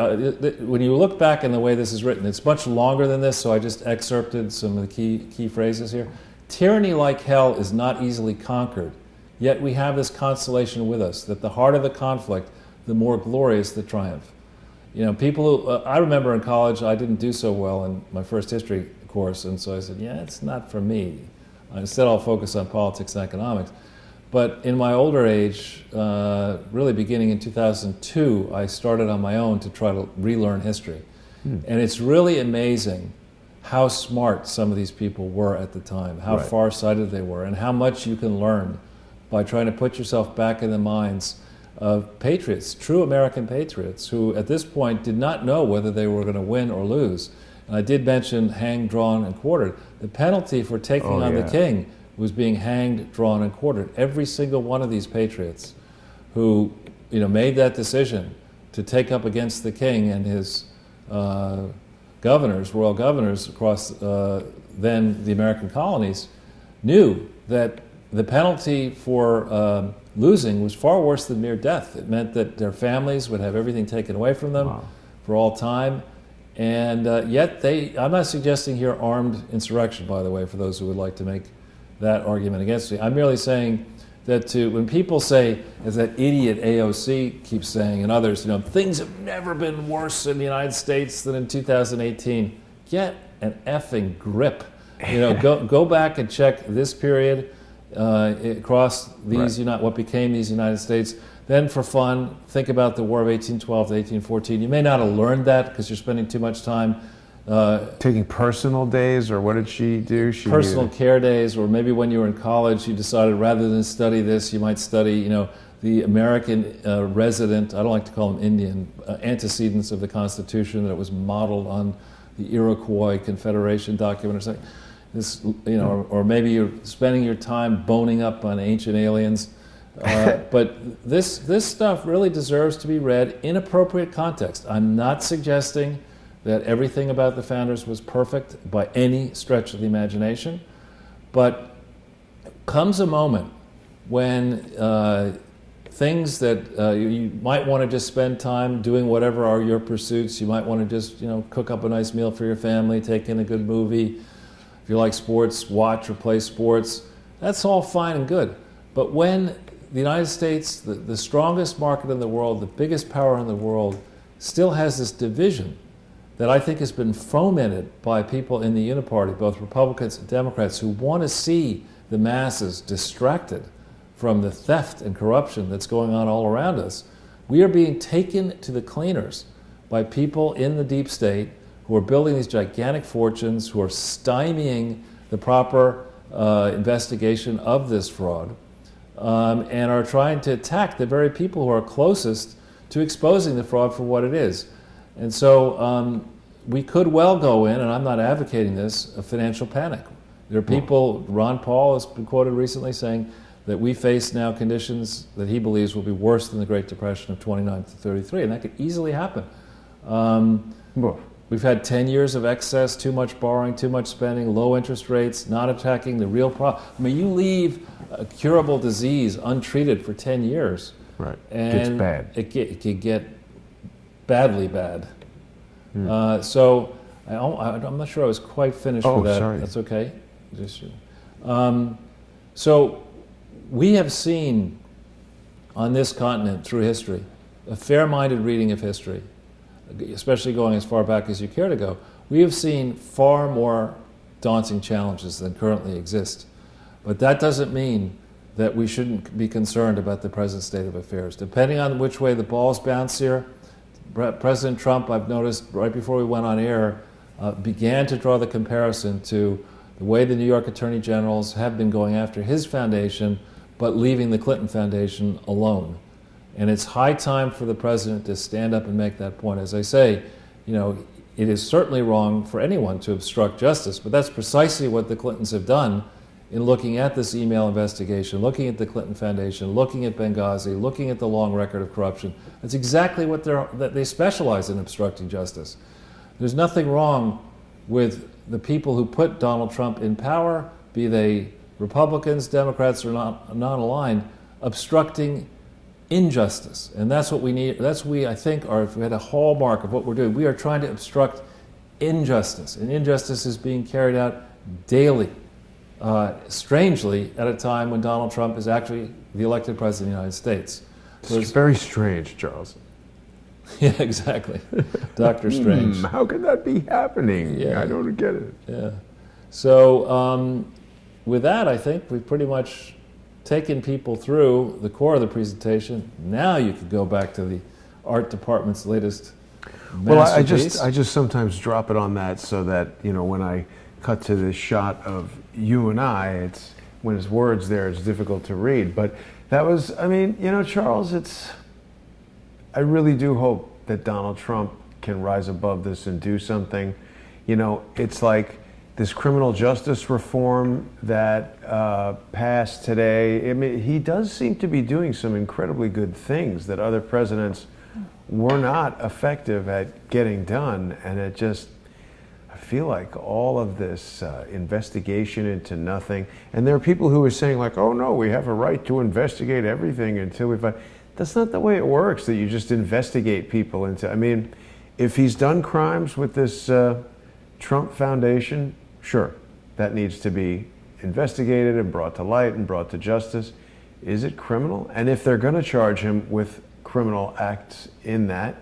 when you look back in the way this is written, it's much longer than this, so I just excerpted some of the key phrases here. Tyranny like hell is not easily conquered. Yet we have this consolation with us, that the harder the conflict, the more glorious the triumph. People who, I remember in college, I didn't do so well in my first history course, and so I said, it's not for me. Instead, I'll focus on politics and economics. But in my older age, really beginning in 2002, I started on my own to try to relearn history. And it's really amazing how smart some of these people were at the time, how far-sighted they were, and how much you can learn by trying to put yourself back in the minds of patriots, true American patriots, who at this point did not know whether they were going to win or lose. And I did mention hanged, drawn, and quartered. The penalty for taking on the king was being hanged, drawn, and quartered. Every single one of these patriots who made that decision to take up against the king and his governors, royal governors across then the American colonies, knew that the penalty for losing was far worse than mere death. It meant that their families would have everything taken away from them for all time. And yet I'm not suggesting here armed insurrection, by the way, for those who would like to make that argument against me. I'm merely saying that when people say, as that idiot AOC keeps saying, and others, things have never been worse in the United States than in 2018, get an effing grip. Go back and check this period across these what became these United States. Then for fun, think about the War of 1812 to 1814. You may not have learned that because you're spending too much time taking personal days, or what did she do? Personal care days, or maybe when you were in college you decided rather than study this, you might study, the American resident, I don't like to call them Indian, antecedents of the Constitution, that it was modeled on the Iroquois Confederation document or something. This, or maybe you're spending your time boning up on ancient aliens. But this stuff really deserves to be read in appropriate context. I'm not suggesting that everything about the founders was perfect by any stretch of the imagination, but comes a moment when things that you might want to just spend time doing whatever are your pursuits. You might want to just cook up a nice meal for your family, take in a good movie. If you like sports, watch or play sports. That's all fine and good. But when the United States, the strongest market in the world, the biggest power in the world, still has this division that I think has been fomented by people in the Uniparty, both Republicans and Democrats, who want to see the masses distracted from the theft and corruption that's going on all around us. We are being taken to the cleaners by people in the deep state who are building these gigantic fortunes, who are stymieing the proper investigation of this fraud, and are trying to attack the very people who are closest to exposing the fraud for what it is. And so we could well go in, and I'm not advocating this, a financial panic. There are people, Ron Paul has been quoted recently saying that we face now conditions that he believes will be worse than the Great Depression of 29 to 33, and that could easily happen. We've had 10 years of excess, too much borrowing, too much spending, low interest rates, not attacking the real problem. I mean, you leave a curable disease untreated for 10 years. Right. And it's bad. It can get badly bad. So I'm not sure I was quite finished Oh, with that. sorry. That's okay. So we have seen on this continent through history, a fair-minded reading of history, especially going as far back as you care to go, we have seen far more daunting challenges than currently exist. But that doesn't mean that we shouldn't be concerned about the present state of affairs. Depending on which way the balls bounce here, President Trump, I've noticed right before we went on air, began to draw the comparison to the way the New York Attorney Generals have been going after his foundation, but leaving the Clinton Foundation alone. And it's high time for the president to stand up and make that point. As I say, it is certainly wrong for anyone to obstruct justice, but that's precisely what the Clintons have done in looking at this email investigation, looking at the Clinton Foundation, looking at Benghazi, looking at the long record of corruption. That's exactly what they specialize in, obstructing justice. There's nothing wrong with the people who put Donald Trump in power, be they Republicans, Democrats, or non-aligned, obstructing injustice. And that's what we need. That's I think, if we had a hallmark of what we're doing. We are trying to obstruct injustice. And injustice is being carried out daily. Strangely, at a time when Donald Trump is actually the elected president of the United States. So It's very strange, Charles. Yeah, exactly. Dr. Strange. How can that be happening? Yeah. I don't get it. Yeah. So with that, I think we've pretty much taken people through the core of the presentation. Now you could go back to the art department's latest masterpiece. I just sometimes drop it on that so that, when I cut to this shot of you and I, it's when his words there, it's difficult to read. But that was, Charles, I really do hope that Donald Trump can rise above this and do something. It's like this criminal justice reform that passed today. I mean, he does seem to be doing some incredibly good things that other presidents were not effective at getting done. And I feel like all of this investigation into nothing, and there are people who are saying like, oh no, we have a right to investigate everything until we find. That's not the way it works, that you just investigate people into. If he's done crimes with this Trump Foundation, sure, that needs to be investigated and brought to light and brought to justice. Is it criminal? And if they're going to charge him with criminal acts in that,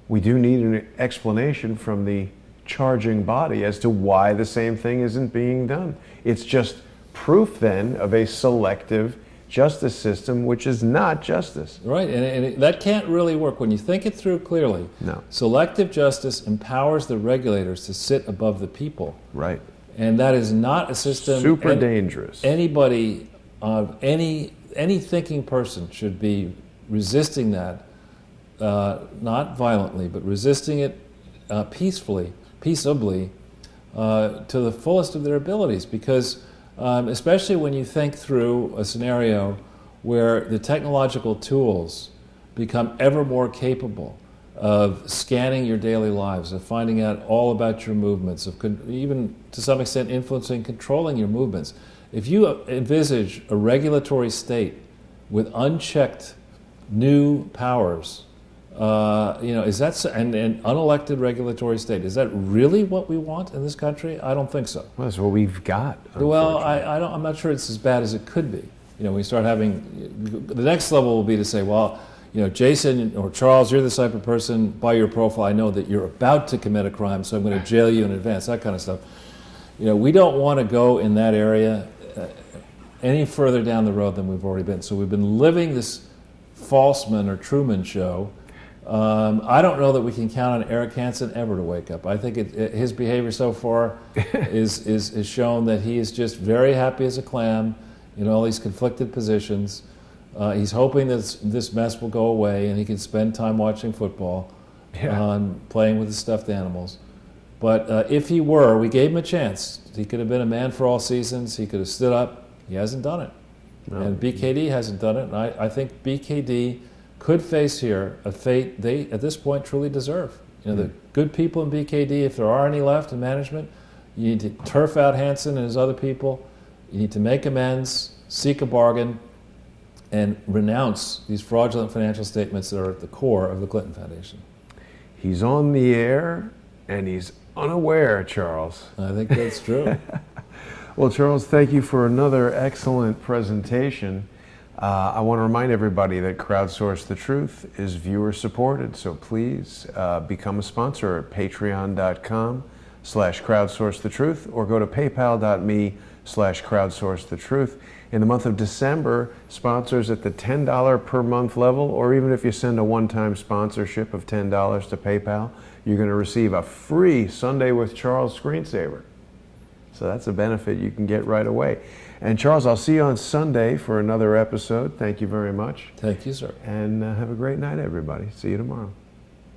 we do need an explanation from the charging body as to why the same thing isn't being done. It's just proof then of a selective justice system, which is not justice. Right, and that can't really work. When you think it through clearly, No. Selective justice empowers the regulators to sit above the people. Right. And that is not a system. Super dangerous. Anybody, any thinking person should be resisting that, not violently, but resisting it peaceably, to the fullest of their abilities. Because especially when you think through a scenario where the technological tools become ever more capable of scanning your daily lives, of finding out all about your movements, of even to some extent influeing, controlling your movements. If you envisage a regulatory state with unchecked new powers, is that an unelected regulatory state? Is that really what we want in this country? I don't think so. Well, that's what we've got. Well, I'm not sure it's as bad as it could be. We start having the next level will be to say, well, Jason or Charles, you're the type of person, by your profile, I know that you're about to commit a crime, so I'm going to jail you in advance, that kind of stuff. We don't want to go in that area any further down the road than we've already been. So we've been living this Falsman or Truman show. I don't know that we can count on Eric Hansen ever to wake up. I think his behavior so far is shown that he is just very happy as a clam in all these conflicted positions. He's hoping that this mess will go away and he can spend time watching football, playing with the stuffed animals. But if he were, we gave him a chance. He could have been a man for all seasons. He could have stood up. He hasn't done it. No. And BKD hasn't done it. And I think BKD could face here a fate they, at this point, truly deserve. The good people in BKD, if there are any left in management, you need to turf out Hansen and his other people. You need to make amends, seek a bargain, and renounce these fraudulent financial statements that are at the core of the Clinton Foundation. He's on the air, and he's unaware, Charles. I think that's true. Well, Charles, thank you for another excellent presentation. I want to remind everybody that Crowdsource the Truth is viewer supported, so please become a sponsor at patreon.com/crowdsourcethetruth or go to paypal.me/crowdsourcethetruth. In the month of December, sponsors at the $10 per month level, or even if you send a one-time sponsorship of $10 to PayPal, you're going to receive a free Sunday with Charles screensaver. So that's a benefit you can get right away. And Charles, I'll see you on Sunday for another episode. Thank you very much. Thank you, sir. And have a great night, everybody. See you tomorrow.